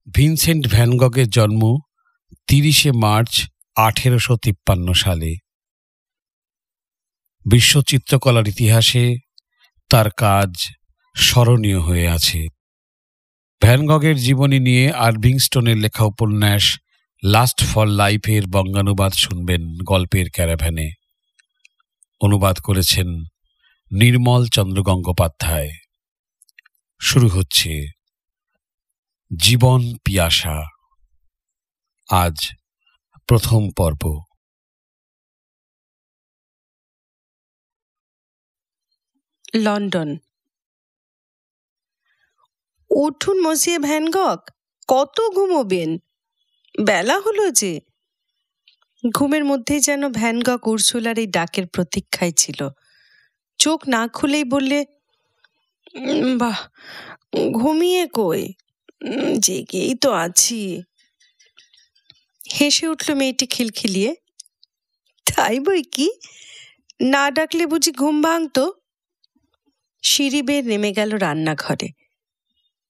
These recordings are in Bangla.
ভিনসেন্ট ভ্যান গগের জন্ম 30শে মার্চ 1853 সালে। বিশ্ব চিত্রকলার ইতিহাসে তার কাজ স্মরণীয় হয়ে আছে। ভ্যান গগের জীবনী নিয়ে আরভিং স্টোনের লেখা উপন্যাস লাস্ট ফর লাইফের বঙ্গানুবাদ শুনবেন গল্পের ক্যারাভ্যানে। অনুবাদ করেছেন নির্মল চন্দ্র গঙ্গোপাধ্যায়। শুরু হচ্ছে জীবন পিয়াসা। আজ প্রথম পর্ব। লন্ডন। উঠুন মসিয়ে ভ্যান গগ, কত ঘুমোবেন? বেলা হলো যে। ঘুমের মধ্যেই যেন ভ্যান গগ উর্সুলার এই ডাকের প্রতীক্ষায় ছিল। চোখ না খুলেই বললে, বাহ, ঘুমিয়ে কই, জেগেই তো আছি। হেসে উঠল মেয়েটি খিলখিলিয়ে। তাই বই কি, না ডাকলে বুঝি ঘুম ভাঙতো? সিঁড়ি বেয়ে নেমে গেল রান্নাঘরে।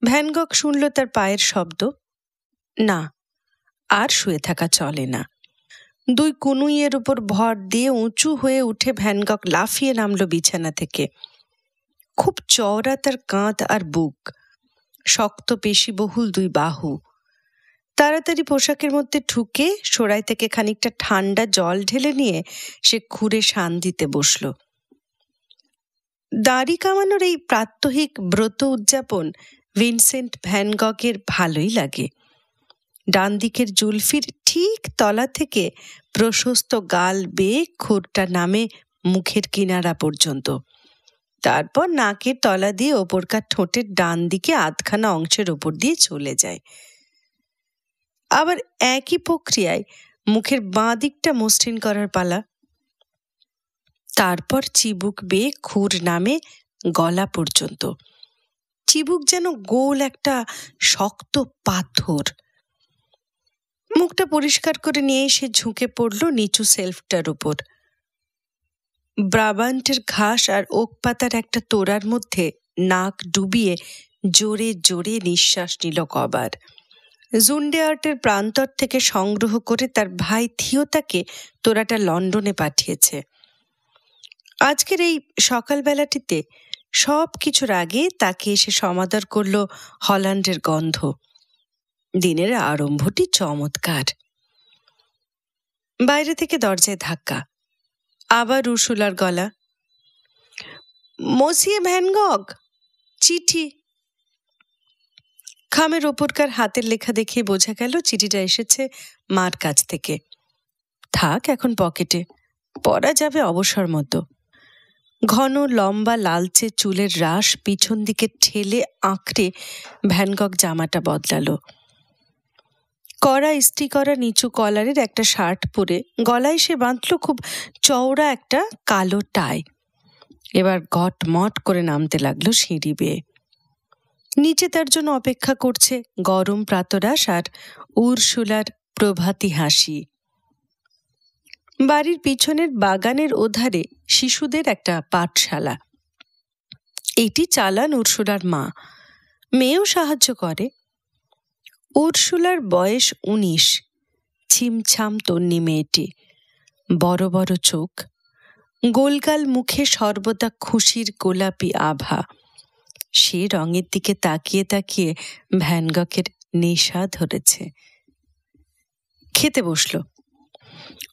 ভ্যান গগ শুনল তার পায়ের শব্দ। না, আর শুয়ে থাকা চলে না। দুই কুনুইয়ের উপর ভর দিয়ে উঁচু হয়ে উঠে ভ্যান গগ লাফিয়ে নামল বিছানা থেকে। খুব চওড়া তার কাঁধ আর বুক, শক্ত পেশিবহুল দুই বাহু। তাড়াতাড়ি পোশাকের মধ্যে ঢুকে সরাই থেকে খানিকটা ঠান্ডা জল ঢেলে নিয়ে সে খুঁড়ে শান দিতে বসল। দাড়ি কামানোর এই প্রাত্যহিক ব্রত উদযাপন ভিনসেন্ট ভ্যান গগের ভালোই লাগে। ডান দিকের জুলফির ঠিক তলা থেকে প্রশস্ত গাল বেয়ে খুরটা নামে মুখের কিনারা পর্যন্ত, তারপর নাকের তলা দিয়ে ওপরকার ঠোঁটের ডান দিকে আধখানা অংশের ওপর দিয়ে চলে যায়। আবার একই প্রক্রিয়ায় মুখের বাঁ দিকটা মসৃণ করার পালা। তারপর চিবুক বেয়ে খুর নামে গলা পর্যন্ত। চিবুক যেন গোল একটা শক্ত পাথর। মুখটা পরিষ্কার করে নিয়ে সে ঝুঁকে পড়ল নিচু সেলফটার উপর। ব্রাবান্টের ঘাস আর ওক পাতার একটা তোড়ার মধ্যে নাক ডুবিয়ে জোরে জোরে নিঃশ্বাস নিল কবার। জুন্ডেয়ার্টের প্রান্তর থেকে সংগ্রহ করে তার ভাই থিওতাকে তোড়াটা লন্ডনে পাঠিয়েছে। আজকের এই সকালবেলাটিতে সব কিছুর আগে তাকে এসে সমাদর করল হল্যান্ডের গন্ধ। দিনের আরম্ভটি চমৎকার। বাইরে থেকে দরজায় ধাক্কা, আবার উর্সুলার গলা। মসিয়ে ভ্যান গগ, চিঠি। খামের ওপরকার হাতের লেখা দেখে বোঝা গেল চিঠিটা এসেছে মার কাছ থেকে। থাক এখন পকেটে, পড়া যাবে অবসর মতো। ঘন লম্বা লালচে চুলের রাশ পিছন দিকে ঠেলে আঁকড়ে ভ্যান গগ জামাটা বদলালো। কড়া ইস্ত্রি করা নিচু কলারের একটা শার্ট পরে গলায় সে বাঁধল খুব চওড়া একটা কালো টাই। এবার ঘটমট করে নামতে লাগলো সিঁড়ি বেয়ে। নিচে তার জন্য অপেক্ষা করছে গরম প্রাতরাশ আর উর্সুলার প্রভাতী হাসি। বাড়ির পিছনের বাগানের ওধারে শিশুদের একটা পাঠশালা। এটি চালান উর্সুলার মা, মেয়েও সাহায্য করে। উর্সুলার বয়স 19। ছিমছাম তন্নি মেয়েটি, বড় বড় চোখ, গোলগাল মুখে সর্বদা খুশির গোলাপি আভা। সে রঙের দিকে তাকিয়ে তাকিয়ে ভ্যান গগের নেশা ধরেছে। খেতে বসল।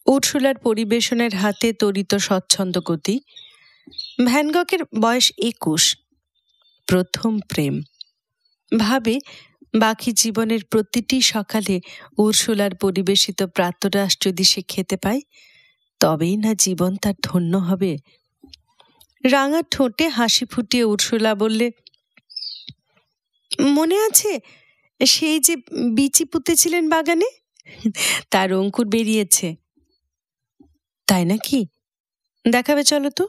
উর্সুলার পরিবেশনের হাতে তড়িত স্বচ্ছন্দ গতি। ভ্যান গগের বয়স 21, প্রথম প্রেম। ভাবে বাকি জীবনের প্রতিটি সকালে উর্সুলার পরিবেশিত প্রাতরাশ যদি সে খেতে পায়, তবেই না জীবন তার ধন্য হবে। রাঙা ঠোঁটে হাসি ফুটিয়ে উর্সুলা বললে, মনে আছে সেই যে বিচি পুঁতেছিলেন বাগানে, তার অঙ্কুর বেরিয়েছে। তাই নাকি? দেখাবে চলো তো।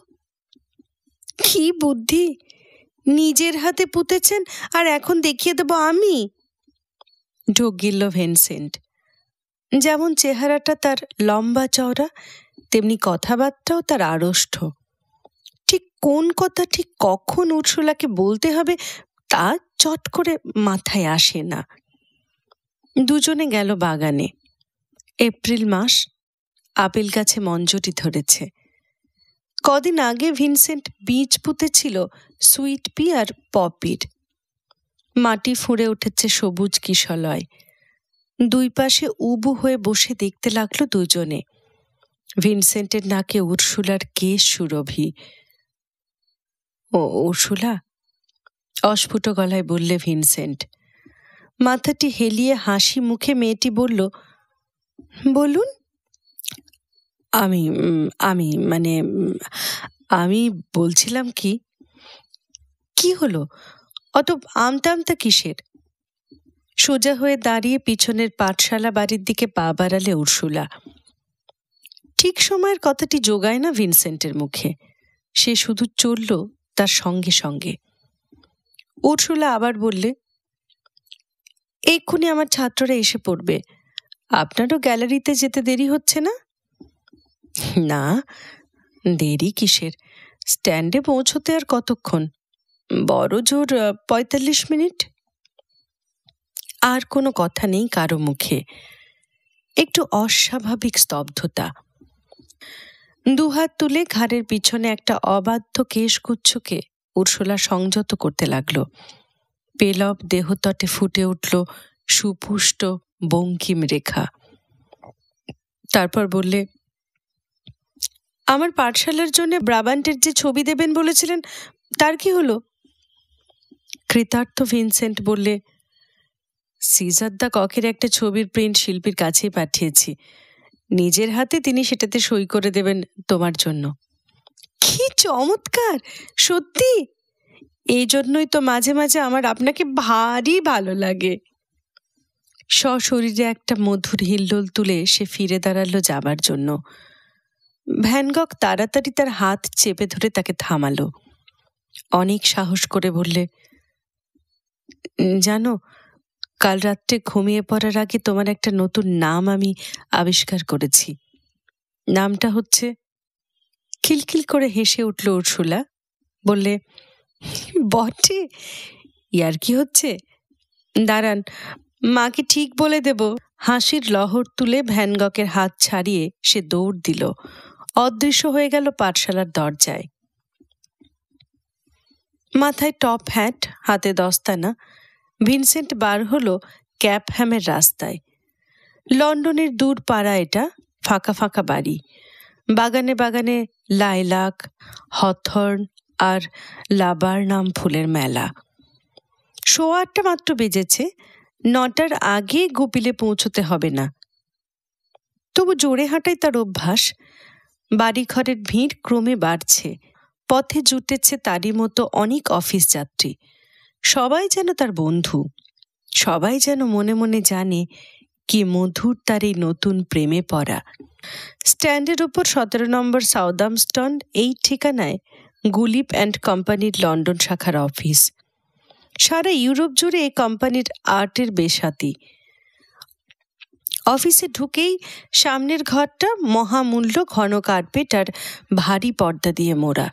কি বুদ্ধি, নিজের হাতে পুঁতেছেন আর এখন দেখিয়ে দেব আমি। ঢোক গিলল ভিনসেন্ট। যেমন চেহারাটা তার লম্বা চওড়া, তেমনি কথাবার্তাও তার আড়ষ্ট। ঠিক কোন কথা ঠিক কখন উর্সুলাকে বলতে হবে তা চট করে মাথায় আসে না। দুজনে গেল বাগানে। এপ্রিল মাস, আপেল গাছে মঞ্জরি ধরেছে। কদিন আগে ভিনসেন্ট বীজ পুঁতেছিল সুইট পি আর পপির। মাটি ফুঁড়ে উঠেছে সবুজ কিশলয়। দুই পাশে উবু হয়ে বসে দেখতে লাগলো দুজনে। ভিনসেন্টের নাকে উর্সুলার কেশ সুরভি। ও উর্সুলা, অস্ফুট গলায় বললে ভিনসেন্ট। মাথাটি হেলিয়ে হাসি মুখে মেয়েটি বলল, বলুন। আমি আমি মানে আমি বলছিলাম কি হলো, অত আমতা আমতা কিসের? সোজা হয়ে দাঁড়িয়ে পিছনের পাঠশালা বাড়ির দিকে পা বাড়ালে উর্সুলা। ঠিক সময়ের কথাটি জোগায় না ভিনসেন্টের মুখে। সে শুধু চলল তার সঙ্গে সঙ্গে। উর্সুলা আবার বললে, এক্ষুনি আমার ছাত্ররা এসে পড়বে। আপনারও গ্যালারিতে যেতে দেরি হচ্ছে না? না, দেরি কিসের, স্ট্যান্ডে পৌঁছতে আর কতক্ষণ, বড় জোর ৪৫ মিনিট। আর কোনো কথা নেই কারো মুখে, একটু অস্বাভাবিক স্তব্ধতা। দুহাত তুলে ঘাড়ের পিছনে একটা অবাধ্য কেশগুচ্ছকে উর্সুলা সংযত করতে লাগলো। পেলব দেহতটে ফুটে উঠল সুপুষ্ট বঙ্কিম রেখা। তারপর বললে, আমার পাঠশালার জন্য ব্রাবান্টের যে ছবি দেবেন বলেছিলেন, তার কি হলো? কৃতার্থ ভিনসেন্ট বললে, সিজার দ্য ককের একটা ছবির প্রিন্ট শিল্পীর কাছেই পাঠিয়েছি। নিজের হাতে তিনি সেটাতে সই করে দেবেন তোমার জন্য। কি চমৎকার! সত্যি? এই জন্যই তো মাঝে মাঝে আমার আপনাকে ভারী ভালো লাগে। সশরীরে একটা মধুর হিল্লোল তুলে সে ফিরে দাঁড়ালো যাবার জন্য। ভ্যান গক তাড়াতাড়ি তার হাত চেপে ধরে তাকে থামালো। অনেক সাহস করে বললে, জানো, কাল রাত্রে ঘুমিয়ে পড়ার আগে তোমার একটা নতুন নাম আমি আবিষ্কার করেছি। নামটা হচ্ছে... খিলখিল করে হেসে উঠল উর্সুলা। বললে, বটে, ইয়ার কি হচ্ছে? দাঁড়ান, মাকে ঠিক বলে দেব। হাসির লহর তুলে ভ্যান গকের হাত ছাড়িয়ে সে দৌড় দিল, অদৃশ্য হয়ে গেল পাঠশালার দরজায়। মাথায় টপ হ্যাট, হাতে দস্তানা, ভিনসেন্ট বার হলো ক্যাপহ্যামের রাস্তায়। লন্ডনের দূর পাড়া এটা, ফাঁকা ফাঁকা বাড়ি, বাগানে বাগানে লাইলাক, হথর্ন আর লাবারনাম ফুলের মেলা। 8:15 মাত্র বেজেছে, 9টার আগে গোপিলে পৌঁছতে হবে না। তবু জোরে হাঁটাই তার অভ্যাস। বাড়িঘরের ভিড় ক্রমে বাড়ছে। পথে জুটেছে তারই মতো অনেক অফিস যাত্রী। সবাই যেন তার বন্ধু, সবাই যেন মনে মনে জানে কি মধুর তার এই নতুন প্রেমে পড়া। স্ট্যান্ডের উপর 17 নম্বর সাউদাম্পটন, এই ঠিকানায় গুলিপ অ্যান্ড কোম্পানির লন্ডন শাখার অফিস। সারা ইউরোপ জুড়ে এই কোম্পানির আর্টের বেসাতি। অফিসে ঢুকেই সামনের ঘরটা মহামূল্য ঘন কার্পেট আর ভারী পর্দা দিয়ে মোড়া।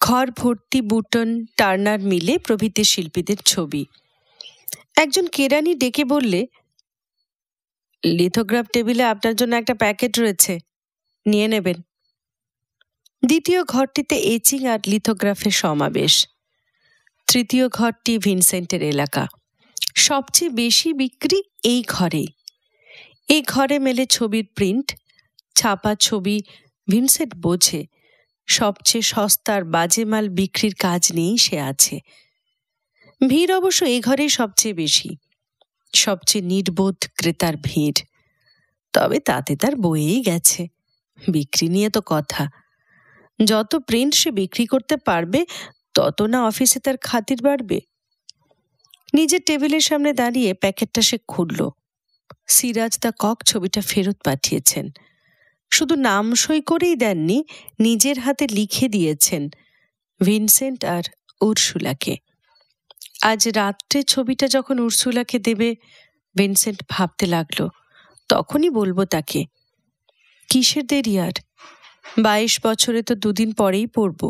ঘর ভর্তি বুটন, টার্নার মিলে প্রভৃতি শিল্পীদের ছবি। একজন কেরানি ডেকে বললে, লিথোগ্রাফ টেবিলে আপনার জন্য একটা প্যাকেট রয়েছে, নিয়ে নেবেন। দ্বিতীয় ঘরটিতে এচিং আর লিথোগ্রাফের সমাবেশ। তৃতীয় ঘরটি ভিনসেন্টের এলাকা। সবচেয়ে বেশি বিক্রি এই ঘরেই। এই ঘরে মেলে ছবির প্রিন্ট, ছাপা ছবি। ভিনসেন্ট বোঝে সবচেয়ে সস্তার বাজে মাল বিক্রির কাজ নিয়েই সে আছে। ভিড় অবশ্য এই ঘরেই সবচেয়ে বেশি, সবচেয়ে নির্বোধ ক্রেতার ভিড়। তবে তাতে তার বয়েই গেছে, বিক্রি নিয়ে তো কথা। যত প্রিন্ট সে বিক্রি করতে পারবে তত না অফিসে তার খাতির বাড়বে। নিজের টেবিলের সামনে দাঁড়িয়ে প্যাকেটটা সে খুলল। সিরাজ দ্য কক ছবিটা ফেরত পাঠিয়েছেন। শুধু নাম সই করেই দেননি, নিজের হাতে লিখে দিয়েছেন ভিনসেন্ট আর উর্সুলাকে। আজ রাত্রে ছবিটা যখন উর্সুলাকে দেবে, ভিনসেন্ট ভাবতে লাগলো, তখনই বলবো তাকে। কিসের দেরি আর? 22 বছরে তো 2 দিন পরেই পড়ব,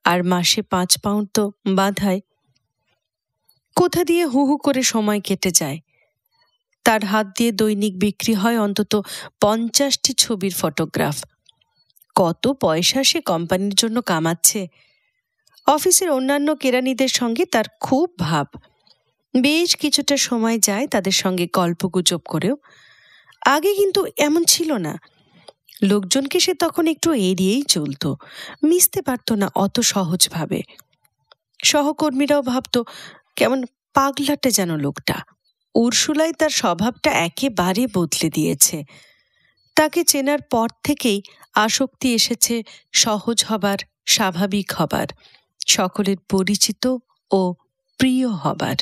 আর মাসে 5 পাউন্ড তো বাঁধায়। কোথা দিয়ে হু হু করে সময় কেটে যায়। তার হাত দিয়ে দৈনিক বিক্রি হয় অন্তত 50টি ছবির ফটোগ্রাফ। কত পয়সা সে কোম্পানির জন্য কামাচ্ছে। অফিসের অন্যান্য কেরানিদের সঙ্গে তার খুব ভাব। বেশ কিছুটা সময় যায় তাদের সঙ্গে গল্পগুজব করেও। আগে কিন্তু এমন ছিল না। লোকজনকে সে তখন একটু এড়িয়েই চলত, মিশতে পারত না অত সহজভাবে। সহকর্মীরাও ভাবত কেমন পাগলাটে যেন লোকটা। উর্সুলাই তার স্বভাবটা একেবারে বদলে দিয়েছে। তাকে চেনার পর থেকেই আসক্তি এসেছে সহজ হবার, স্বাভাবিক হবার, সকলের পরিচিত ও প্রিয় হবার।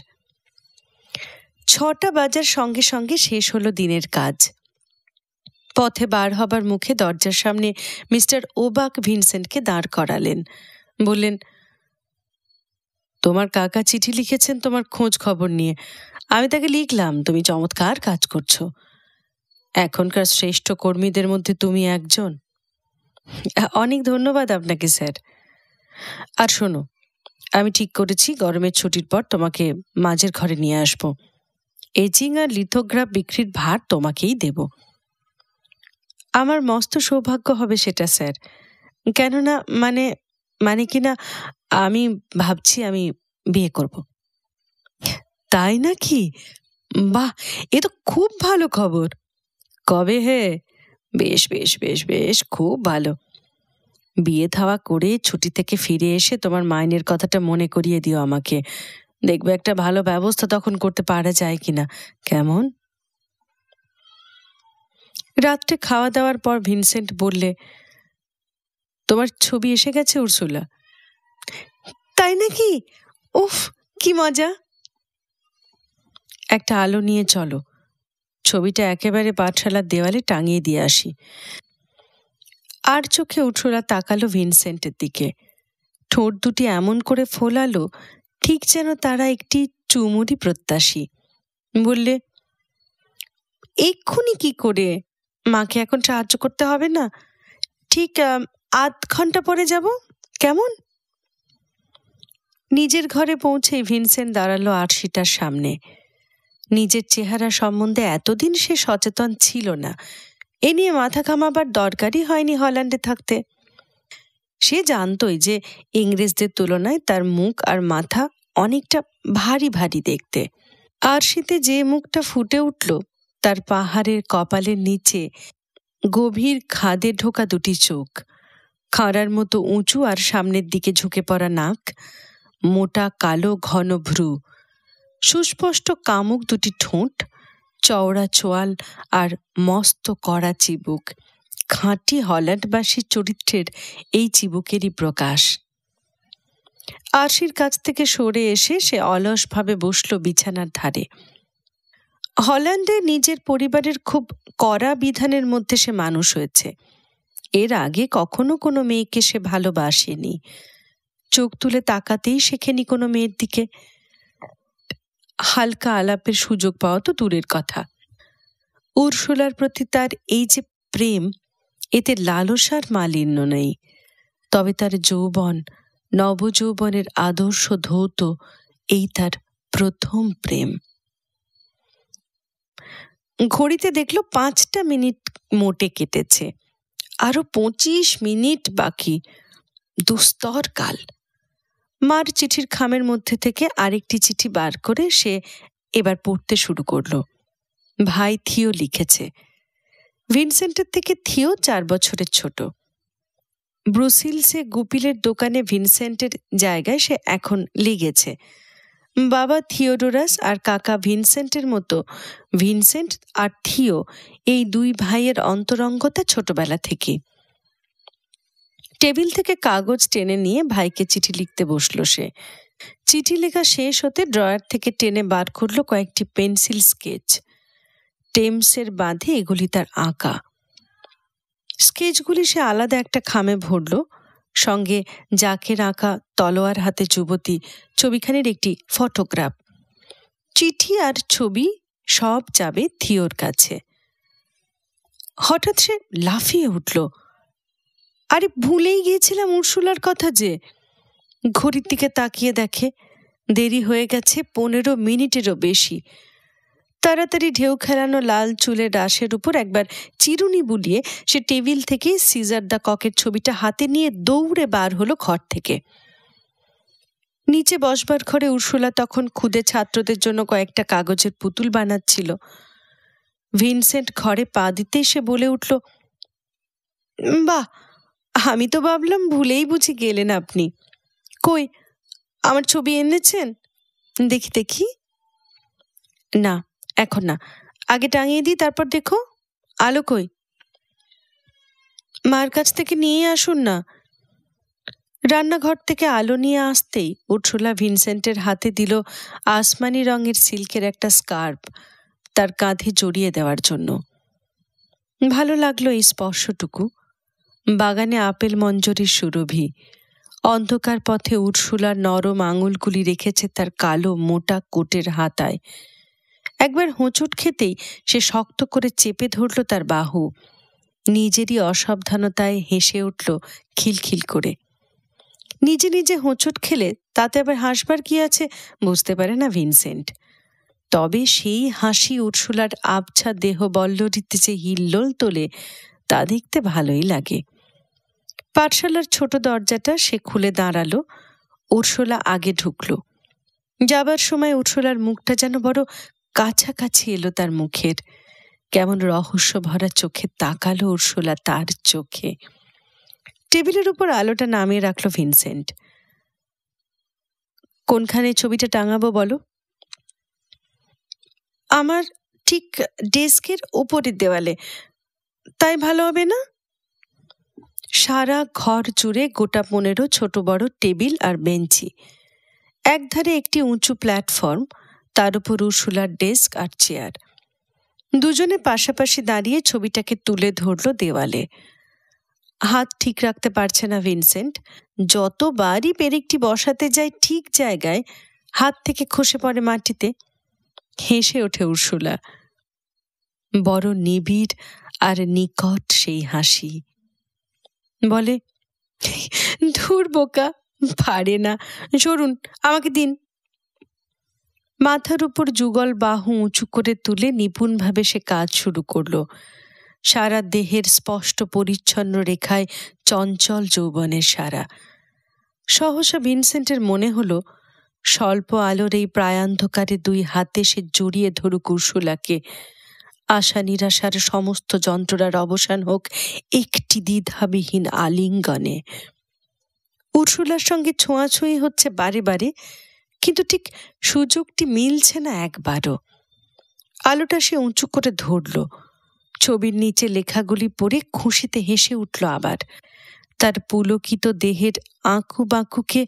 6টা বাজার সঙ্গে সঙ্গে শেষ হলো দিনের কাজ। পথে বার হবার মুখে দরজার সামনে মিস্টার ওবাক ভিনসেন্টকে দাঁড় করালেন। বললেন, তোমার কাকা চিঠি লিখেছেন তোমার খোঁজ খবর নিয়ে। আমি তাকে লিখলাম তুমি চমৎকার কাজ করছো। এখনকার শ্রেষ্ঠ কর্মীদের মধ্যে তুমি একজন। অনেক ধন্যবাদ আপনাকে স্যার। আর শোনো, আমি ঠিক করেছি গরমের ছুটির পর তোমাকে মাঝের ঘরে নিয়ে আসব। এচিং আর লিথোগ্রাফ বিক্রির ভার তোমাকেই দেব। আমার মস্ত সৌভাগ্য হবে সেটা স্যার। কেননা মানে কিনা আমি ভাবছি আমি বিয়ে করব। তাই নাকি? বাহ, এ তো খুব ভালো খবর। কবে হে? বেশ বেশ বেশ বেশ, খুব ভালো। বিয়ে থাওয়া করে ছুটি থেকে ফিরে এসে তোমার মাইনের কথাটা মনে করিয়ে দিও আমাকে। দেখবে একটা ভালো ব্যবস্থা তখন করতে পারা যায় কিনা। কেমন? রাত্রে খাওয়া দাওয়ার পর ভিনসেন্ট বললে, তোমার ছবি এসে গেছে উর্সুলা। তাই নাকি? উফ, কি মজা। একটা আলো নিয়ে চলো, ছবিটা একেবারে পাঠশালার দেওয়ালে টাঙিয়ে দিয়ে আসি। আর চোখে উর্সুলা তাকালো ভিনসেন্টের দিকে। ঠোঁট দুটি এমন করে ফোলালো ঠিক যেন তারা একটি চুমুরি প্রত্যাশী। বললে, এক্ষুনি কি করে? মাকে এখন সাহায্য করতে হবে না? ঠিক আধ ঘন্টা পরে যাব, কেমন? নিজের ঘরে পৌঁছে ভিনসেন্ট দাঁড়ালো আরশিটার সামনে। নিজের চেহারা সম্বন্ধে এতদিন সে সচেতন ছিল না। এ নিয়ে মাথা ঘামাবার দরকারই হয়নি হল্যান্ডে থাকতে। সে জানতই যে ইংরেজদের তুলনায় তার মুখ আর মাথা অনেকটা ভারী ভারী দেখতে। আরশিতে যে মুখটা ফুটে উঠল, তার পাহাড়ের কপালের নিচে গভীর খাদে ঢোকা দুটি চোখ, খাঁড়ার মতো উঁচু আর সামনের দিকে ঝুঁকে পড়া নাক, মোটা কালো ঘন ভ্রু, সুস্পষ্ট কামুক দুটি ঠোঁট, চওড়া চোয়াল আর মস্ত কড়া চিবুক। খাঁটি হল্যান্ডবাসী চরিত্রের এই চিবুকেরই প্রকাশ। আরশির কাছ থেকে সরে এসে সে অলসভাবে বসল বিছানার ধারে। হল্যান্ডে নিজের পরিবারের খুব কড়া বিধানের মধ্যে সে মানুষ হয়েছে। এর আগে কখনো কোনো মেয়েকে সে ভালোবাসেনি। চোখ তুলে তাকাতেই শেখেনি কোনো মেয়ের দিকে। হালকা আলাপের সুযোগ পাওয়া তো দূরের কথা। উর্সুলার প্রতি তার এই যে প্রেম, এতে লালসার মালিন্য নেই। তবে তার যৌবন, নবযৌবনের আদর্শ ধৌত, এই তার প্রথম প্রেম। ঘড়িতে দেখলো 5টা মিনিট মোটে কেটেছে। আরো 25 মিনিট বাকি। দুস্তর কাল। মার চিঠির খামের মধ্যে থেকে আরেকটি চিঠি বার করে সে এবার পড়তে শুরু করলো। ভাই থিও লিখেছে। ভিনসেন্টের থেকে থিও 4 বছরের ছোট। ব্রুসেলসে গুপিলের দোকানে ভিনসেন্টের জায়গায় সে এখন লেগেছে। বাবা থিওডোরাস আর কাকা ভিনসেন্টের মতো ভিনসেন্ট আর থিও, এই দুই ভাইয়ের অন্তরঙ্গতা ছোটবেলা থেকে। টেবিল থেকে কাগজ টেনে নিয়ে ভাইকে চিঠি লিখতে বসলো সে। চিঠি লেখা শেষ হতে ড্রয়ার থেকে টেনে বার করলো কয়েকটি পেন্সিল স্কেচ। টেমসের বাঁধে এগুলি তার আঁকা। স্কেচগুলি সে আলাদা একটা খামে ভরল, সঙ্গে জাকের আঁকা তলোয়ার হাতে যুবতী ছবিখানির একটি ফটোগ্রাফ। চিঠি আর ছবি সব যাবে থিওর কাছে। হঠাৎ সে লাফিয়ে উঠল। আরে, ভুলেই গিয়েছিলাম উর্সুলার কথা যে। ঘড়ির দিকে তাকিয়ে দেখে দেরি হয়ে গেছে 15 মিনিটেরও বেশি। তাড়াতাড়ি ঢেউ খেলানো লাল চুলের রাশের উপর একবার চিরুনি বুলিয়ে সে টেবিল থেকে সিজার দ্য ককের ছবিটা হাতে নিয়ে দৌড়ে বার হলো ঘর থেকে। নিচে বসবার ঘরে উর্সুলা তখন খুদে ছাত্রদের জন্য কয়েকটা কাগজের পুতুল বানাচ্ছিল। ভিনসেন্ট ঘরে পা দিতে সে বলে উঠল, বাহ, আমি তো ভাবলাম ভুলেই বুঝি গেলেন আপনি। কই, আমার ছবি এনেছেন? দেখি দেখি। না, এখন না, আগে টাঙিয়ে দিই, তারপর দেখো। আলো কই? মার কাছ থেকে নিয়ে আসুন না। রান্নাঘর থেকে আলো নিয়ে আসতেই উর্সুলা ভিনসেন্টের হাতে দিল আসমানি রঙের সিল্কের একটা স্কার্ফ তার কাঁধে জড়িয়ে দেওয়ার জন্য। ভালো লাগলো এই স্পর্শটুকু। বাগানে আপেল মঞ্জরির সুরভি। অন্ধকার পথে উর্সুলার নরম আঙুলগুলি রেখেছে তার কালো মোটা কোটের হাতায়। একবার হোঁচট খেতেই সে শক্ত করে চেপে ধরল তার বাহু। নিজেরই অসাবধানতায় হেসে উঠল খিলখিল করে। নিজে নিজে হোঁচট খেলে তাতে আবার হাসবার কি আছে বুঝতে পারে না ভিনসেন্ট। তবে সেই হাসি উর্সুলার আবছা দেহ বল্লরিতে যে হিল্লোল তোলে তা দেখতে ভালোই লাগে। পাঠশালার ছোট দরজাটা সে খুলে দাঁড়ালো। উর্সুলা আগে ঢুকল। যাবার সময় উর্সুলার মুখটা যেন বড় কাছাকাছি এলো তার মুখের। কেমন রহস্য ভরা চোখে তাকালো উর্সুলা তার চোখে। টেবিলের উপর আলোটা নামিয়ে রাখলো ভিনসেন্ট। কোনখানে ছবিটা টাঙাবো বলো? আমার ঠিক ডেস্কের উপরের দেওয়ালে, তাই ভালো হবে না? সারা ঘর জুড়ে গোটা 15 ছোট বড় টেবিল আর বেঞ্চি। একধারে একটি উঁচু প্ল্যাটফর্ম, তার উপর উর্সুলার ডেস্ক আর চেয়ার। দুজনে পাশাপাশি দাঁড়িয়ে ছবিটাকে তুলে ধরল দেওয়ালে। হাত ঠিক রাখতে পারছে না ভিনসেন্ট। যতবারই পেরেকটি বসাতে যায় ঠিক জায়গায়, হাত থেকে খসে পড়ে মাটিতে। হেসে ওঠে উর্সুলা। বড় নিবিড় আর নিকট সেই হাসি। বলে, ধুর বোকা, পারে না, সরুন, আমাকে দিন। মাথার উপর যুগল বাহু উঁচু করে তুলে নিপুণভাবে সে কাজ শুরু করলো। সারা দেহের স্পষ্ট পরিচ্ছন্ন রেখায় চঞ্চল যৌবনের সারা। সহসা ভিনসেন্টের মনে হলো স্বল্প আলোর এই প্রায়ান্ধকারে দুই হাতে সে জড়িয়ে ধরুক উর্সুলাকে। আশা নিরাশার সমস্ত যন্ত্রণার অবসান হোক একটি দ্বিধাবিহীন আলিঙ্গনে। উর্সুলার সঙ্গে ছোঁয়াছুঁই হচ্ছে বারে বারে, কিন্তু ঠিক সুযোগটি মিলছে না একবারও। আলোটা সে উঁচু করে ধরল। ছবির নিচে লেখাগুলি পড়ে খুশিতে হেসে উঠল আবার। তার পুলকিত দেহের আঁকু বাঁকুকে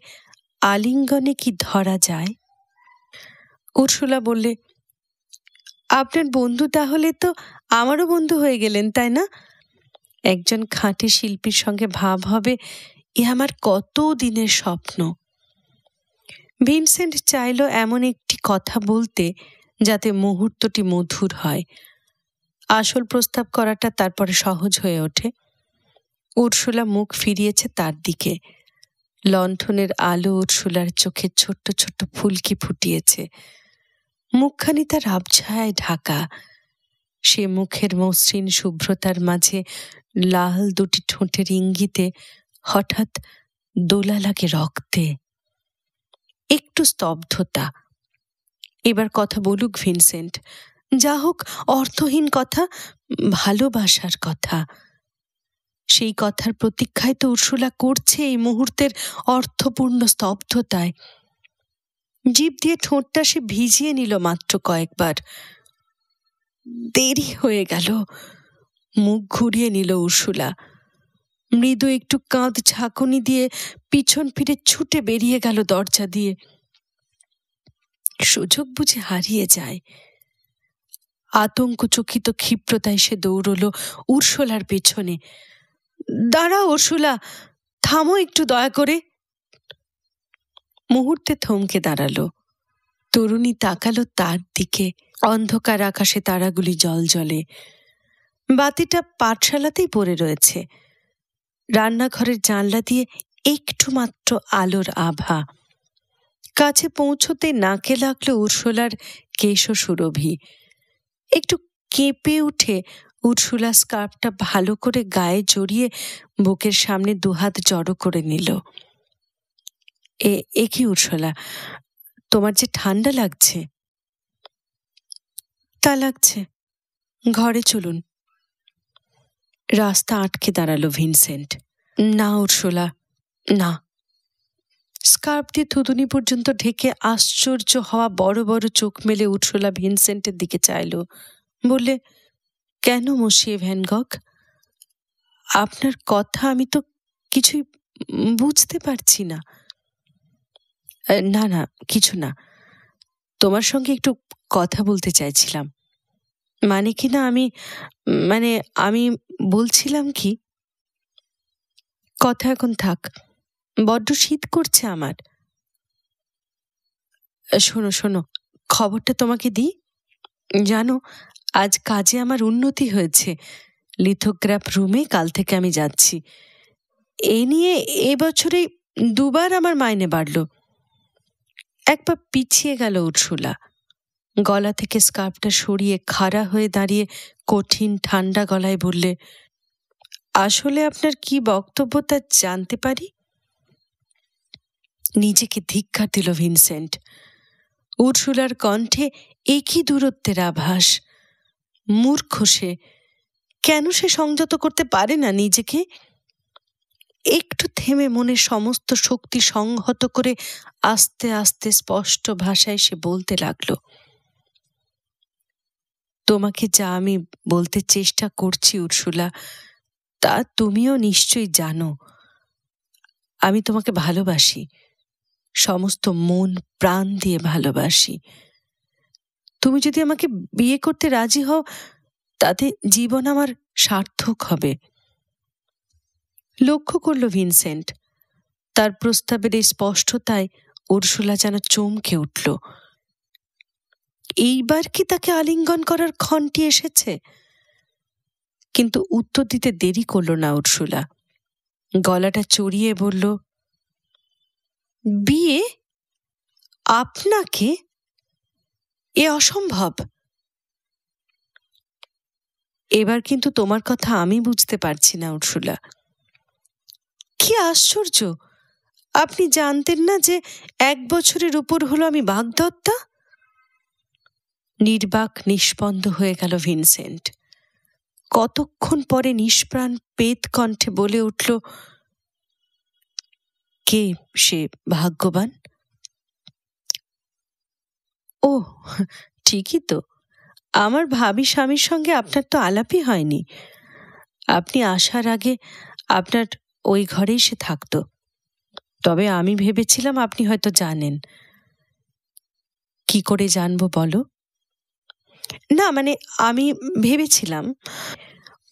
আলিঙ্গনে কি ধরা যায়? উর্সুলা বললে, আপনার বন্ধু তাহলে তো আমারও বন্ধু হয়ে গেলেন, তাই না? একজন খাঁটি শিল্পীর সঙ্গে ভাব হবে, এ আমার কত দিনের স্বপ্ন। ভিনসেন্ট চাইল এমন একটি কথা বলতে যাতে মুহূর্তটি মধুর হয়। আসল প্রস্তাব করাটা তারপরে সহজ হয়ে ওঠে। উর্সুলা মুখ ফিরিয়েছে তার দিকে। লণ্ঠনের আলো উর্সুলার চোখে ছোট্ট ছোট্ট ফুলকি ফুটিয়েছে। মুখখানি তার আবছায়ায় ঢাকা। সে মুখের মসৃণ শুভ্রতার মাঝে লাল দুটি ঠোঁটের ইঙ্গিতে হঠাৎ দোলা লাগে রক্তে। একটু স্তব্ধতা। এবার কথা বলুক ভিনসেন্ট, যা হোক অর্থহীন কথা, ভালোবাসার কথা। সেই কথার প্রতীক্ষায় তো উর্সুলা করছে এই মুহূর্তের অর্থপূর্ণ স্তব্ধতায়। জিভ দিয়ে ঠোঁটটা সে ভিজিয়ে নিল মাত্র কয়েকবার। দেরি হয়ে গেল। মুখ ঘুরিয়ে নিল উর্সুলা। মৃদু একটু কাঁধ ঝাঁকুনি দিয়ে পিছন ফিরে ছুটে বেরিয়ে গেল দরজা দিয়ে। সুযোগ বুঝে হারিয়ে যায়। আতঙ্কচকিত ক্ষিপ্রতায় সে দৌড়ল উর্সুলার পেছনে। দাঁড়াও উর্সুলা, থামো একটু দয়া করে। মুহূর্তে থমকে দাঁড়ালো। তরুণী তাকালো তার দিকে। অন্ধকার আকাশে তারাগুলি জ্বলজ্বলে। বাতিটা পাঠশালাতেই পড়ে রয়েছে। রান্নাঘরের জানলা দিয়ে একটু মাত্র আলোর আভা। কাছে পৌঁছতে নাকে লাগলো উর্সুলার কেশ সুরভি। একটু কেঁপে উঠে উর্সুলা স্কার্ফটা ভালো করে গায়ে জড়িয়ে বুকের সামনে দুহাত জড়ো করে নিল। এ কি উর্সুলা, তোমার যে ঠান্ডা লাগছে। তা লাগছে, ঘরে চলুন। রাস্তা আটকে দাঁড়ালো ভিনসেন্ট। না উর্সুলা, না। স্কার্ফ দিয়ে থুতুনি পর্যন্ত ঢেকে আশ্চর্য হওয়া বড় বড় চোখ মেলে উর্সুলা ভিনসেন্টের দিকে চাইল। বললে, কেন মসিয়ে ভ্যান গগ? আপনার কথা আমি তো কিছুই বুঝতে পারছি না। না না, কিছু না, তোমার সঙ্গে একটু কথা বলতে চাইছিলাম। মানে কি না, আমি বলছিলাম কি, কথা এখন থাক, বড্ড শীত করছে আমার। শোনো শোনো, খবরটা তোমাকে দিই। জানো, আজ কাজে আমার উন্নতি হয়েছে। লিথোগ্রাফ রুমে কাল থেকে আমি যাচ্ছি। এ নিয়ে এবছরে 2 বার আমার মাইনে বাড়ল। এক পা পিছিয়ে গেল উর্সুলা। গলা থেকে স্কার্ফটা সরিয়ে খাড়া হয়ে দাঁড়িয়ে কঠিন ঠান্ডা গলায় বললে, আসলে আপনার কি বক্তব্য তা জানতে পারি? নিজেকে ধিক্কার দিল ভিনসেন্ট। উর্সুলার কণ্ঠে একই দূরত্বের আভাস। মূর্খ সে, কেন সে সংযত করতে পারে না নিজেকে? একটু থেমে মনের সমস্ত শক্তি সংহত করে আস্তে আস্তে স্পষ্ট ভাষায় সে বলতে লাগলো, তোমাকে যা আমি বলতে চেষ্টা করছি উর্সুলা, তা তুমিও নিশ্চয়ই জানো। আমি তোমাকে ভালোবাসি, সমস্ত মন প্রাণ দিয়ে ভালোবাসি। তুমি যদি আমাকে বিয়ে করতে রাজি হও, তাতে জীবন আমার সার্থক হবে। লক্ষ্য করল ভিনসেন্ট, তার প্রস্তাবের এই স্পষ্টতায় উর্সুলা যেন চমকে উঠল। এইবার কি তাকে আলিঙ্গন করার ক্ষণটি এসেছে? কিন্তু উত্তর দিতে দেরি করল না উর্সুলা। গলাটা চড়িয়ে বলল, বিয়ে? আপনাকে? এ অসম্ভব। এবার কিন্তু তোমার কথা আমি বুঝতে পারছি না উর্সুলা। কি আশ্চর্য, আপনি জানতেন না যে 1 বছরের উপর হলো আমি বাগদত্তা? নির্বাক নিষ্পন্দ হয়ে গেল ভিনসেন্ট। কতক্ষণ পরে নিষ্প্রাণ পেত কণ্ঠে বলে উঠল, কে সে ভাগ্যবান? ও ঠিকই তো, আমার ভাবি স্বামীর সঙ্গে আপনার তো আলাপই হয়নি। আপনি আসার আগে আপনার ওই ঘরেই সে থাকত। তবে আমি ভেবেছিলাম আপনি হয়তো জানেন। কি করে জানবো বলো? না আমি ভেবেছিলাম।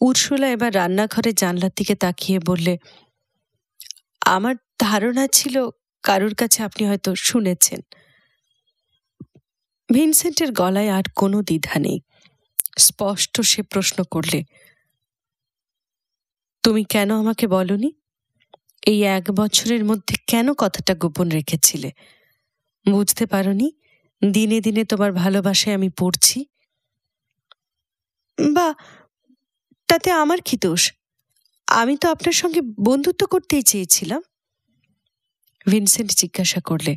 উর্সুলা এবার রান্নাঘরে জানলার দিকে তাকিয়ে বললে, আমার ধারণা ছিল কারোর কাছে আপনি হয়তো শুনেছেন। ভিনসেন্টের গলায় আর কোনো দ্বিধা নেই। স্পষ্ট সে প্রশ্ন করলে, তুমি কেন আমাকে বলনি? এই 1 বছরের মধ্যে কেন কথাটা গোপন রেখেছিলে? বুঝতে পারোনি দিনে দিনে তোমার ভালোবাসায় আমি পড়ছি? বা তাতে আমার কি দোষ? আমি তো আপনার সঙ্গে বন্ধুত্ব করতেই চেয়েছিলাম। ভিনসেন্ট জিজ্ঞাসা করলে,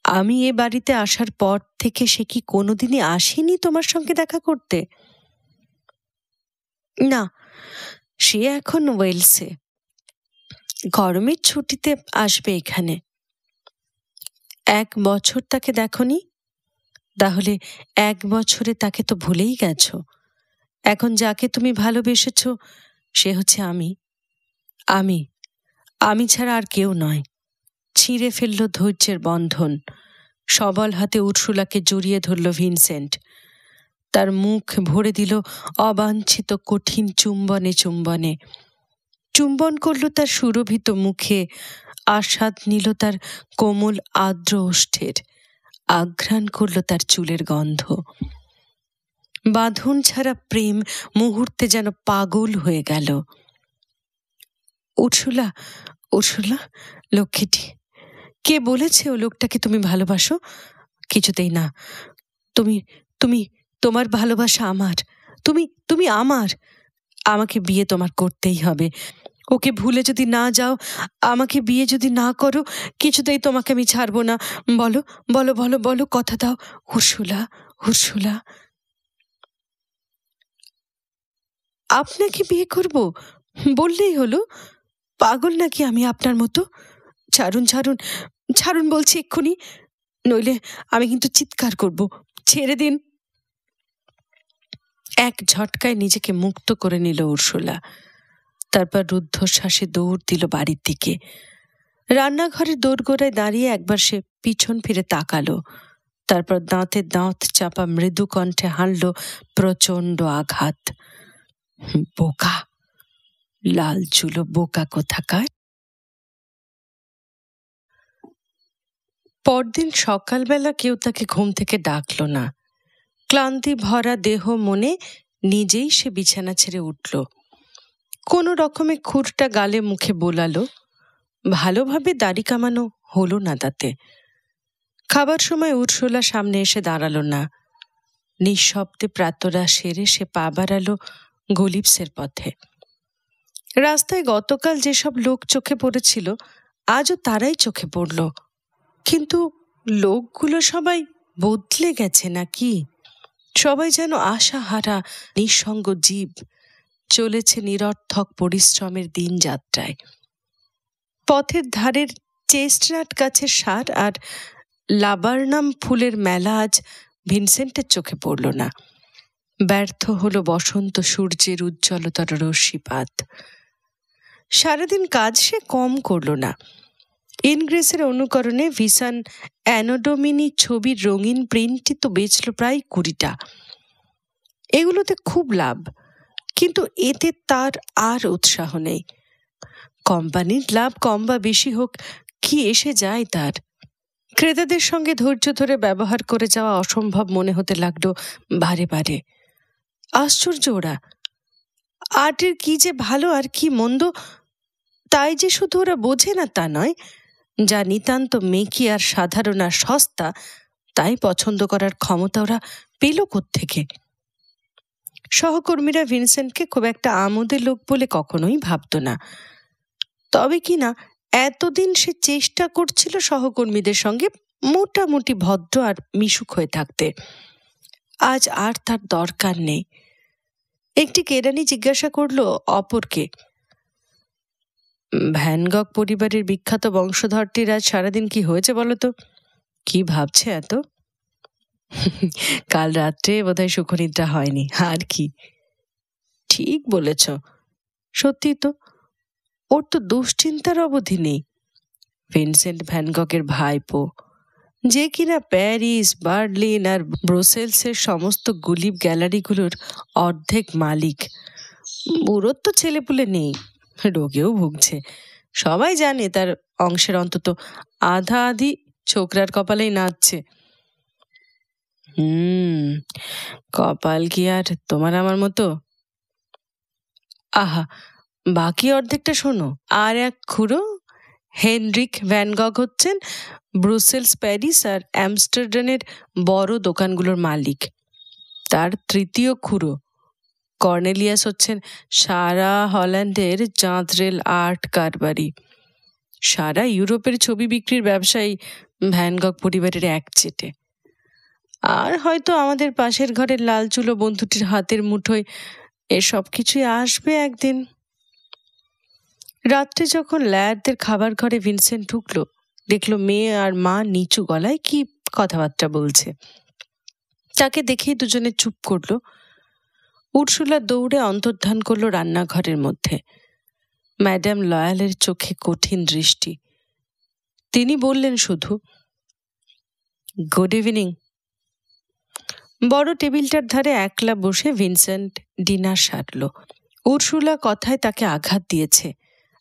আমি এ বাড়িতে আসার পর থেকে সে কি কোনোদিনই আসেনি তোমার সঙ্গে দেখা করতে? না, সে এখন ওয়েলসে। গরমের ছুটিতে আসবে এখানে। 1 বছর তাকে দেখনি? তাহলে 1 বছরে তাকে তো ভুলেই গেছো। এখন যাকে তুমি ভালোবেসেছ সে হচ্ছে আমি। আমি আমি ছাড়া আর কেউ নয়। ছিঁড়ে ফেলল ধৈর্যের বন্ধন। সবল হাতে উর্সুলাকে জড়িয়ে ধরল ভিনসেন্ট। তার মুখ ভরে দিল অবাঞ্ছিত কঠিন চুম্বনে চুম্বনে। চুম্বন করল তার সুরভিত মুখে, আস্বাদ নিল তার কোমল আর্দ্র ওষ্ঠের, আঘ্রাণ করল তার চুলের গন্ধ। বাঁধন ছাড়া প্রেম মুহূর্তে যেন পাগল হয়ে গেল। উর্সুলা, উর্সুলা লক্ষ্মীটি, কে বলেছে ও লোকটাকে তুমি ভালোবাসো? কিছুতেই না। তুমি তুমি তোমার ভালোবাসা আমার, তুমি তুমি আমার, আমাকে বিয়ে তোমার করতেই হবে। ওকে ভুলে যদি না যাও, আমাকে বিয়ে যদি না করো, কিছুতেই তোমাকে আমি ছাড়বো না। বলো বলো বলো বলো, কথা দাও উর্সুলা, উর্সুলা। আপনাকে বিয়ে করব বললেই হলো? পাগল নাকি আমি আপনার মতো? ছাড়ুন ছাড়ুন ছাড়ুন বলছি এক্ষুনি, নইলে আমি কিন্তু চিৎকার করব। ছেড়ে দিন। এক ঝটকায় নিজেকে মুক্ত করে নিল উর্সুলা। তারপর রুদ্ধশ্বাসে দৌড় দিল বাড়ির দিকে। রান্নাঘরের দোরগোড়ায় দাঁড়িয়ে একবার সে পিছন ফিরে তাকালো। তারপর দাঁতে দাঁত চাপা মৃদু কণ্ঠে হানল প্রচণ্ড আঘাত। বোকা, লাল চুলো বোকা কোথাকার। পরদিন সকালবেলা কেউ তাকে ঘুম থেকে ডাকল না। ক্লান্তি ভরা দেহ মনে নিজেই সে বিছানা ছেড়ে উঠল। কোনো রকমে খুরটা গালে মুখে বোলালো। ভালোভাবে দাড়ি কামানো হলো না তাতে। খাবার সময় উর্সুলা সামনে এসে দাঁড়ালো না। নিঃশব্দে প্রাতরা সেরে সে পা বাড়ালো গলিপসের পথে। রাস্তায় গতকাল যেসব লোক চোখে পড়েছিল, আজও তারাই চোখে পড়ল। কিন্তু লোকগুলো সবাই বদলে গেছে নাকি? সবাই যেন আশাহারা নিঃসঙ্গ জীব, চলেছে নিরর্থক পরিশ্রমের দিন যাত্রায়। পথের ধারের চেস্টনাট গাছের সার আর লাবার্নাম ফুলের মেলা আজ ভিনসেন্টের চোখে পড়ল না। ব্যর্থ হলো বসন্ত সূর্যের উজ্জ্বলতর রশ্মিপাত। সারাদিন কাজ সে কম করল না। ইনগ্রেসের অনুকরণে ভিসান অ্যানোডোমিনি ছবির রঙিন প্রিন্টটি তো বেচল প্রায় 20টা। এগুলোতে খুব লাভ, কিন্তু এতে তার আর উৎসাহ নেই। কোম্পানির লাভ কম বা বেশি হোক, কি এসে যায় তার? ক্রেতাদের সঙ্গে ধৈর্য ধরে ব্যবহার করে যাওয়া অসম্ভব মনে হতে লাগলো বারে বারে। আশ্চর্য ওরা! আর্টের কি যে ভালো আর কি মন্দ তাই যে শুধু ওরা বোঝে না তা নয়, যা নিতান্ত মেকি আর সাধারণ আর সস্তা তাই পছন্দ করার ক্ষমতা ওরা পেল কোত্থেকে? সহকর্মীরা ভিনসেন্টকে খুব একটা আমোদের লোক বলে কখনোই ভাবত না। তবে কি না এতদিন সে চেষ্টা করছিল সহকর্মীদের সঙ্গে মোটামুটি ভদ্র আর মিশুক হয়ে থাকতে। আজ আর তার দরকার নেই। একটি কেরানি জিজ্ঞাসা করল অপরকে, ভ্যান গগ পরিবারের বিখ্যাত বংশধরটির আজ সারাদিন কি হয়েছে বলতো? কি ভাবছে এত? কাল রাত্রে বোধহয় সুখনিদ্রা হয়নি। আর কি? ঠিক বলেছ, সত্যি তো, ওর তো দুশ্চিন্তার অবধি নেই। ভিনসেন্ট ভ্যান গগের ভাইপো, যে কিনা প্যারিস, বার্লিন আর ব্রুসেলসের সমস্ত গুলিব গ্যালারিগুলোর অর্ধেক মালিক। বুড়োর তো ছেলেপুলে নেই, রোগেও ভুগছে। সবাই জানে তার অংশের অন্তত আধা আধি ছোকরার কপালেই নাচছে। কপাল কি আর তোমার আমার মতো? আহা, বাকি অর্ধেকটা শোনো। আর এক খুড়ো হেনরিক ভ্যান গগ হচ্ছেন ব্রুসেলস, প্যারিস আর অ্যামস্টারডামের বড় দোকানগুলোর মালিক। তার তৃতীয় খুড়ো কর্নেলিয়াস হচ্ছেন সারা হল্যান্ডের চাঁদরেল আর্ট কারবারি। সারা ইউরোপের ছবি বিক্রির ব্যবসায়ী ভ্যান গগ পরিবারের একচেটে। আর হয়তো আমাদের পাশের ঘরের লাল চুলো বন্ধুটির হাতের মুঠোয় এসব কিছুই আসবে একদিন। রাত্রে যখন ল্যাডদের খাবার ঘরে ভিনসেন্ট ঢুকলো, দেখলো মেয়ে আর মা নিচু গলায় কি কথাবার্তা বলছে। তাকে দেখেই দুজনে চুপ করলো। উর্সুলা দৌড়ে অন্তর্ধান করলো রান্নাঘরের মধ্যে। ম্যাডাম লয়ালের চোখে কঠিন দৃষ্টি। তিনি বললেন শুধু, গুড ইভিনিং। বড় টেবিলটার ধারে একলা বসে ভিনসেন্ট ডিনার সারল। উর্সুলা কথায় তাকে আঘাত দিয়েছে,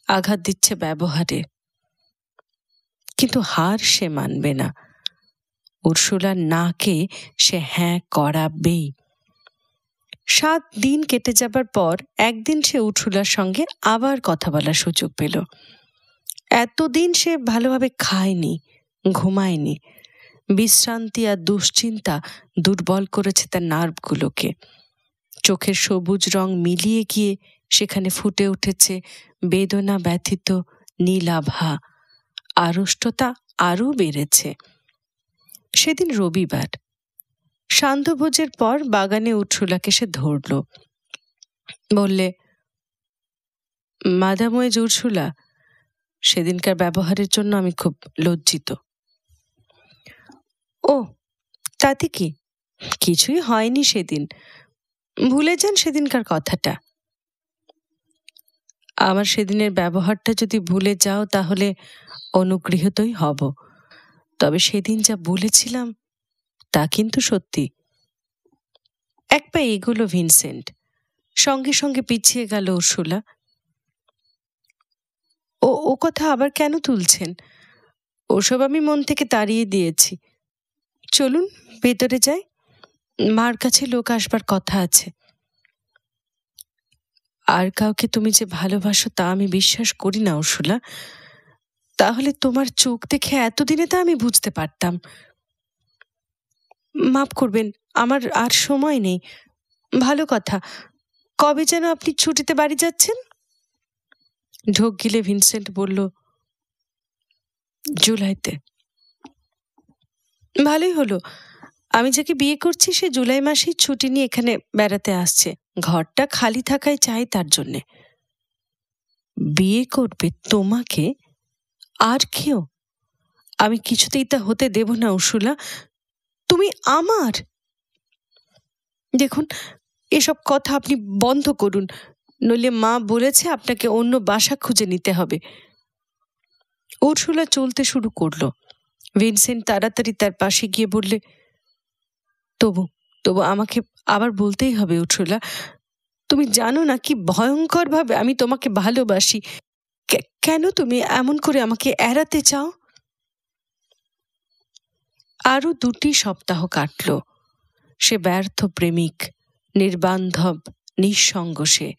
আঘাত দিচ্ছে ব্যবহারে, কিন্তু হার সে মানবে না। উর্সুলার নাকে সে হ্যাঁ করাবেই। 7 দিন কেটে যাবার পর একদিন সে উর্সুলার সঙ্গে আবার কথা বলার সুযোগ পেল। এতদিন সে ভালোভাবে খায়নি, ঘুমায়নি, বিশ্রান্তি আর দুশ্চিন্তা দুর্বল করেছে তার নার্ভগুলোকে। চোখের সবুজ রং মিলিয়ে গিয়ে সেখানে ফুটে উঠেছে বেদনা ব্যথিত নীলাভা। আড়ষ্টতা আরও বেড়েছে। সেদিন রবিবার। সান্ধ্যভোজের পর বাগানে উৎসুলাকে সে ধরল। বললে, মাদাম ওয়েজ উর্সুলা, সেদিনকার ব্যবহারের জন্য আমি খুব লজ্জিত। ও, তাতে কি? কিছুই হয়নি সেদিন, ভুলে যান সেদিনকার কথাটা। আমার সেদিনের ব্যবহারটা যদি ভুলে যাও তাহলে অনুগৃহীতই হব, তবে সেদিন যা বলেছিলাম তা কিন্তু সত্যি। এক পা এগোলো ভিনসেন্ট, সঙ্গে সঙ্গে পিছিয়ে গেল উর্সুলা। ও কথা আবার কেন তুলছেন? ওসব আমি মন থেকে তাড়িয়ে দিয়েছি। চলুন ভেতরে যাই, মার কাছে লোক আসবার কথা আছে। আর কাউকে তুমি যে ভালোবাসো তা আমি বিশ্বাস করি না উর্সুলা। তাহলে তোমার চোখ দেখে এতদিনে তা আমি বুঝতে পারতাম। মাফ করবেন, আমার আর সময় নেই। ভালো কথা, কবে যেন আপনি ছুটিতে বাড়ি যাচ্ছেন? ঢোক গিলে ভিনসেন্ট বলল, জুলাইতে। ভালোই হলো, আমি যাকে বিয়ে করছি সে জুলাই মাসেই ছুটি নিয়ে এখানে বেড়াতে আসছে। ঘরটা খালি থাকাই চাই তার জন্যে। বিয়ে করবে তোমাকে? আর কেউ? আমি কিছুতেই তা হতে দেব না উর্সুলা। তুমি আমার। দেখুন, এসব কথা আপনি বন্ধ করুন, নইলে মা বলেছে আপনাকে অন্য বাসা খুঁজে নিতে হবে। উর্সুলা চলতে শুরু করলো। ভিনসেন্ট তাড়াতাড়ি তার পাশে গিয়ে বললে, তবু আমাকে আবার বলতেই হবে উর্সুলা। তুমি জানো না কি ভয়ঙ্কর ভাবে আমি তোমাকে ভালোবাসি। কেন তুমি এমন করে আমাকে এড়াতে চাও? আরো 2টি সপ্তাহ কাটল। সে ব্যর্থ প্রেমিক, নির্বান্ধব, নিঃসঙ্গ। সে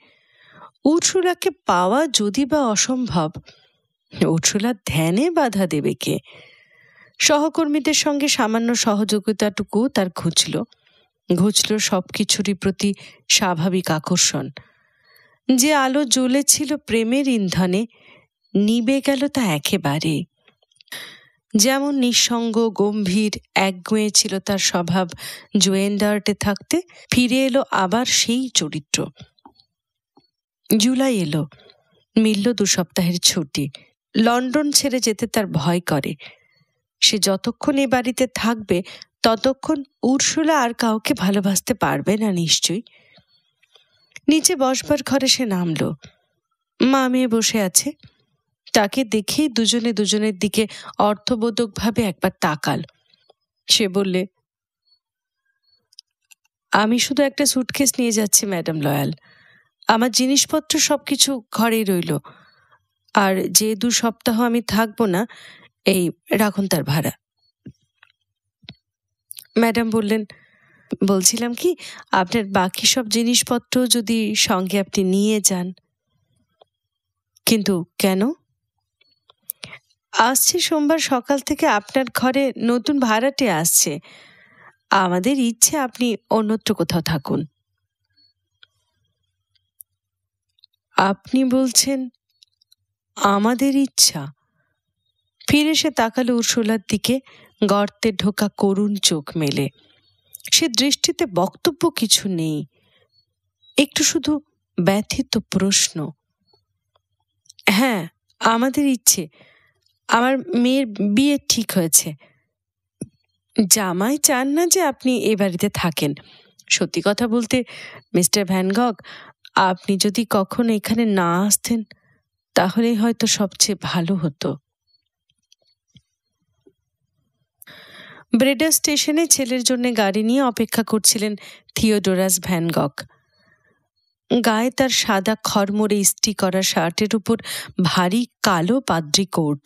উর্সুলাকে পাওয়া যদি বা অসম্ভব, উর্সুলার ধ্যানে বাধা দেবে কে? সহকর্মীদের সঙ্গে সামান্য সহযোগিতাটুকু তার ঘুচল সবকিছুরই প্রতি স্বাভাবিক আকর্ষণ। যে আলো জ্বলেছিল প্রেমের ইন্ধনে, নিবে গেল তা একেবারে। যেমন নিঃসঙ্গ, গম্ভীর, একগুঁয়ে ছিল তার স্বভাব জোয়েন্ডার্টে থাকতে, ফিরে এলো আবার সেই চরিত্র। জুলাই এলো, মিলল 2 সপ্তাহের ছুটি। লন্ডন ছেড়ে যেতে তার ভয় করে। সে যতক্ষণ এ বাড়িতে থাকবে ততক্ষণ উর্সুলা আর কাউকে ভালোবাসতে পারবে না নিশ্চয়ই। নিচে বসবার ঘরে সে নামল। মা মেয়ে বসে আছে। তাকে দেখেই দুজনে দুজনের দিকে অর্থবোধকভাবে একবার তাকাল। সে বললে, আমি শুধু একটা সুটকেস নিয়ে যাচ্ছি ম্যাডাম লয়াল। আমার জিনিসপত্র সবকিছু ঘরেই রইল। আর যে 2 সপ্তাহ আমি থাকবো না, এই রাখুন তার ভাড়া। ম্যাডাম বললেন, বলছিলাম কি, আপনার বাকি সব জিনিসপত্র যদি সঙ্গে আপনি নিয়ে যান। কিন্তু কেন? আসছে সোমবার সকাল থেকে আপনার ঘরে নতুন ভাড়াটে আসছে। আমাদের ইচ্ছে আপনি অন্যত্র কোথাও থাকুন। আপনি বলছেন আমাদের ইচ্ছা? ফিরে সে তাকালো উর্সুলার দিকে, গর্তে ঢোকা করুণ চোখ মেলে। সে দৃষ্টিতে বক্তব্য কিছু নেই, একটু শুধু ব্যথিত প্রশ্ন। হ্যাঁ, আমাদের ইচ্ছে। আমার মেয়ের বিয়ে ঠিক হয়েছে। জামাই চান না যে আপনি এ বাড়িতে থাকেন। সত্যি কথা বলতে মিস্টার ভ্যান গগ, আপনি যদি কখনো এখানে না আসতেন তাহলে হয়তো সবচেয়ে ভালো হতো। ব্রেডার স্টেশনে ছেলের জন্য গাড়ি নিয়ে অপেক্ষা করছিলেন থিওডোরাস ভ্যান গগ। গায়ে তার সাদা খড়মড়ে ইস্ত্রি করা শার্টের উপর ভারী কালো পাদ্রি কোট,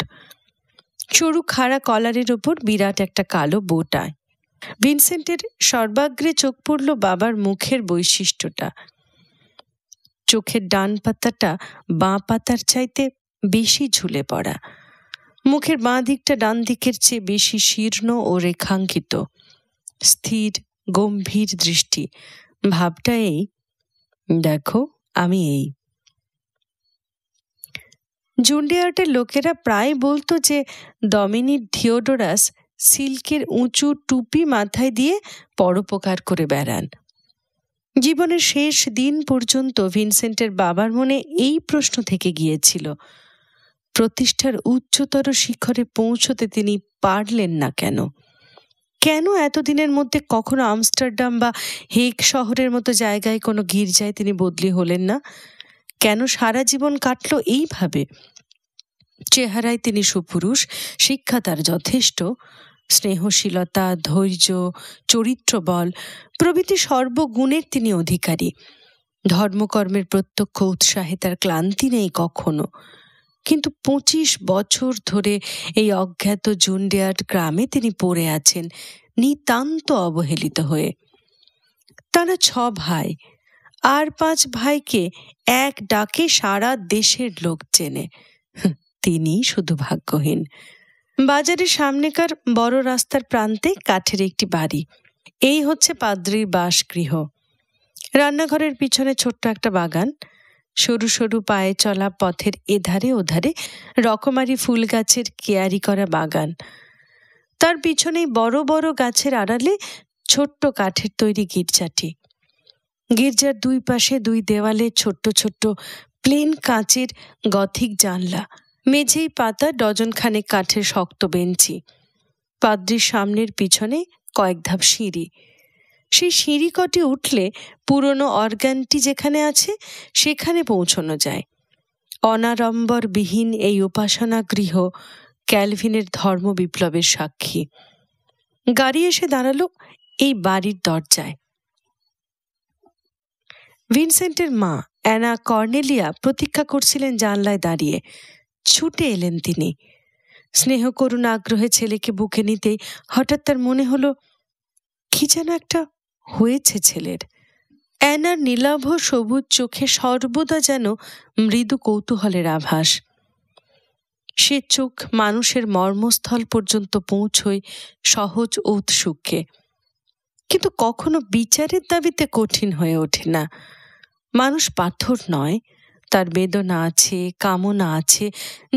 সরু খাড়া কলারের ওপর বিরাট একটা কালো বোটায়। ভিনসেন্টের সর্বাগ্রে চোখ পড়ল বাবার মুখের বৈশিষ্ট্যটা। চোখের ডান পাতাটা বাঁ পাতার চাইতে বেশি ঝুলে পড়া, মুখের বাঁ দিকটা ডান দিকের চেয়ে বেশি শীর্ণ ও রেখাঙ্কিত। স্থির গম্ভীর দৃষ্টি। ভাবটা এই, দেখো আমি এই। জুন্ডিয়ার্টের লোকেরা প্রায় বলতো যে ডমিনিক থিওডোরাস সিল্কের উঁচু টুপি মাথায় দিয়ে পরোপকার করে বেড়ান। জীবনের শেষ দিন পর্যন্ত ভিনসেন্টের বাবার মনে এই প্রশ্ন থেকে গিয়েছিল, প্রতিষ্ঠার উচ্চতর শিখরে পৌঁছতে তিনি পারলেন না কেন? কেন এতদিনের মধ্যে কখনো আমস্টারডাম বা হেগ শহরের মতো জায়গায় কোনো গির্জায় তিনি বদলি হলেন না? কেন সারা জীবন কাটল এইভাবে? চেহারায় তিনি সুপুরুষ, শিক্ষা তার যথেষ্ট, স্নেহশীলতা, ধৈর্য, চরিত্রবল প্রভৃতি সর্বগুণের তিনি অধিকারী। ধর্মকর্মের প্রত্যক্ষ উৎসাহে তার ক্লান্তি নেই কখনো। কিন্তু 25 বছর ধরে এই অজ্ঞাত জুন্ডিয়ার্ট গ্রামে তিনি পড়ে আছেন, নিতান্ত অবহেলিত হয়ে। তারা 6 ভাই, আর 5 ভাইকে এক ডাকে সারা দেশের লোক চেনে। তিনি শুধু ভাগ্যহীন। বাজারের সামনেকার বড় রাস্তার প্রান্তে কাঠের একটি বাড়ি, এই হচ্ছে পাদ্রির বাসগৃহ। রান্নাঘরের পিছনে ছোট্ট একটা বাগান, সরু সরু পায়ে চলা পথের এধারে ওধারে রকমারি ফুল গাছের কেয়ারি করা বাগান। তার পিছনেই বড় বড় গাছের আড়ালে ছোট্ট কাঠের তৈরি গির্জাটি। গির্জার 2 পাশে 2 দেওয়ালে ছোট্ট ছোট্ট প্লেন কাঁচের গথিক জানলা, মেঝেই পাতা ডজনখানেক কাঠের শক্ত বেঞ্চি। পাদ্রির সামনের পিছনে কয়েক ধাপ সিঁড়ি। সেই সিঁড়ি কটি উঠলে পুরনো অর্গানটি যেখানে আছে সেখানে পৌঁছানো যায়। অনাড়ম্বরবিহীন এই উপাসনা গৃহ ক্যালভিনের ধর্ম বিপ্লবের সাক্ষী। গাড়ি এসে দাঁড়ালো এই বাড়ির দরজায়। ভিনসেন্টের মা অ্যানা কর্নেলিয়া প্রতীক্ষা করছিলেন জানলায় দাঁড়িয়ে। ছুটে এলেন তিনি। স্নেহ করুণ আগ্রহে ছেলেকে বুকে নিতেই হঠাৎ তার মনে হলো কি যেন একটা হয়েছে ছেলের। অ্যানার নীলাভ সবুজ চোখে সর্বদা যেন মৃদু কৌতূহলের আভাস। সে চোখ মানুষের মর্মস্থল পর্যন্ত পৌঁছয় সহজ ঔৎসুক্যে, কিন্তু কখনো বিচারের দাবিতে কঠিন হয়ে ওঠে না। মানুষ পাথর নয়, তার বেদনা আছে, কামনা আছে,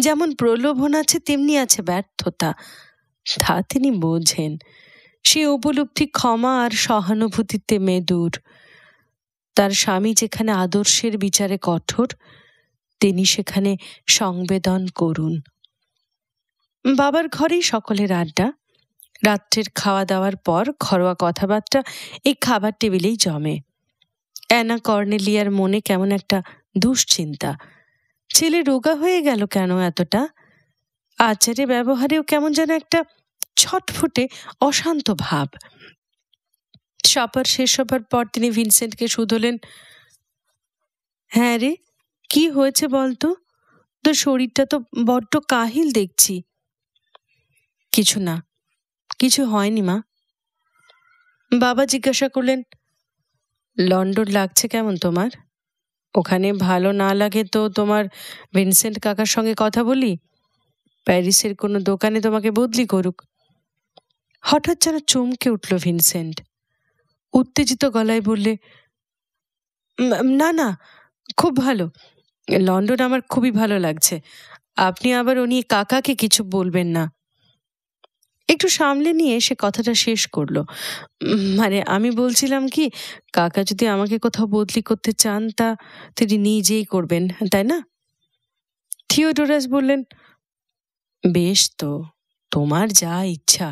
যেমন প্রলোভন আছে তেমনি আছে ব্যর্থতা। তা তিনি বোঝেন। সে উপলব্ধি ক্ষমা আর সহানুভূতিতে মেদুর। তার স্বামী যেখানে আদর্শের বিচারে কঠোর, তিনি সেখানে সংবেদন করুন। বাবার ঘরেই সকলের আড্ডা। রাত্রের খাওয়া দাওয়ার পর ঘরোয়া কথাবার্তা এই খাবার টেবিলেই জমে। অ্যানা কর্নেলিয়ার মনে কেমন একটা দুশ্চিন্তা। ছেলে রোগা হয়ে গেল কেন এতটা? আচারে ব্যবহারেও কেমন যেন একটা ছটফটে অশান্ত ভাব। সপার শেষ হবার পর তিনি ভিনসেন্টকে শুধলেন, হ্যাঁ রে, কি হয়েছে বলতো? তোর শরীরটা তো বড্ড কাহিল দেখছি। কিছু না, কিছু হয়নি মা। বাবা জিজ্ঞাসা করলেন, লন্ডন লাগছে কেমন তোমার? ওখানে ভালো না লাগে তো তোমার ভিনসেন্ট কাকার সঙ্গে কথা বলি, প্যারিসের কোনো দোকানে তোমাকে বদলি করুক। হঠাৎ যেন চমকে উঠল ভিনসেন্ট। উত্তেজিত গলায় বললে, না না, খুব ভালো, লন্ডন আমার খুবই ভালো লাগছে। আপনি আবার উনি কাকাকে কিছু বলবেন না। একটু সামলে নিয়ে সে কথাটা শেষ করলো, মানে আমি বলছিলাম কি, কাকা যদি আমাকে কোথাও বদলি করতে চান তা তিনি নিজেই করবেন, তাই না? থিওডোরাস বললেন, বেশ তো, তোমার যা ইচ্ছা।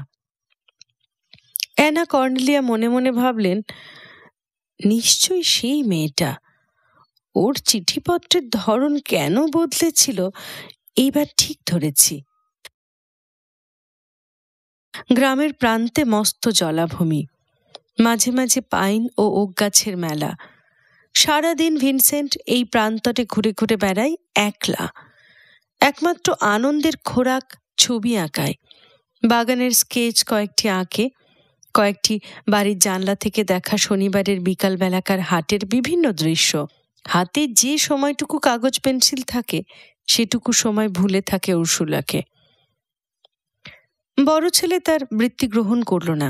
অ্যানা কর্নেলিয়া মনে মনে ভাবলেন, নিশ্চয়ই সেই মেয়েটা। ওর চিঠিপত্রের ধরন কেন বদলেছিল এইবার ঠিক ধরেছি। গ্রামের প্রান্তে মস্ত জলাভূমি, মাঝে মাঝে পাইন ও ওক গাছের মেলা। সারাদিন ভিনসেন্ট এই প্রান্তরে ঘুরে ঘুরে বেড়ায় একলা। একমাত্র আনন্দের খোরাক ছবি আঁকায়। বাগানের স্কেচ কয়েকটি আঁকে, কয়েকটি বাড়ির জানলা থেকে দেখা শনিবারের বিকাল বেলাকার হাটের বিভিন্ন দৃশ্য। হাতে যে সময়টুকু কাগজ পেন্সিল থাকে সেটুকু সময় ভুলে থাকে উর্সুলাকে। বড় ছেলে তার বৃত্তি গ্রহণ করল না।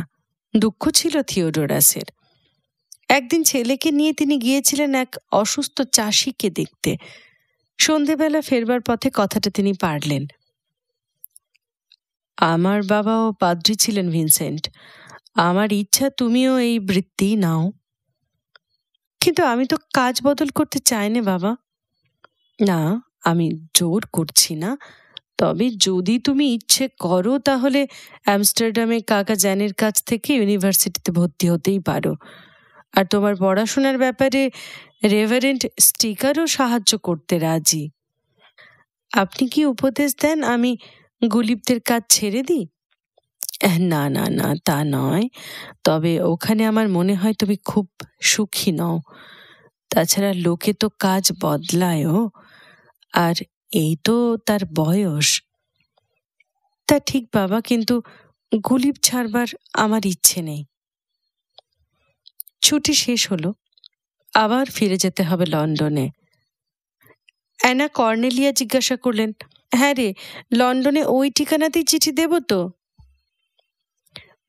দুঃখ ছিল থিওডোরাসের। একদিন ছেলেকে নিয়ে তিনি গিয়েছিলেন এক অসুস্থ চাষিকে দেখতে। সন্ধেবেলা ফেরবার পথে কথাটা তিনি পারলেন। আমার বাবাও পাদ্রী ছিলেন ভিনসেন্ট, আমার ইচ্ছা তুমিও এই বৃত্তি নাও। কিন্তু আমি তো কাজ বদল করতে চাই না বাবা। না, আমি জোর করছি না, তবে যদি তুমি ইচ্ছে করো তাহলে আমস্টারডামে কাকা জ্যানের কাছ থেকে ইউনিভার্সিটিতে ভর্তি হতেই পারো। আর তোমার পড়াশোনার ব্যাপারে রেভারেন্ট স্টিকারও সাহায্য করতে রাজি। আপনি কি উপদেশ দেন আমি গুলিবদের কাজ ছেড়ে দিই? না না না, তা নয়, তবে ওখানে আমার মনে হয় তুমি খুব সুখী নও। তাছাড়া লোকে তো কাজ বদলায়ও, আর এই তো তার বয়স। তা ঠিক বাবা, কিন্তু গুলিব ছাড়বার আমার ইচ্ছে নেই। ছুটি শেষ হলো, আবার ফিরে যেতে হবে লন্ডনে। অ্যানা কর্নেলিয়া জিজ্ঞাসা করলেন, হ্যাঁ রে, লন্ডনে ওই ঠিকানাতেই চিঠি দেব তো?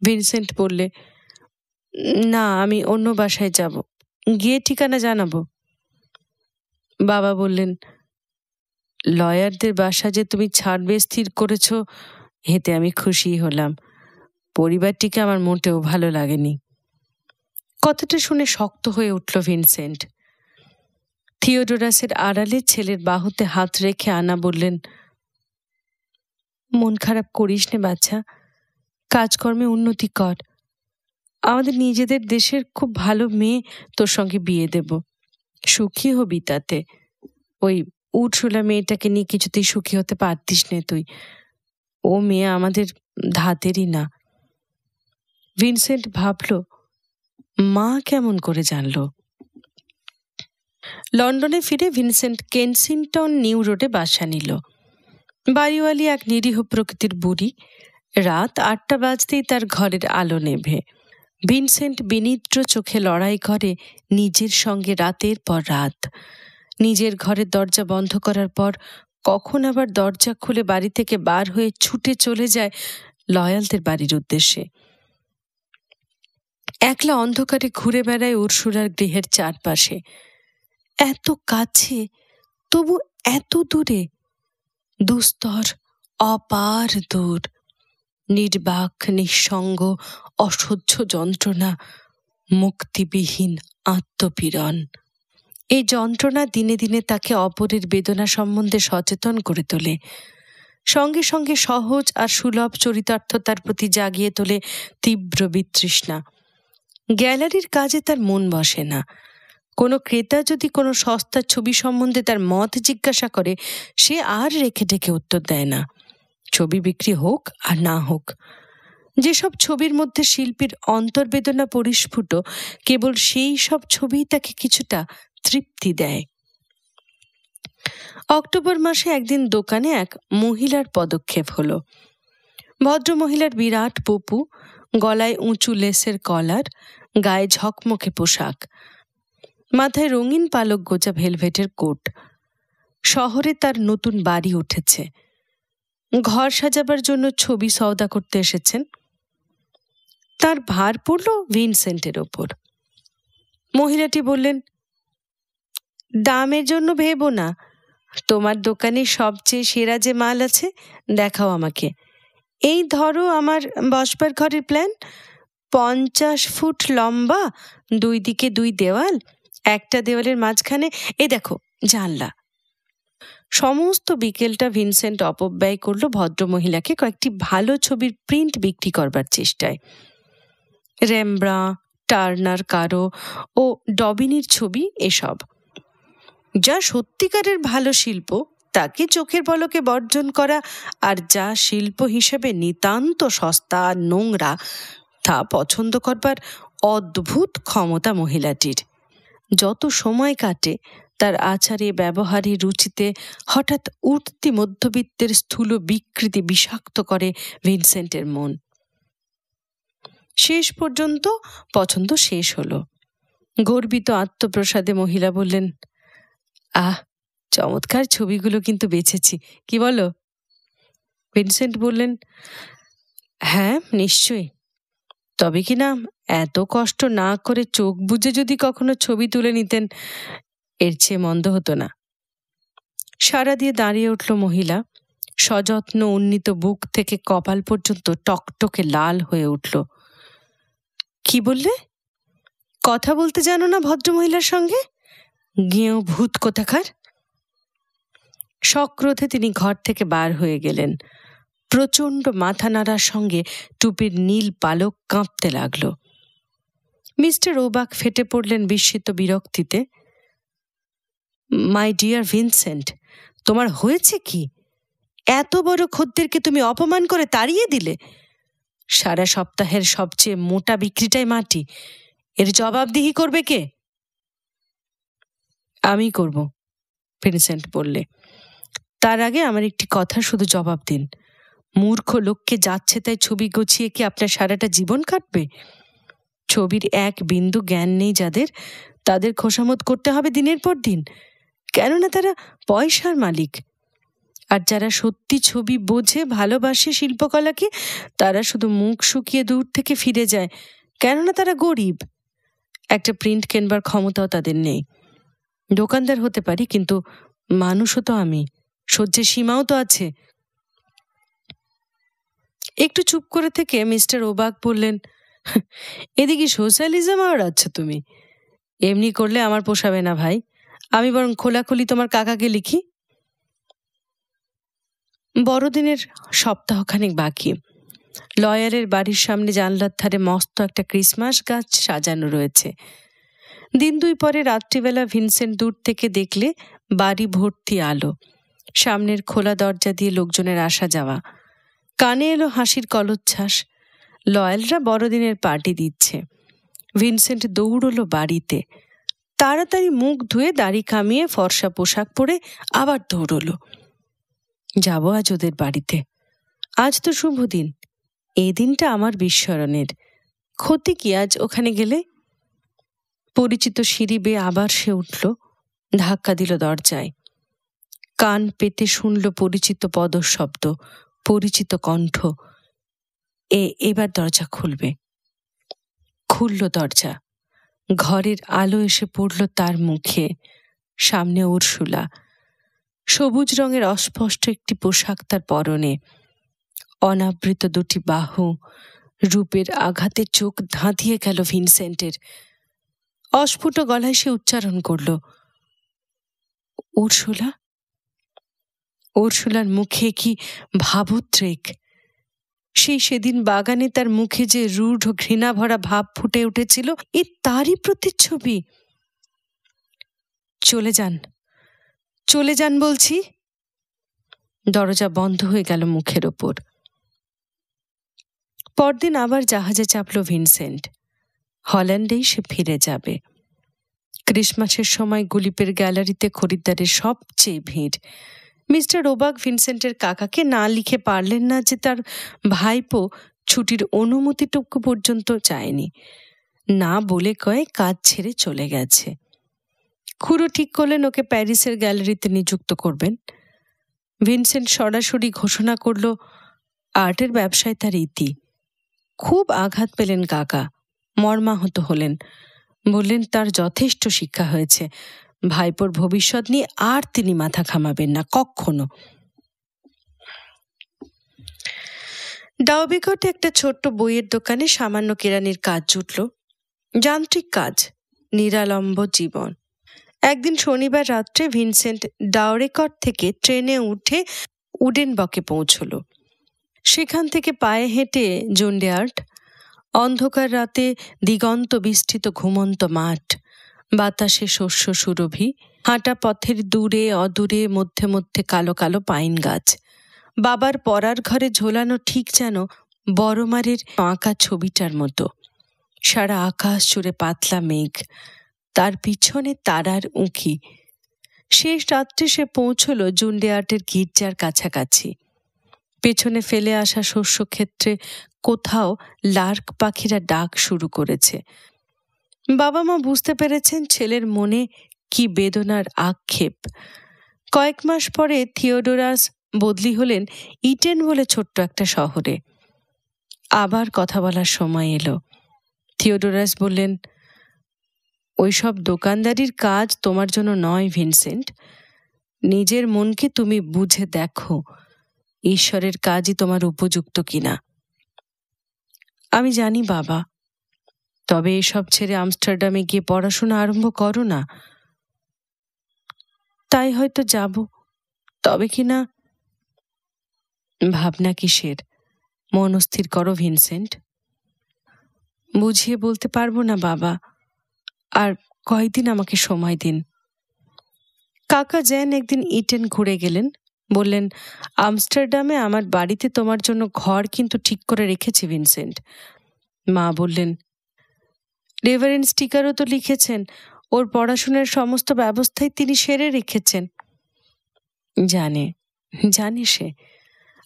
ভিনসেন্ট বললে, না, আমি অন্য বাসায় যাব, গিয়ে ঠিকানা জানাবো। বাবা বললেন, লয়ারদের বাসা যে তুমি ছাড়বে স্থির করেছ, এতে আমি খুশি হলাম। পরিবারটিকে আমার মোটেও ভালো লাগেনি। কথাটা শুনে শক্ত হয়ে উঠল ভিনসেন্ট। থিওডোরাসের আড়ালে ছেলের বাহুতে হাত রেখে আনা বললেন, মন খারাপ করিস নে বাচ্চা, কাজকর্মে উন্নতি কর। আমাদের নিজেদের দেশের খুব ভালো মেয়ে তোর সঙ্গে বিয়ে দেব, সুখী হবি তাতে। ওই উর্সুলা মেয়েটাকে নিয়ে কিছুতেই সুখী হতে পারতিস নে তুই। ও মেয়ে আমাদের ধাতেরই না। ভিনসেন্ট ভাবল, মা কেমন করে জানল? লন্ডনে ফিরে ভিনসেন্ট কেনসিংটন নিউ রোডে বাসা নিল। বাড়িওয়ালি এক নিরীহ প্রকৃতির বুড়ি। রাত 8টা বাজতেই তার ঘরের আলো নেভে। ভিনসেন্ট বিনিদ্র চোখে লড়াই করে নিজের সঙ্গে রাতের পর রাত। নিজের ঘরের দরজা বন্ধ করার পর কখন আবার দরজা খুলে বাড়ি থেকে বার হয়ে ছুটে চলে যায় লয়ালদের বাড়ির উদ্দেশ্যে। একলা অন্ধকারে ঘুরে বেড়ায় উর্সুলার গৃহের চারপাশে। এত কাছে, তবু এত দূরে। দুস্তর, অপার দূর, নির্বাক, নিঃসঙ্গ, অসহ্য যন্ত্রণা, মুক্তিবিহীন আত্মপীড়ন। এই যন্ত্রণা দিনে দিনে তাকে অপরের বেদনা সম্বন্ধে সচেতন করে তোলে। সঙ্গে সঙ্গে সহজ আর সুলভ চরিতার্থতার প্রতি জাগিয়ে তোলে তীব্র বিতৃষ্ণা। গ্যালারির কাজে তার মন বসে না। কোনো ক্রেতা যদি কোনো সস্তার ছবি সম্বন্ধে তার মত জিজ্ঞাসা করে, সে আর রেখে ঢেকে উত্তর দেয় না। ছবি বিক্রি হোক আর না হোক, যেসব ছবির মধ্যে শিল্পীর অন্তর্বেদনা পরিস্ফুট, কেবল সেই সব ছবিই তাকে কিছুটা তৃপ্তি দেয়। অক্টোবর মাসে একদিন দোকানে এক মহিলার পদক্ষেপ হলো। ভদ্রমহিলার বিরাট পপু, গলায় উঁচু লেসের কলার, গায়ে ঝকমকে পোশাক, মাথায় রঙিন পালক গোজা ভেলভেটের কোট। শহরে তার নতুন বাড়ি উঠেছে, ঘর সাজাবার জন্য ছবি সওদা করতে এসেছেন। তার ভার পড়ল ভিনসেন্টের ওপর। মহিলাটি বললেন, দামের জন্য ভেবো না, তোমার দোকানে সবচেয়ে সেরা যে মাল আছে দেখাও আমাকে। এই ধরো আমার বসবার ঘরের প্ল্যান, 50 ফুট লম্বা, 2 দিকে 2 দেওয়াল, একটা দেওয়ালের মাঝখানে এই দেখো জানলা। সমস্ত বিকেলটা ভিনসেন্ট অপব্যয় করল ভদ্রমহিলাকে কয়েকটি ভালো ছবির প্রিন্ট বিক্রি করবার চেষ্টায়। রেমব্রা, টার্নার কারো ও ডবিনির ছবি, এসব যা সত্যিকারের ভালো শিল্প তাকে চোখের পলকে বর্জন করা, আর যা শিল্প হিসেবে নিতান্ত সস্তা আর নোংরা তা পছন্দ করবার অদ্ভুত ক্ষমতা মহিলাটির। যত সময় কাটে তার আচারে ব্যবহারে রুচিতে হঠাৎ উঠতি মধ্যবিত্তের স্থূল বিকৃতি বিষাক্ত করে ভিনসেন্টের মন। শেষ পর্যন্ত পছন্দ শেষ হলো। গর্বিত আত্মপ্রসাদে মহিলা বললেন, আহ, চমৎকার ছবিগুলো কিন্তু বেছেছি, কি বলো? ভিনসেন্ট বললেন, হ্যাঁ, নিশ্চয়ই। তবে কি না এত কষ্ট না করে চোখ বুজে যদি কখনো ছবি তুলে নিতেন, এর চেয়ে মন্দ হতো না। সারা দিয়ে দাঁড়িয়ে উঠল মহিলা। সযত্ন উন্নীত বুক থেকে কপাল পর্যন্ত টকটকে লাল হয়ে উঠল। কি বললে? কথা বলতে জানো না ভদ্রমহিলার সঙ্গে? গেঁয়ো ভূত কোথাকার! সক্রোধে তিনি ঘর থেকে বার হয়ে গেলেন। প্রচণ্ড মাথা নাড়ার সঙ্গে টুপির নীল পালক কাঁপতে লাগল। মিস্টার ওবাক ফেটে পড়লেন বিস্মিত বিরক্তিতে। মাই ডিয়ার ভিনসেন্ট, তোমার হয়েছে কি? এত বড় খদ্দেরকে তুমি অপমান করে তাড়িয়ে দিলে। সারা সপ্তাহের সবচেয়ে মোটা বিক্রিটাই মাটি। এর জবাবদিহি করবে কে? আমি করব, ভিনসেন্ট বললে। তার আগে আমার একটি কথা শুধু জবাব দিন। মূর্খ লোককে যাচ্ছে তাই ছবি গুছিয়ে কি আপনার সারাটা জীবন কাটবে? ছবির এক বিন্দু জ্ঞান নেই যাদের, তাদের খোসামত করতে হবে দিনের পর দিন, কেননা তারা পয়সার মালিক। আর যারা সত্যি ছবি বোঝে, ভালোবাসে শিল্পকলাকে, তারা শুধু মুখ শুকিয়ে দূর থেকে ফিরে যায়, কেননা তারা গরিব। একটা প্রিন্ট কেনবার ক্ষমতাও তাদের নেই। দোকানদার হতে পারি, কিন্তু মানুষও তো আমি, সহ্যের সীমাও তো আছে। একটু চুপ করে থেকে মিস্টার ওবাক বললেন, এদিকে সোশ্যালিজম আওড়াচ্ছ তুমি? এমনি করলে আমার পোষাবে না ভাই। আমি বরং খোলাখুলি তোমার কাকাকে লিখি। বড়দিনের সপ্তাহখানেক বাকি। লয়ারের বাড়ির সামনে জানলার ধারে মস্ত একটা ক্রিসমাস গাছ সাজানো রয়েছে। দিন দুই পরে রাত্রিবেলা ভিনসেন্ট দূর থেকে দেখলে বাড়ি ভর্তি আলো, সামনের খোলা দরজা দিয়ে লোকজনের আসা যাওয়া। কানে এলো হাসির কলোচ্ছ্বাস। লয়ালরা বড়দিনের পার্টি দিচ্ছে। ভিনসেন্ট দৌড়লো বাড়িতে। তাড়াতাড়ি মুখ ধুয়ে দাড়ি কামিয়ে ফর্সা পোশাক পরে আবার দৌড়লো। যাব আজ ওদের বাড়িতে। আজ তো শুভ দিন, এই দিনটা আমার বিস্মরণের। ক্ষতি কি আজ ওখানে গেলে? পরিচিত সিঁড়ি বেয়ে আবার সে উঠল, ধাক্কা দিল দরজায়। কান পেতে শুনল পরিচিত পদশব্দ, পরিচিত কণ্ঠ। এবার দরজা খুলবে। খুলল দরজা। ঘরের আলো এসে পড়ল তার মুখে। সামনে উর্সুলা। সবুজ রঙের অস্পষ্ট একটি পোশাক তার পরনে। অনাবৃত দুটি বাহু। রূপের আঘাতে চোখ ধাঁধিয়ে গেল ভিনসেন্টের। অস্ফুট গলায় সে উচ্চারণ করল, উর্সুলা। উর্সুলার মুখে কি ভাবোদ্রেক! সেদিন বাগানে তার মুখে যে রূঢ় ঘৃণা ভরা ভাব ফুটে উঠেছিল, এ তারই প্রতিচ্ছবি। চলে যান, চলে যান বলছি। দরজা বন্ধ হয়ে গেল মুখের ওপর। পরদিন আবার জাহাজে চাপল ভিনসেন্ট। হল্যান্ডেই সে ফিরে যাবে। ক্রিসমাসের সময় গুলিপের গ্যালারিতে খরিদ্দারের সবচেয়ে ভিড়। মিস্টার ওবাক ভিনসেন্টের কাকাকে না লিখে পারলেন না যে তার ভাইপো ছুটির অনুমতিটুকু পর্যন্ত চায়নি। না বলে কয়ে কাজ ছেড়ে চলে গেছে। খুড়ো ঠিক করলেন ওকে প্যারিসের গ্যালারিতে নিযুক্ত করবেন। ভিনসেন্ট সরাসরি ঘোষণা করল আর্টের ব্যবসায় তার ইতি। খুব আঘাত পেলেন কাকা, মর্মাহত হলেন। বললেন তার যথেষ্ট শিক্ষা হয়েছে, ভাইপোর ভবিষ্যৎ নিয়ে আর তিনি মাথা ঘামাবেন না কখনো। ডাউবিকটে একটা ছোট্ট বইয়ের দোকানে সামান্য কেরানির কাজ জুটল। যান্ত্রিক কাজ, নিরালম্ব জীবন। একদিন শনিবার রাত্রে ভিনসেন্ট ডাউরেকট থেকে ট্রেনে উঠে উডেনবকে পৌঁছল। সেখান থেকে পায়ে হেঁটে জোন্ডেয়ার্ড। অন্ধকার রাতে দিগন্ত বিস্তৃত ঘুমন্ত মাঠ, বাতাসে শস্য সুরভি। হাঁটা পথের দূরে অদূরে মধ্যে মধ্যে কালো কালো পাইন গাছ। বাবার পড়ার ঘরে ঝোলানো ঠিক যেন বড়মারের আঁকা ছবিটার মতো। সারা আকাশ জুড়ে পাতলা মেঘ, তার পিছনে তারার উঁকি। শেষ রাত্রে সে পৌঁছল জুন্ডেয়ার্টের গির্জার কাছাকাছি। পেছনে ফেলে আসা শস্যক্ষেত্রে কোথাও লার্ক পাখিরা ডাক শুরু করেছে। বাবা মা বুঝতে পেরেছেন ছেলের মনে কি বেদনার আক্ষেপ। কয়েক মাস পরে থিওডোরাস বদলি হলেন ইটেন বলে ছোট্ট একটা শহরে। আবার কথা বলার সময় এলো। থিওডোরাস বললেন, ওইসব দোকানদারির কাজ তোমার জন্য নয় ভিনসেন্ট। নিজের মনকে তুমি বুঝে দেখো ঈশ্বরের কাজই তোমার উপযুক্ত কিনা। আমি জানি বাবা, তবে এসব ছেড়ে আমস্টারডামে গিয়ে পড়াশোনা আরম্ভ করো না। তাই হয়তো যাব, তবে কিনা। ভাবনা কিসের? মন স্থির করো ভিনসেন্ট। বুঝিয়ে বলতে পারবো না বাবা, আর কয়েকদিন আমাকে সময় দিন। কাকা জ্যান একদিন ইটেন ঘুরে গেলেন, বললেন, আমস্টারডামে আমার বাড়িতে তোমার জন্য ঘর কিন্তু ঠিক করে রেখেছি ভিনসেন্ট। মা বললেন, রেভারেন্ড স্টিকারও তো লিখেছেন ওর পড়াশোনার সমস্ত ব্যবস্থাই তিনি সেরে রেখেছেন। জানে সে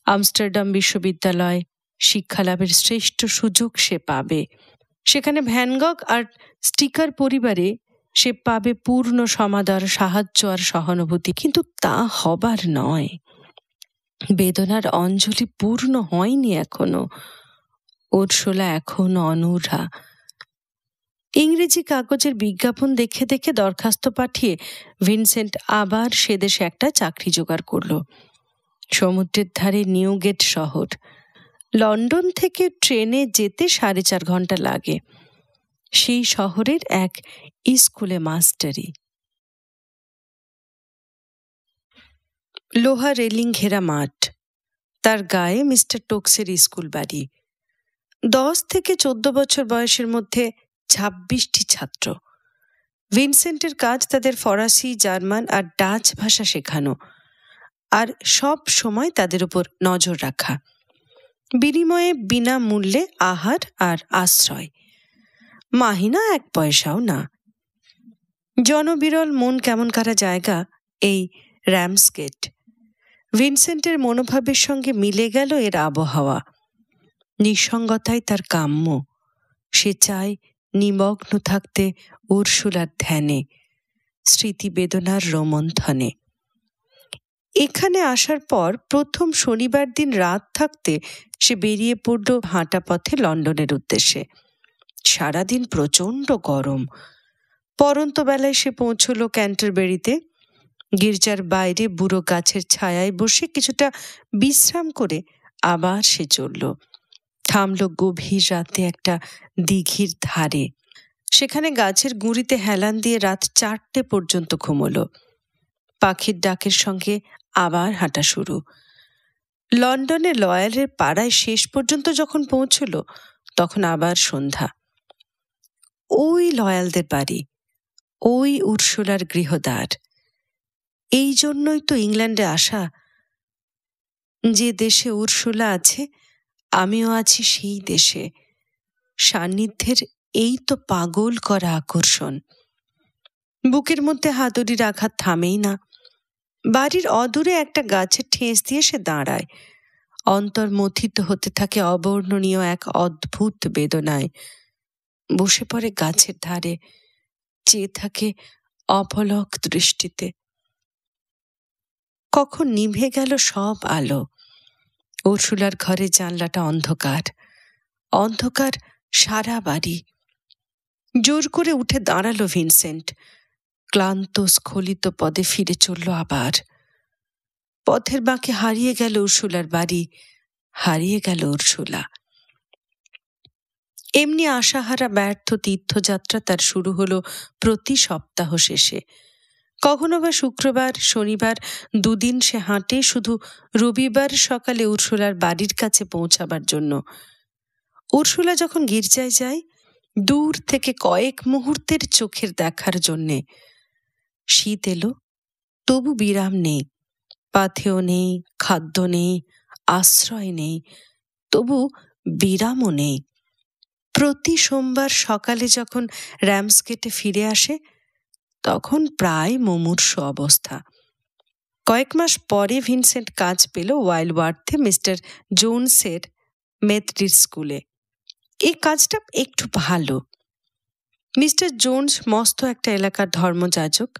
আমস্টারডাম বিশ্ববিদ্যালয় শিক্ষালাভের শ্রেষ্ঠ সুযোগ সে পাবে। সেখানে ভ্যান গগ আর স্টিকার পরিবারে সে পাবে পূর্ণ সমাদর, সাহায্য আর সহানুভূতি। কিন্তু তা হবার নয়। বেদনার অঞ্জলি পূর্ণ হয়নি এখনো। উর্সুলা এখনো অনূঢ়া। ইংরেজি কাগজের বিজ্ঞাপন দেখে দেখে দরখাস্ত পাঠিয়ে ভিনসেন্ট আবার সে দেশে একটা চাকরি জোগাড় করল। সমুদ্রের ধারে নিউগেট শহর। লন্ডন থেকে ট্রেনে যেতে 4.5 ঘন্টা লাগে। সেই শহরের এক স্কুলে মাস্টারি। লোহা রেলিং ঘেরা মাঠ, তার গায়ে মিস্টার টোকসের স্কুল বাড়ি। 10 থেকে 14 বছর বয়সের মধ্যে 26টি ছাত্র। ভিনসেন্টের কাজ তাদের ফরাসি, জার্মান আর ডাচ ভাষা শেখানো, আর সব সময় তাদের উপর নজর রাখা। বিনিময়ে বিনামূল্যে আহার আর আশ্রয়। মাহিনা 1 পয়সাও না। জনবিরল মন কেমন করা জায়গা এই র্যামসগেট। ভিনসেন্টের মনোভাবের সঙ্গে মিলে গেল এর আবহাওয়া। নিঃসঙ্গতাই তার কাম্য। সে চায় নিমগ্ন থাকতে উর্সুলার ধ্যানে, স্মৃতি বেদনার রোমন্থনে। এখানে আসার পর প্রথম শনিবার দিন রাত থাকতে সে বেরিয়ে পড়ল হাঁটা পথে লন্ডনের উদ্দেশ্যে। সারাদিন প্রচণ্ড গরম। পরন্ত বেলায় সে পৌঁছল ক্যান্টারবেরিতে। গির্জার বাইরে বুড়ো গাছের ছায়ায় বসে কিছুটা বিশ্রাম করে আবার সে চলল। থামল গভীর রাতে একটা দিঘির ধারে। সেখানে গাছের গুঁড়িতে হেলান দিয়ে রাত 4টে পর্যন্ত ঘুমল। পাখির ডাকের সঙ্গে আবার হাঁটা শুরু। লন্ডনে লয়ালের পাড়ায় শেষ পর্যন্ত যখন পৌঁছল, তখন আবার সন্ধ্যা। ওই লয়ালদের বাড়ি, ওই উর্সুলার গৃহদ্বার। এই জন্যই তো ইংল্যান্ডে আসা। যে দেশে উর্সুলা আছে, আমিও আছি সেই দেশে। সান্নিধ্যের এই তো পাগল করা আকর্ষণ। বুকের মধ্যে হাতুড়ির আঘাত থামেই না। বাড়ির অদূরে একটা গাছের ঠেস দিয়ে সে দাঁড়ায়। অন্তর মথিত হতে থাকে অবর্ণনীয় এক অদ্ভুত বেদনায়। বসে পড়ে গাছের ধারে, চেয়ে থাকে অপলক দৃষ্টিতে। কখন নিভে গেল সব আলো। উর্সুলার ঘরের জানলাটা অন্ধকার। অন্ধকার সারা বাড়ি। জোর করে উঠে দাঁড়ালো ভিনসেন্ট। ক্লান্ত স্খলিত পদে ফিরে চলল আবার। পথের বাঁকে হারিয়ে গেল উর্সুলার বাড়ি, হারিয়ে গেল উর্সুলা। এমনি আশাহারা ব্যর্থ তীর্থযাত্রা তার শুরু হলো প্রতি সপ্তাহ শেষে। কখনো বা শুক্রবার, শনিবার 2 দিন সে হাঁটে শুধু রবিবার সকালে উর্সুলার বাড়ির কাছে পৌঁছাবার জন্য। উর্সুলা যখন গির্জায় যায়, দূর থেকে কয়েক মুহূর্তের চোখের দেখার জন্যে। শীত এলো, তবু বিরাম নেই। পাথেয় নেই, খাদ্য নেই, আশ্রয় নেই, তবু বিরামও নেই। প্রতি সোমবার সকালে যখন র্যামসগেটে ফিরে আসে, তখন প্রায় মুমূর্ষ অবস্থা। কয়েক মাস পরে ভিনসেন্ট কাজ পেল ওয়াইলওয়ার্থে মিস্টার জোনসের মেথডিস্ট স্কুলে। এই কাজটা একটু ভালো। মিস্টার জোন্স মস্ত একটা এলাকার ধর্মযাজক।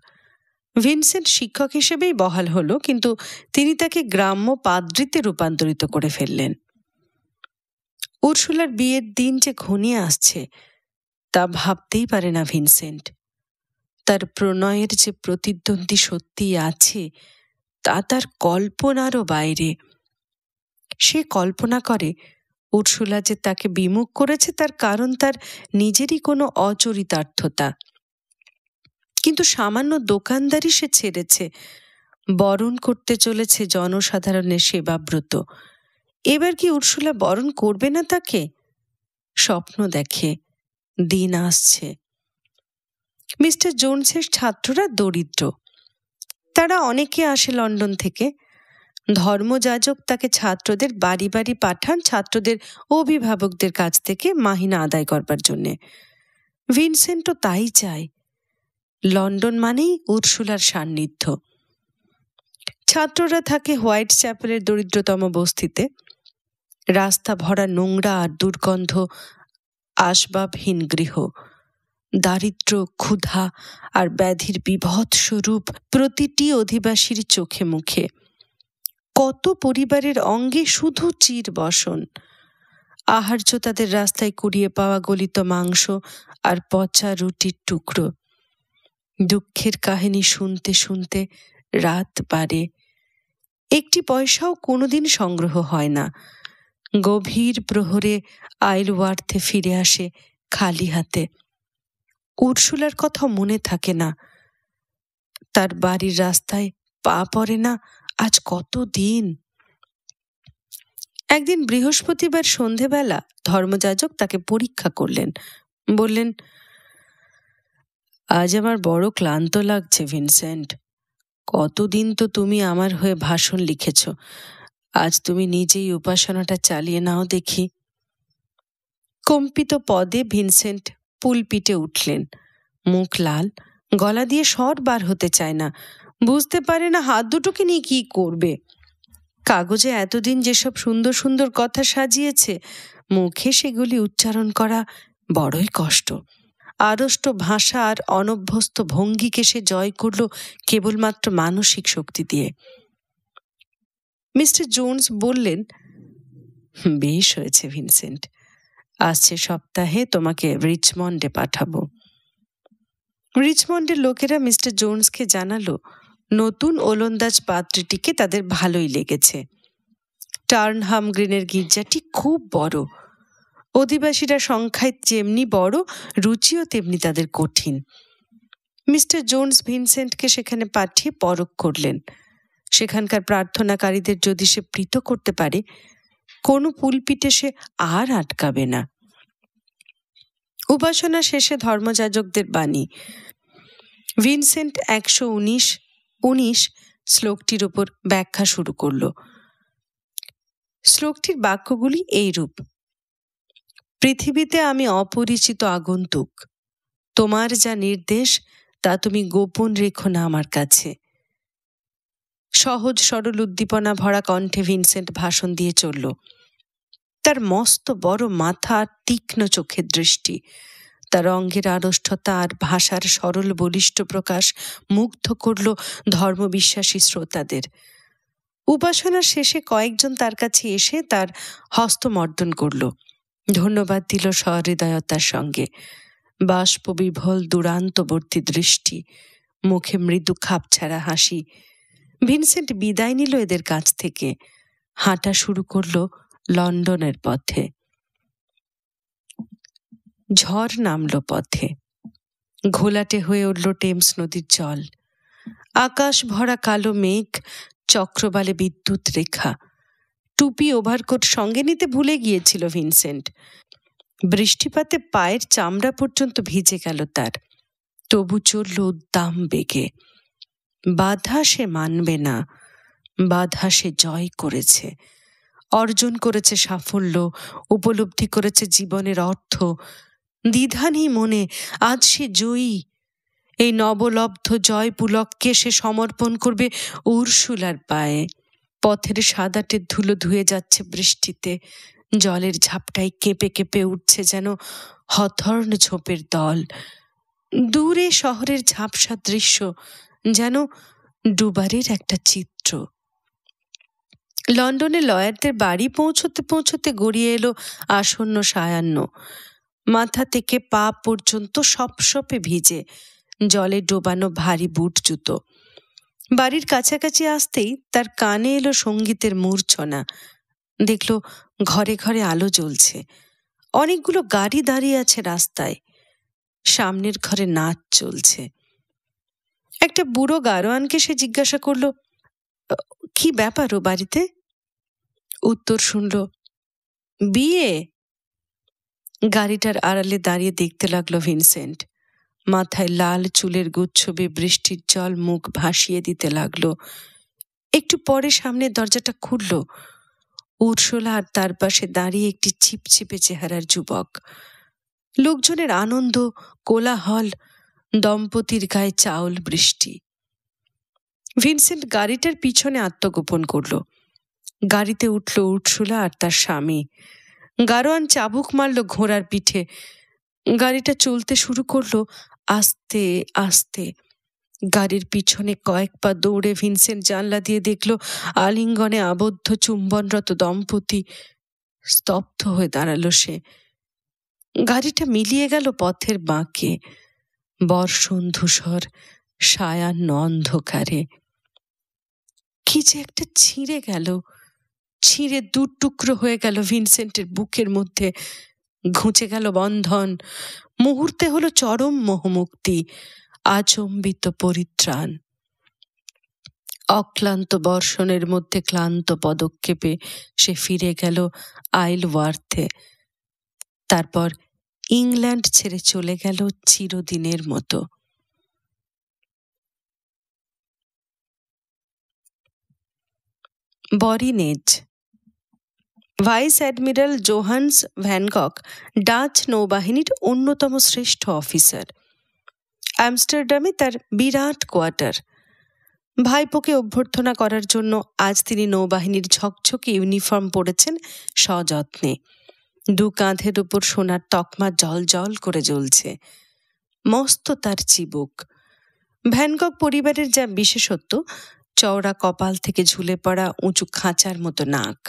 ভিনসেন্ট শিক্ষক হিসেবেই বহাল হলো, কিন্তু তিনি তাকে গ্রাম্য পাদ্রিতে রূপান্তরিত করে ফেললেন। উর্সুলার বিয়ের দিন যে ঘনিয়ে আসছে তা ভাবতেই পারে না ভিনসেন্ট। তার প্রণয়ের যে প্রতিদ্বন্দ্বী সত্যি আছে তা তার কল্পনারও বাইরে। সে কল্পনা করে উর্সুলা যে তাকে বিমুখ করেছে তার কারণ তার নিজেরই কোনো অচরিতার্থতা। কিন্তু সামান্য দোকানদারি সে ছেড়েছে, বরণ করতে চলেছে জনসাধারণের সেবাব্রত। এবার কি উর্সুলা বরণ করবে না তাকে? স্বপ্ন দেখে, দিন আসছে। মিস্টার জোনসের ছাত্ররা দরিদ্র, তারা অনেকে আসে লন্ডন থেকে। ধর্মযাজক তাকে ছাত্রদের বাড়ি বাড়ি পাঠান ছাত্রদের অভিভাবকদের কাছ থেকে মাহিনা আদায় করবার জন্যে। ভিনসেন্টও তাই চায়। লন্ডন মানেই উর্সুলার সান্নিধ্য। ছাত্ররা থাকে হোয়াইট চ্যাপেলের দরিদ্রতম বস্তিতে। রাস্তা ভরা নোংরা আর দুর্গন্ধ আসবাবহীন গৃহ, দারিদ্র, ক্ষুধা আর ব্যাধির বিভৎস রূপ প্রতিটি অধিবাসীর চোখে মুখে। কত পরিবারের অঙ্গে শুধু চির বসন। আহার্য তাদের রাস্তায় কুড়িয়ে পাওয়া গলিত মাংস আর পচা রুটির টুকরো। দুঃখের কাহিনী শুনতে শুনতে রাত বাড়ে। একটি পয়সাও কোনোদিন সংগ্রহ হয় না। গভীর প্রহরে আইলওয়ার্থে ফিরে আসে খালি হাতে। উর্সুলার কথা মনে থাকে না। তার বাড়ির রাস্তায় পা পড়ে না আজ কত দিন। একদিন বৃহস্পতিবার সন্ধেবেলা ধর্মযাজক তাকে পরীক্ষা করলেন। বললেন, আজ আমার বড় ক্লান্ত লাগছে ভিনসেন্ট। কতদিন তো তুমি আমার হয়ে ভাষণ লিখেছ, আজ তুমি নিজেই উপাসনাটা চালিয়ে নাও দেখি। কম্পিত পদে ভিনসেন্ট পুলপিটে উঠলেন। মুখ লাল, গলা দিয়ে স্বর বার হতে চায় না। বুঝতে পারে না হাত দুটোকে নিয়ে কি করবে। কাগজে এতদিন যেসব সুন্দর সুন্দর কথা সাজিয়েছে, মুখে সেগুলি উচ্চারণ করা বড়ই কষ্ট। আড়ষ্ট ভাষা আর অনভ্যস্ত ভঙ্গিকে সে জয় করল কেবলমাত্র মানসিক শক্তি দিয়ে। মিস্টার জোনস বললেন, বেশ হয়েছে ভিনসেন্ট, আসছে সপ্তাহে তোমাকে রিচমন্ডে পাঠাবো। রিচমন্ডের লোকেরা মিস্টার জোনসকে জানালো নতুন ওলন্দাজ পাত্রীটিকে তাদের ভালোই লেগেছে। টার্নহাম গ্রিনের গির্জাটি খুব বড়। অধিবাসীরা সংখ্যায় যেমনি বড়, রুচিও তেমনি তাদের কঠিন। মিস্টার জোনস ভিনসেন্টকে সেখানে পাঠিয়ে পরখ করলেন। সেখানকার প্রার্থনাকারীদের যদি সে প্রীত করতে পারে, কোনো পুলপিটে সে আর আটকাবে না। উপাসনা শেষে ধর্মযাজকদের বাণী। ভিনসেন্ট 119 শ্লোকটির উপর ব্যাখ্যা শুরু করল। শ্লোকটির বাক্যগুলি এইরূপ: পৃথিবীতে আমি অপরিচিত আগন্তুক, তোমার যা নির্দেশ তা তুমি গোপন রেখো না আমার কাছে। সহজ সরল উদ্দীপনা ভরা কণ্ঠে ভিনসেন্ট ভাষণ দিয়ে চলল। তার মস্ত বড় মাথা আর তীক্ষ্ণ চোখের দৃষ্টি, তার অঙ্গের আড়ষ্টতা আর ভাষার সরল বলিষ্ঠ প্রকাশ মুগ্ধ করল ধর্মবিশ্বাসী শ্রোতাদের। উপাসনার শেষে কয়েকজন তার কাছে এসে তার হস্তমর্দন করল, ধন্যবাদ দিল সহৃদয়তার সঙ্গে। বাষ্পবিভল দুরান্তবর্তী দৃষ্টি, মুখে মৃদু খাপছাড়া হাসি। ভিনসেন্ট বিদায় নিল এদের কাছ থেকে, হাঁটা শুরু করল লন্ডনের পথে। ঝড় নামল পথে, ঘোলাটে হয়ে উঠল টেমস নদীর জল। আকাশ ভরা কালো মেঘ, চক্রবালে বিদ্যুৎ রেখা। টুপি ওভারকোট সঙ্গে নিতে ভুলে গিয়েছিল ভিনসেন্ট। বৃষ্টিপাতে পায়ের চামড়া পর্যন্ত ভিজে গেল তার। তবু চলল উদ্দাম বেগে। বাধা সে মানবে না, বাধা সে জয় করেছে, অর্জন করেছে সাফল্য, উপলব্ধি করেছে জীবনের অর্থ। দ্বিধা নেই মনে, আজ সে জয়ী। এই নবলব্ধ জয় পুলককে সে সমর্পণ করবে উর্সুলার পায়ে। পথের সাদাটে ধুলো ধুয়ে যাচ্ছে বৃষ্টিতে, জলের ঝাপটায় কেঁপে কেঁপে উঠছে যেন হথর্ন ঝোপের দল। দূরে শহরের ঝাপসা দৃশ্য, যেন ডুবারের একটা চিত্র। লন্ডনে লয়ারদের বাড়ি পৌঁছতে পৌঁছতে গড়িয়ে এলো আসন্ন সায়াহ্ন। মাথা থেকে পা পর্যন্ত সপসপে ভিজে, জলে ডোবানো ভারী বুট জুতো। বাড়ির কাছাকাছি আসতেই তার কানে এলো সঙ্গীতের মূর্ছনা। দেখল ঘরে ঘরে আলো জ্বলছে, অনেকগুলো গাড়ি দাঁড়িয়ে আছে রাস্তায়, সামনের ঘরে নাচ চলছে। একটা বুড়ো গারোয়ানকে সে জিজ্ঞাসা করলো, কি ব্যাপার ও বাড়িতে? উত্তর শুনল, বিয়ে। গাড়িটার আড়ালে দাঁড়িয়ে দেখতে লাগলো ভিনসেন্ট। মাথায় লাল চুলের গুচ্ছবে বৃষ্টির জল মুখ ভাসিয়ে দিতে লাগলো। একটু পরে সামনের দরজাটা খুলল। উর্সুলা আর তার পাশে দাঁড়িয়ে একটি ছিপছিপে চেহারার যুবক। লোকজনের আনন্দ, কোলাহল, দম্পতির গায়ে চাউল বৃষ্টি। ভিনসেন্ট গাড়িটার পিছনে আত্মগোপন করল। গাড়িতে উঠল উর্সুলা আর তার স্বামী। গারোয়ান চাবুক মারল ঘোড়ার পিঠে। গাড়িটা চলতে শুরু করলো আস্তে আস্তে। গাড়ির পিছনে কয়েক পা দৌড়ে ভিনসেন্ট জানলা দিয়ে দেখল আলিঙ্গনে আবদ্ধ চুম্বনরত দম্পতি। স্তব্ধ হয়ে দাঁড়ালো সে। গাড়িটা মিলিয়ে গেল পথের বাঁকে, বর্ষণ ধূসর সায়াহ্ন অন্ধকারে। কি যে একটা ছিঁড়ে গেল, ছিঁড়ে দু টুকরো হয়ে গেল ভিনসেন্টের বুকের মধ্যে। ঘুঁচে গেল বন্ধন। মুহূর্তে হলো চরম মোহমুক্তি, আচম্বিত পরিত্রাণ। অক্লান্ত বর্ষণের মধ্যে ক্লান্ত পদক্ষেপে সে ফিরে গেল আইলওয়ার্থে। তারপর ইংল্যান্ড ছেড়ে চলে গেল চিরদিনের মতো। বরিনেজ। Vice admiral Johannes Van Gogh Dutch নৌবাহিনীর অন্যতম শ্রেষ্ঠ অফিসার। আমস্টারডামে তার বিরাট কোয়ার্টার। ভাইপোকে অভ্যর্থনা করার জন্য আজ তিনি নৌবাহিনীর ঝকঝকে ইউনিফর্ম পরেছেন সযত্নে। দু কাঁধের উপর সোনার তকমা জল জল করে জ্বলছে। মস্ত তার চিবুক। ভ্যানগক পরিবারের যা বিশেষত্ব, চওড়া কপাল থেকে ঝুলে পড়া উঁচু খাঁচার মতো নাক।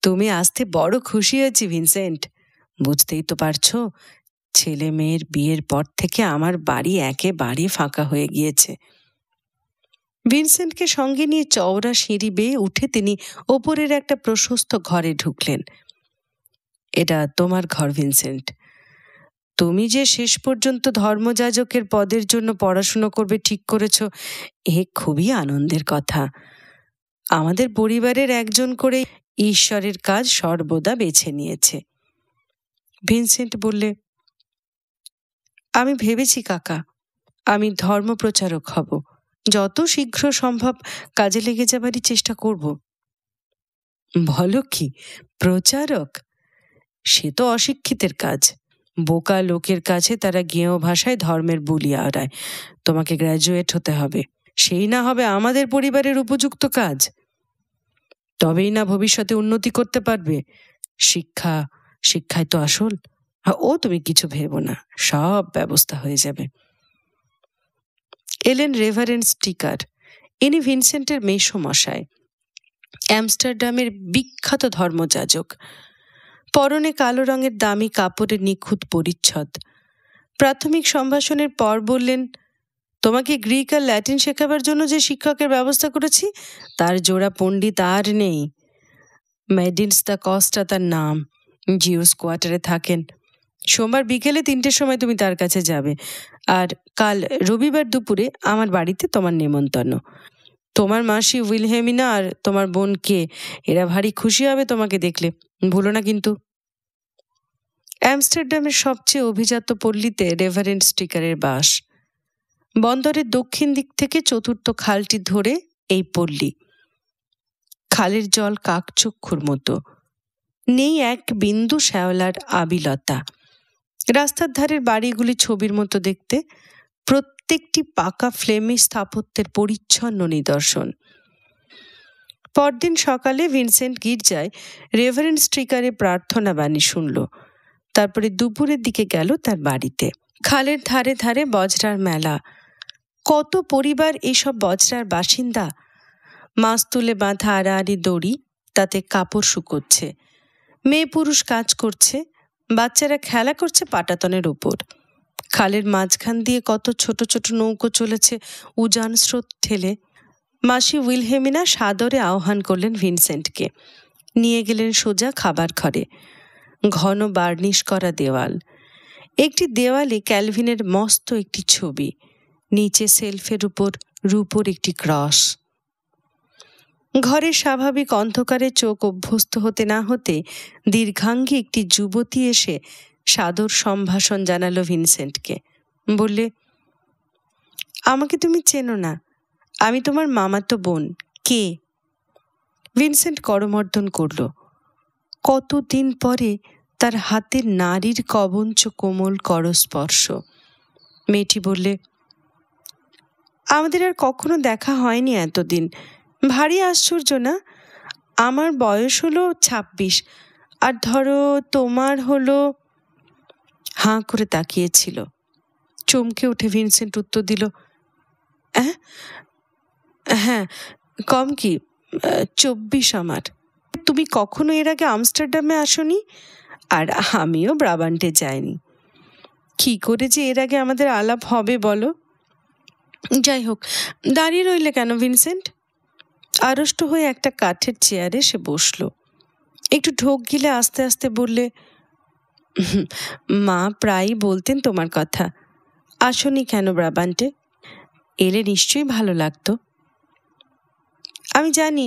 তুমি আসতে বড় খুশি হয়েছি ভিনসেন্ট। বুঝতেই তো পারছো, ছেলে মেয়ের বিয়ের পর থেকে আমার বাড়ি একেবারে ফাঁকা হয়ে গিয়েছে। ভিনসেন্টকে সঙ্গে নিয়ে চওড়া সিঁড়ি বেয়ে উঠে তিনি ওপরের একটা প্রশস্ত ঘরে ঢুকলেন। এটা তোমার ঘর ভিনসেন্ট। তুমি যে শেষ পর্যন্ত ধর্মযাজকের পদের জন্য পড়াশুনো করবে ঠিক করেছ, এ খুবই আনন্দের কথা। আমাদের পরিবারের একজন করে ঈশ্বরের কাজ সর্বদা বেছে নিয়েছে। ভিনসেন্ট বললে, আমি ভেবেছি কাকা, আমি ধর্মপ্রচারক হব। যত শীঘ্র সম্ভব কাজে লেগে যাবারই চেষ্টা করব। বলো কি, প্রচারক? সে তো অশিক্ষিতের কাজ। বোকা লোকের কাছে তারা গেঁয়ো ভাষায় ধর্মের বুলি আওড়ায়। তোমাকে গ্র্যাজুয়েট হতে হবে, সেই না হবে আমাদের পরিবারের উপযুক্ত কাজ। তবেই না ভবিষ্যতে উন্নতি করতে পারবে। শিক্ষায় তো আসল। ও তুমি কিছু ভেবো না, সব ব্যবস্থা হয়ে যাবে। এলেন রেভারেন্ড স্টিকার। ইনি ভিনসেন্টের মেসোমশাই, আমস্টারডামের বিখ্যাত ধর্মযাজক। পরনে কালো রঙের দামি কাপড়ের নিখুঁত পরিচ্ছদ। প্রাথমিক সম্ভাষণের পর বললেন, তোমাকে গ্রিক আর ল্যাটিন শেখাবার জন্য যে শিক্ষকের ব্যবস্থা করেছি, তার জোড়া পণ্ডিত আর নেই। মেডিন্স দ্য কস্টা তার নাম। জিউস কোয়ার্টারে থাকেন। সোমবার বিকেলে 3টের সময় তুমি তার কাছে যাবে। আর কাল রবিবার দুপুরে আমার বাড়িতে তোমার নেমন্তন্ন। তোমার মাসি উইলহেমিনা আর তোমার বোন কে, এরা ভারী খুশি হবে তোমাকে দেখলে, ভুলো না কিন্তু। আমস্টারডামের সবচেয়ে অভিজাত পল্লীতে রেভারেন্ড স্টিকারের বাস। বন্দরের দক্ষিণ দিক থেকে চতুর্থ খালটি ধরে এই পল্লী। খালের জল কাকচক্ষুর মতো, নেই এক বিন্দু শ্যাওলার আবিলতা। রাস্তার ধারের বাড়িগুলি ছবির মতো দেখতে, প্রত্যেকটি পাকা ফ্লেমিশ স্থাপত্যের পরিচ্ছন্ন নিদর্শন। পরদিন সকালে ভিনসেন্ট গির্জায় রেভারেন্ড স্টিকারের প্রার্থনা বাণী শুনল। তারপরে দুপুরের দিকে গেল তার বাড়িতে। খালের ধারে ধারে বজরার মেলা। কত পরিবার এইসব বজরার বাসিন্দা। মাছ তুলে বাঁধা আড়াআড়ি দড়ি, তাতে কাপড় শুকোচ্ছে। মেয়ে পুরুষ কাজ করছে, বাচ্চারা খেলা করছে পাটাতনের ওপর। খালের মাঝখান দিয়ে কত ছোট ছোট নৌকো চলেছে উজান স্রোত ঠেলে। মাসি উইলহেমিনা সাদরে আহ্বান করলেন ভিনসেন্টকে। নিয়ে গেলেন সোজা খাবার ঘরে। ঘন বার্নিশ করা দেওয়াল। একটি দেওয়ালে ক্যালভিনের মস্ত একটি ছবি, নিচে সেলফের উপর রূপোর একটি ক্রস। ঘরের স্বাভাবিক অন্ধকারে চোখ অভ্যস্ত হতে না হতে দীর্ঘাঙ্গী একটি যুবতী এসে সাদর সম্ভাষণ জানালো ভিনসেন্টকে। বললে, আমাকে তুমি চেনো না, আমি তোমার মামাতো বোন। কে? ভিনসেন্ট করমর্দন করল। কতদিন পরে তার হাতের নারীর কবঞ্চ কোমল করস্পর্শ। মেয়েটি বললে, আমাদের আর কখনো দেখা হয়নি এতদিন। ভারী আশ্চর্য না? আমার বয়স হলো 26, আর ধরো তোমার হলো। হাঁ করে তাকিয়েছিল। চমকে উঠে ভিনসেন্ট উত্তর দিল, হ্যাঁ, কম কি, 24 আমার। তুমি কখনো এর আগে আমস্টারডামে আসনি, আর আমিও ব্রাবান্টে যাইনি। কি করে যে এর আগে আমাদের আলাপ হবে বলো? যাই হোক, দাঁড়িয়ে রইলে কেন ভিনসেন্ট? আড়ষ্ট হয়ে একটা কাঠের চেয়ারে সে বসল। একটু ঢোক গিলে আস্তে আস্তে বললে, মা প্রায়ই বলতেন তোমার কথা। আসনি কেন ব্রাবান্টে? এলে নিশ্চয়ই ভালো লাগতো। আমি জানি,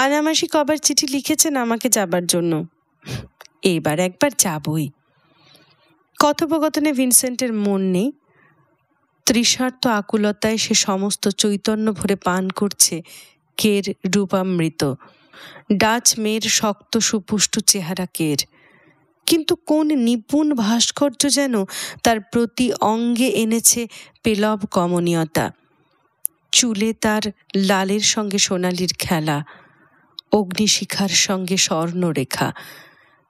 আনামাসি কবার চিঠি লিখেছেন আমাকে যাবার জন্য। এবার একবার যাবই। কথোপকথনে ভিনসেন্টের মন নেই। তৃষার্ত আকুলতায় সে সমস্ত চৈতন্য ভরে পান করছে কের রূপামৃত। ডাচ মেয়ের শক্ত সুপুষ্ট চেহারা কের, কিন্তু কোন নিপুণ ভাস্কর্য যেন তার প্রতি অঙ্গে এনেছে পেলব কমনীয়তা। চুলে তার লালের সঙ্গে সোনালির খেলা, অগ্নিশিখার সঙ্গে স্বর্ণরেখা,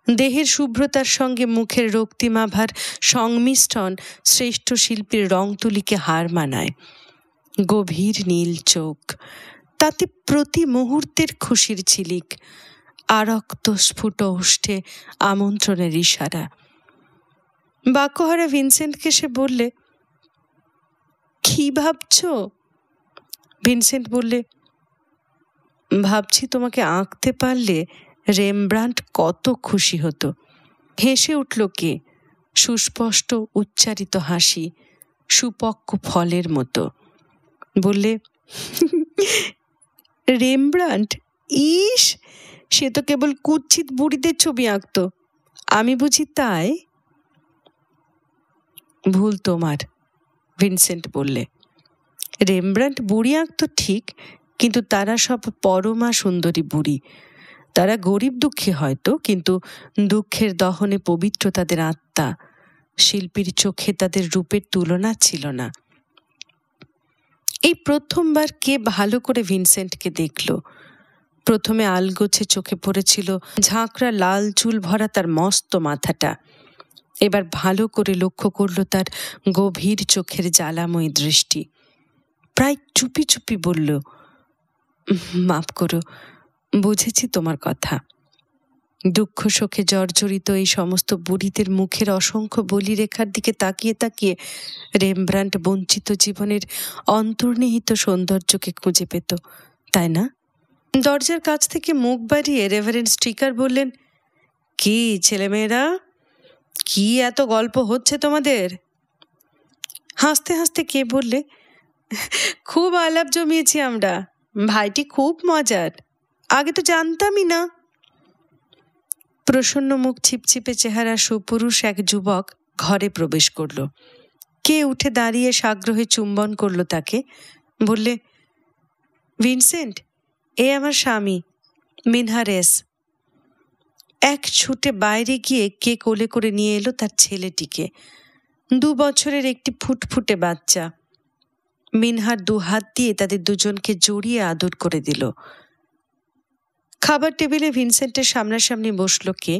দেহের শুভ্রতার সঙ্গে মুখের রক্তিমাভার সংমিশ্রণ শ্রেষ্ঠ শিল্পীর রং তুলিকে হার মানায়। গভীর নীল চোখ, তাতে প্রতি মুহূর্তের খুশির ঝিলিক, আরক্ত স্ফুট ওষ্ঠে আমন্ত্রণের ইশারা। বাক্যহারা ভিনসেন্টকে সে বললে, কি ভাবছ? ভিনসেন্ট বললে, ভাবছি তোমাকে আঁকতে পারলে রেমব্রান্ট কত খুশি হতো। হেসে উঠল কে, সুস্পষ্ট উচ্চারিত হাসি, সুপক্ক ফলের মতো। বললে, রেমব্রান্ট? ইস, সে তো কেবল কুৎসিত বুড়িদের ছবি আঁকতো। আমি বুঝি তাই? ভুল তোমার, ভিনসেন্ট বললে। রেমব্রান্ট বুড়ি আঁকতো ঠিক, কিন্তু তারা সব পরমা সুন্দরী বুড়ি। তারা গরিব দুঃখী হয়তো, কিন্তু দুঃখের দহনে পবিত্র তাদের আত্মা। শিল্পীর চোখে তাদের রূপের তুলনা ছিল না। এই প্রথমবার কে ভালো করে ভিনসেন্টকে দেখল। প্রথমে আলগোছে চোখে পড়েছিল ঝাঁকড়া লাল চুল ভরা তার মস্ত মাথাটা। এবার ভালো করে লক্ষ্য করল তার গভীর চোখের জ্বালাময় দৃষ্টি। প্রায় চুপি চুপি বলল, মাফ করো, বুঝেছি তোমার কথা। দুঃখ শোকে জর্জরিত এই সমস্ত বুড়িদের মুখের অসংখ্য বলিরেখার দিকে তাকিয়ে তাকিয়ে রেমব্রান্ট বঞ্চিত জীবনের অন্তর্নিহিত সৌন্দর্যকে খুঁজে পেত, তাই না? দরজার কাছ থেকে মুখ বাড়িয়ে রেভারেন্ড স্ট্রিকার বললেন, কি ছেলেমেয়েরা, কি এত গল্প হচ্ছে তোমাদের? হাসতে হাসতে কে বললে, খুব আলাপ জমিয়েছি আমরা, ভাইটি খুব মজার, আগে তো জানতামই না। প্রসন্ন মুখ, ছিপছিপে চেহারা সুপুরুষ এক যুবক ঘরে প্রবেশ করল। কে উঠে দাঁড়িয়ে সাগ্রহে চুম্বন করল তাকে। বললে, ভিনসেন্ট, এ আমার স্বামী মিনহারেস। এক ছুটে বাইরে গিয়ে কে কোলে করে নিয়ে এলো তার ছেলেটিকে, 2 বছরের একটি ফুটফুটে বাচ্চা। মিনহার 2 হাত দিয়ে তাদের দুজনকে জড়িয়ে আদর করে দিল। খাবার টেবিলে ভিনসেন্টের সামনাসামনি বসল কে।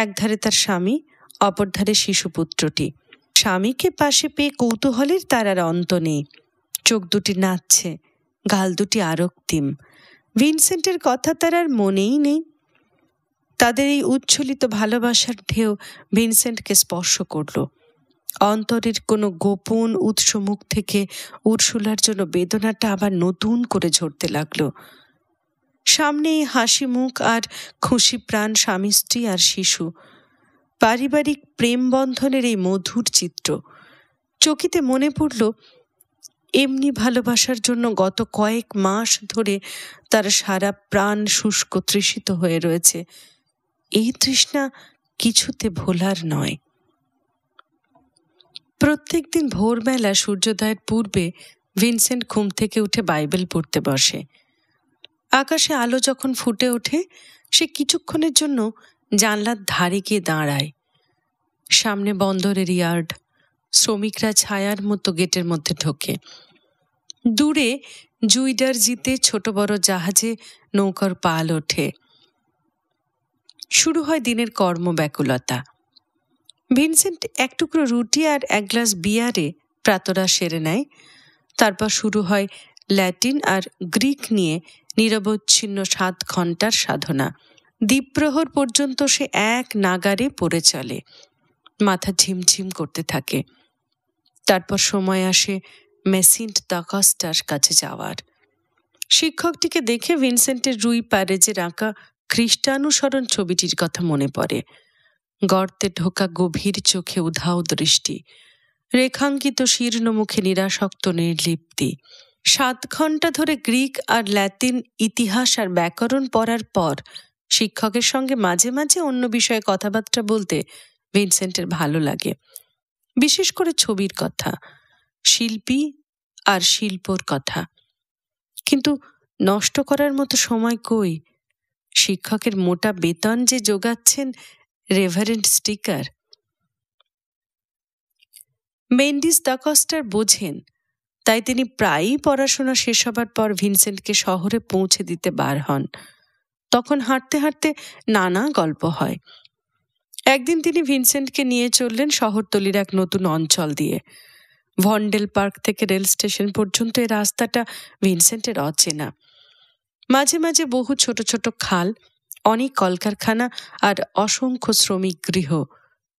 একধারে তার স্বামী, অপর ধারে শিশুপুত্রটি। স্বামীকে পাশে পেয়ে কৌতূহলের তার আর অন্ত নেই। চোখ দুটি নাচছে, গাল দুটি আরক্তিম। ভিনসেন্টের কথা তার আর মনেই নেই। তাদের এই উচ্ছ্বলিত ভালোবাসার ঢেউ ভিনসেন্টকে স্পর্শ করল। অন্তরের কোনো গোপন উৎস মুখ থেকে উর্সুলার জন্য বেদনাটা আবার নতুন করে ঝরতে লাগলো। সামনে এই হাসি মুখ আর খুশি প্রাণ স্বামী স্ত্রী আর শিশু, পারিবারিক প্রেম বন্ধনের এই মধুর চিত্র। চকিতে মনে পড়ল এমনি ভালোবাসার জন্য গত কয়েক মাস ধরে তার সারা প্রাণ শুষ্ক তৃষিত হয়ে রয়েছে। এই তৃষ্ণা কিছুতে ভোলার নয়। প্রত্যেক দিন ভোরবেলা সূর্যোদয়ের পূর্বে ভিনসেন্ট ঘুম থেকে উঠে বাইবেল পড়তে বসে। আকাশে আলো যখন ফুটে ওঠে, সে কিছুক্ষণের জন্য জানলার ধারে গিয়ে দাঁড়ায়। সামনে বন্দরের ইয়ার্ড, শ্রমিকরা ছায়ার মতো গেটের মধ্যে ঢোকে। দূরে জুইডারজিতে ছোট বড় জাহাজে নৌকার পাল ওঠে। শুরু হয় দিনের কর্মব্যাকুলতা। ভিনসেন্ট এক টুকরো রুটি আর এক গ্লাস বিয়ারে প্রাতরা সেরে নেয়। তারপর শুরু হয় ল্যাটিন আর গ্রিক নিয়ে নিরবচ্ছিন্ন 7 ঘন্টার সাধনা। দ্বীপ্রহর পর্যন্ত সে এক নাগারে পড়ে চলে। মাথা ঝিমঝিম করতে থাকে। তারপর সময় আসে মেসিন্ট দা কস্টার কাছে যাওয়ার। শিক্ষকটিকে দেখে ভিনসেন্টের রুই প্যারেজের আঁকা খ্রিস্টানুসরণ ছবিটির কথা মনে পড়ে। গর্তে ঢোকা গভীর চোখে উধাও দৃষ্টি, রেখাঙ্কিত শীর্ণ মুখে নিরাসক্ত নির্লিপ্তি। 7 ঘন্টা ধরে গ্রিক আর ল্যাতিন ইতিহাস আর ব্যাকরণ পড়ার পর শিক্ষকের সঙ্গে মাঝে মাঝে অন্য বিষয়ে কথাবার্তা বলতে ভিনসেন্টের ভালো লাগে। বিশেষ করে ছবির কথা, শিল্পী আর শিল্পর কথা। কিন্তু নষ্ট করার মতো সময় কই? শিক্ষকের মোটা বেতন যে যোগাচ্ছেন রেভারেন্ড স্টিকার। মেন্ডিস দা কস্টার বোঝেন, তাই তিনি প্রায়ই পড়াশোনা শেষ হবার পর ভিনসেন্টকে শহরে পৌঁছে দিতে বার হন। তখন হাঁটতে হাঁটতে নানা গল্প হয়। একদিন তিনি ভিনসেন্টকে নিয়ে চললেন শহরতলির এক নতুন অঞ্চল দিয়ে। ভন্ডেল পার্ক থেকে রেল স্টেশন পর্যন্ত এই রাস্তাটা ভিনসেন্টের অচেনা। মাঝে মাঝে বহু ছোট ছোট খাল, অনেক কলকারখানা আর অসংখ্য শ্রমিক গৃহ,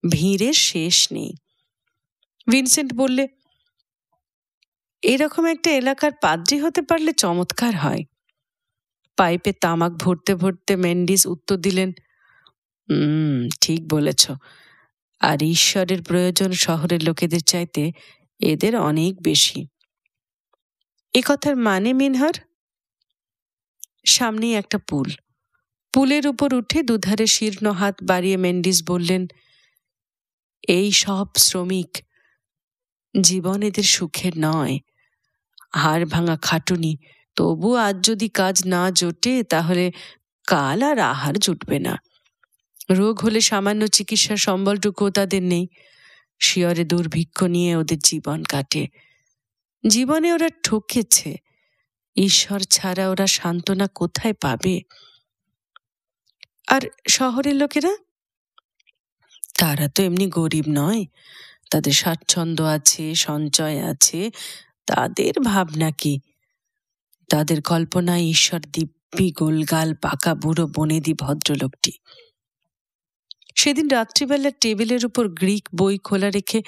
ভিড়ের শেষ নেই। ভিনসেন্ট বললে, এরকম একটা এলাকার পাদ্রী হতে পারলে চমৎকার হয়। পাইপে তামাক ভরতে ভরতে মেন্ডিস উত্তর দিলেন, ঠিক বলেছ। আর ঈশ্বরের প্রয়োজন শহরের লোকেদের চাইতে এদের অনেক বেশি। এ কথার মানে মিনহার? সামনেই একটা পুল। পুলের উপর উঠে দুধারে শীর্ণ হাত বাড়িয়ে মেন্ডিস বললেন, এই সব শ্রমিক, জীবন এদের সুখের নয়, হাড় ভাঙা খাটুনি। তবু আজ যদি কাজ না জোটে তাহলে কাল আর আহার জুটবে না। রোগ হলে সামান্য চিকিৎসার সম্বলটুকুও তাদের নেই। শিয়রে দুর্ভিক্ষ নিয়ে ওদের জীবন কাটে। জীবনে ওরা ঠকেছে, ঈশ্বর ছাড়া ওরা সান্ত্বনা কোথায় পাবে? আর শহরের লোকেরা, তারা তো এমনি গরিব নয়, তাদের স্বাচ্ছন্দ্য আছে, সঞ্চয় আছে। তাদের ভাবনা কি? তাদের কল্পনায় ঈশ্বর দিব্যি গোলগাল পাকা বুড়ো বনেদি ভদ্রলোকটি। সেদিন রাত্রিবেলা টেবিলের উপর গ্রিক বই খোলা রেখে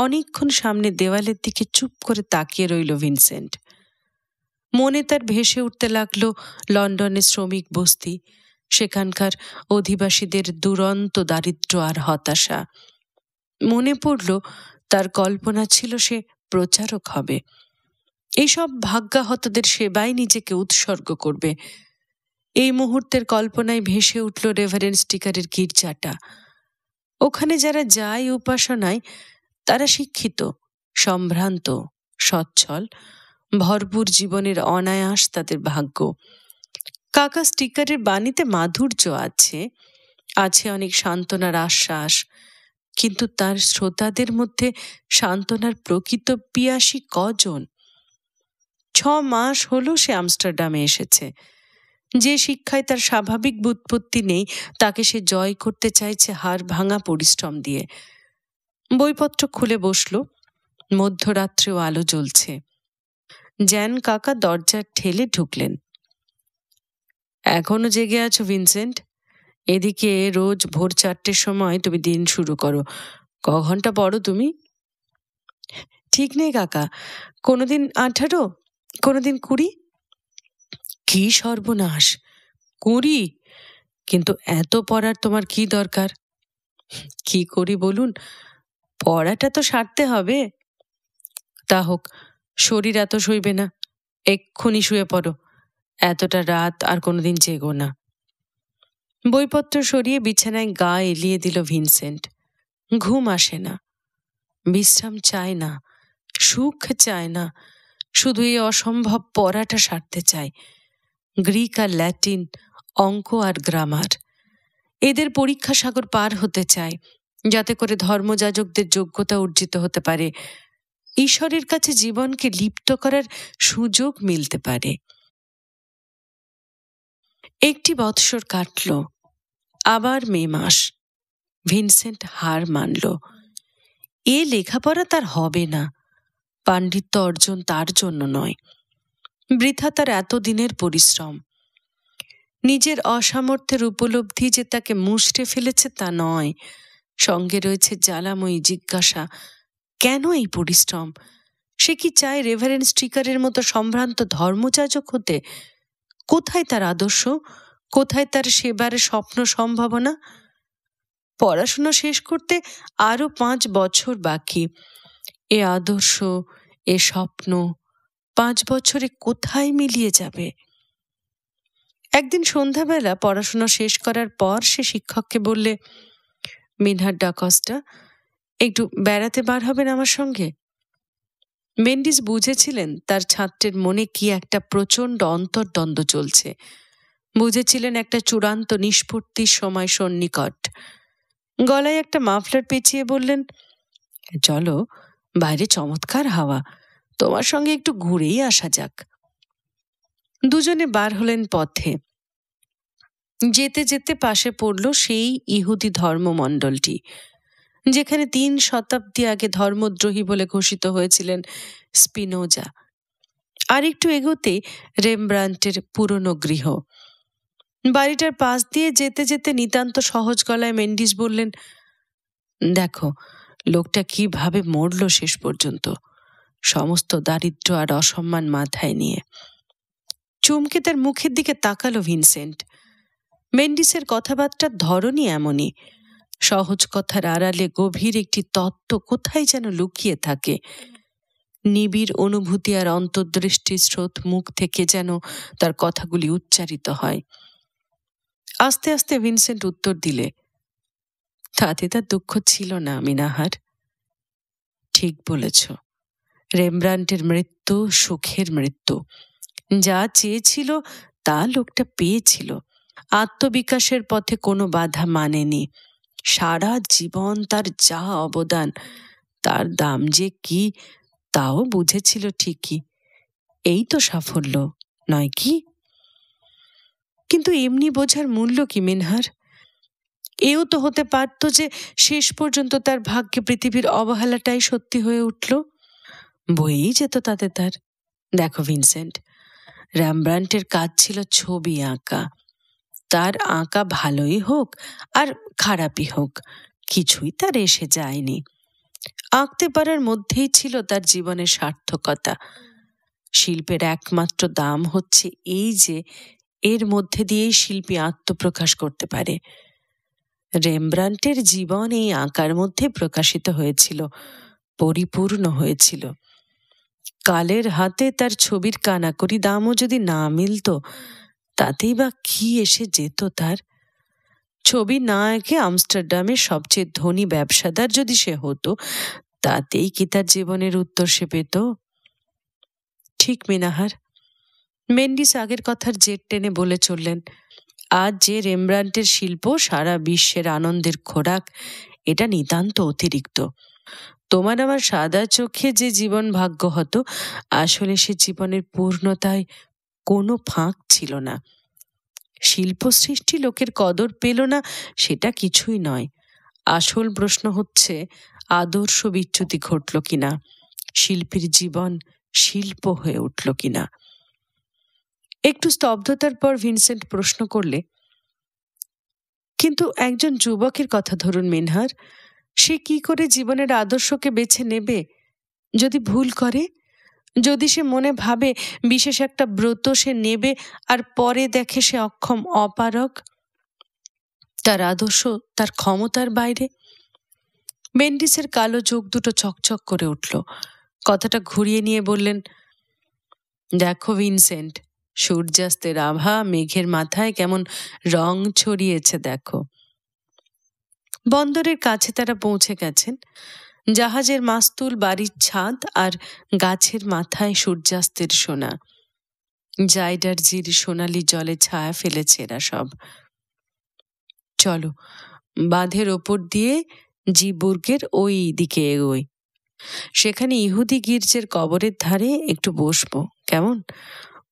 অনেকক্ষণ সামনে দেওয়ালের দিকে চুপ করে তাকিয়ে রইল ভিনসেন্ট। মনে তার ভেসে উঠতে লাগলো লন্ডনের শ্রমিক বস্তি, সেখানকার অধিবাসীদের দুরন্ত দারিদ্র্য আর হতাশা। মনে পড়ল তার কল্পনা ছিল সে প্রচারক হবে, এইসব ভাগ্যাহতদের সেবায় নিজেকে উৎসর্গ করবে। এই মুহূর্তের কল্পনায় ভেসে উঠল রেভারেন্ড স্টিকারের গির্জাটা। ওখানে যারা যায় উপাসনায় তারা শিক্ষিত, সম্ভ্রান্ত, সচ্ছল, ভরপুর জীবনের অনায়াস তাদের ভাগ্য। কাকা স্টিকারের বাণীতে মাধুর্য আছে, আছে অনেক সান্ত্বনার আশ্বাস, কিন্তু তার শ্রোতাদের মধ্যে সান্ত্বনার প্রকৃত পিয়াসী কজন? 6 মাস হলো সে আমস্টারডামে এসেছে। যে শিক্ষায় তার স্বাভাবিক ব্যুৎপত্তি নেই তাকে সে জয় করতে চাইছে হাড় ভাঙা পরিশ্রম দিয়ে। বইপত্র খুলে বসল। মধ্যরাত্রেও আলো জ্বলছে। জ্যান কাকা দরজার ঠেলে ঢুকলেন। এখনো জেগে আছো ভিনসেন্ট? এদিকে রোজ ভোর 4টের সময় তুমি দিন শুরু করো। ক ঘন্টা পড়ো তুমি? ঠিক নেই কাকা, কোনোদিন 18, কোনোদিন 20। কি সর্বনাশ! 20? কিন্তু এত পড়ার তোমার কি দরকার? কি করি বলুন, পড়াটা তো সারতে হবে। তা হোক, শরীর এত সইবে না, এক্ষুনি শুয়ে পড়ো। এতটা রাত আর কোনোদিন জেগো না। বইপত্র সরিয়ে বিছানায় গা এলিয়ে দিল ভিনসেন্ট। ঘুম আসে না, বিশ্রাম চায় না, সুখ চায় না, শুধু এই অসম্ভব পড়াটা সারতে চায়। গ্রিক আর ল্যাটিন, অঙ্ক আর গ্রামার, এদের পরীক্ষা সাগর পার হতে চায়, যাতে করে ধর্মযাজকদের যোগ্যতা অর্জিত হতে পারে, ঈশ্বরের কাছে জীবনকে লিপ্ত করার সুযোগ মিলতে পারে। 1 বৎসর কাটল, আবার মে মাস। ভিনসেন্ট হার মানল। এ লেখাপড়া তার হবে না, পাণ্ডিত্য অর্জন তার জন্য নয়। বৃথা তার এতদিনের পরিশ্রম। নিজের অসামর্থ্যের উপলব্ধি যে তাকে মুষড়ে ফেলেছে তা নয়, সঙ্গে রয়েছে জ্বালাময়ী জিজ্ঞাসা, কেন এই পরিশ্রম? সে কি চায় রেভারেন্ড স্ট্রিকারের মতো সম্ভ্রান্ত ধর্মযাজক হতে? কোথায় তার আদর্শ? কোথায় তার সেবার স্বপ্ন সম্ভাবনা? পড়াশোনা শেষ করতে আরো 5 বছর বাকি। এ আদর্শ, এ স্বপ্ন 5 বছরে কোথায় মিলিয়ে যাবে? একদিন সন্ধ্যাবেলা পড়াশোনা শেষ করার পর সে শিক্ষককে বললে, মিনহার ডা কস্টা, একটু বেড়াতে বার হবেন আমার সঙ্গে? মেন্ডিস বুঝেছিলেন তার ছাত্রের মনে কি একটা প্রচণ্ড অন্তর্দ্বন্দ্ব চলছে। বুঝেছিলেন একটা চূড়ান্ত নিষ্পত্তির সময় সন্নিকট। গলায় একটা মাফলার পেঁচিয়ে বললেন, চলো, বাইরে চমৎকার হাওয়া, তোমার সঙ্গে একটু ঘুরেই আসা যাক। দুজনে বার হলেন পথে। যেতে যেতে পাশে পড়ল সেই ইহুদি ধর্মমণ্ডলটি, যেখানে 3 শতাব্দী আগে ধর্মদ্রোহী বলে ঘোষিত হয়েছিলেন স্পিনোজা। আর একটু এগোতে রেমব্রান্টের পুরনো গৃহ। বাড়িটার পাশ দিয়ে যেতে যেতে নিতান্ত সহজ গলায় মেন্ডিস বললেন, দেখো, লোকটা কিভাবে মরল শেষ পর্যন্ত, সমস্ত দারিদ্র্য আর অসম্মান মাথায় নিয়ে। চমকে তার মুখের দিকে তাকালো ভিনসেন্ট। মেন্ডিসের কথাবার্তার ধরনই এমনই। সহজ কথার আড়ালে গভীর একটি তত্ত্ব কোথায় যেন লুকিয়ে থাকে। নিবিড় অনুভূতি আর অন্তর্দৃষ্টির স্রোত মুখ থেকে যেন তার কথাগুলি উচ্চারিত হয়। আস্তে আস্তে ভিনসেন্ট উত্তর দিলে, তাতে তার দুঃখ ছিল না মিনাহার। ঠিক বলেছ, রেমব্রান্টের মৃত্যু সুখের মৃত্যু। যা চেয়েছিল তা লোকটা পেয়েছিল। আত্মবিকাশের পথে কোনো বাধা মানেনি। সারা জীবন তার যা অবদান, তার দাম যে কি তাও বুঝেছিল ঠিকই। এই তো সাফল্য, নয় কি? কিন্তু এমনি বোঝার মূল্য কি মিনহার? এও তো হতে পারত যে শেষ পর্যন্ত তার ভাগ্যে পৃথিবীর অবহেলাটাই সত্যি হয়ে উঠল। বইই যেত তাতে তার। দেখো ভিনসেন্ট, রেমব্রান্টের কাজ ছিল ছবি আঁকা। তার আঁকা ভালোই হোক আর খারাপই হোক, কিছুই তার এসে যায়নি। আঁকতে পারার মধ্যেই ছিল তার জীবনের সার্থকতা। শিল্পের একমাত্র দাম হচ্ছে এই যে এর মধ্যে দিয়েই শিল্পী আত্মপ্রকাশ করতে পারে। রেমব্রান্টের জীবন এই আঁকার মধ্যে প্রকাশিত হয়েছিল, পরিপূর্ণ হয়েছিল। কালের হাতে তার ছবির কানাকড়ি দামও যদি না মিলত, তাতেই বা কি এসে যেত তার? ছবি না এঁকে আমস্টারডামের সবচেয়ে ধনী ব্যবসাদার যদি সে হতো, তাতেই কি তার জীবনের উত্তর সে পেত? ঠিক মিনাহার। মেন্ডিস আগের কথার জের টেনে বলে চললেন, আজ যে রেমব্রান্টের শিল্প সারা বিশ্বের আনন্দের খোরাক, এটা নিতান্ত অতিরিক্ত। তোমার আমার সাদা চোখে যে জীবন ভাগ্য হতো, আসলে সে জীবনের পূর্ণতায় কোনো ফাঁক ছিল না। শিল্প সৃষ্টি লোকের কদর পেল না, সেটা কিছুই নয়। আসল প্রশ্ন হচ্ছে আদর্শ বিচ্যুতি ঘটল কিনা। শিল্পীর জীবন শিল্প হয়ে উঠল কিনা। একটু স্তব্ধতার পর ভিনসেন্ট প্রশ্ন করলে, কিন্তু একজন যুবকের কথা ধরুন মিনহার, সে কি করে জীবনের আদর্শকে বেছে নেবে যদি ভুল করে? যদি সে মনে ভাবে বিশেষ একটা ব্রত সে নেবে আর পরে দেখে সে অক্ষম, অপারগ, তার আদর্শ তার ক্ষমতার বাইরে। মেন্ডিসের কালো চোখ দুটো চকচক করে উঠল। কথাটা ঘুরিয়ে নিয়ে বললেন, দেখো ভিনসেন্ট, সূর্যাস্তের আভা মেঘের মাথায় কেমন রং ছড়িয়েছে দেখো। বন্দরের কাছে তারা পৌঁছে গেছেন। জাহাজের মাস্তুল, বাড়ির ছাদ আর গাছের মাথায় সূর্যাস্তের সোনা। জাইডারজির সোনালি জলে ছায়া ফেলেছে এরা সব। চলো বাঁধের ওপর দিয়ে জিবুর্গের ওই দিকে এগোই। সেখানে ইহুদি গির্জের কবরের ধারে একটু বসবো, কেমন?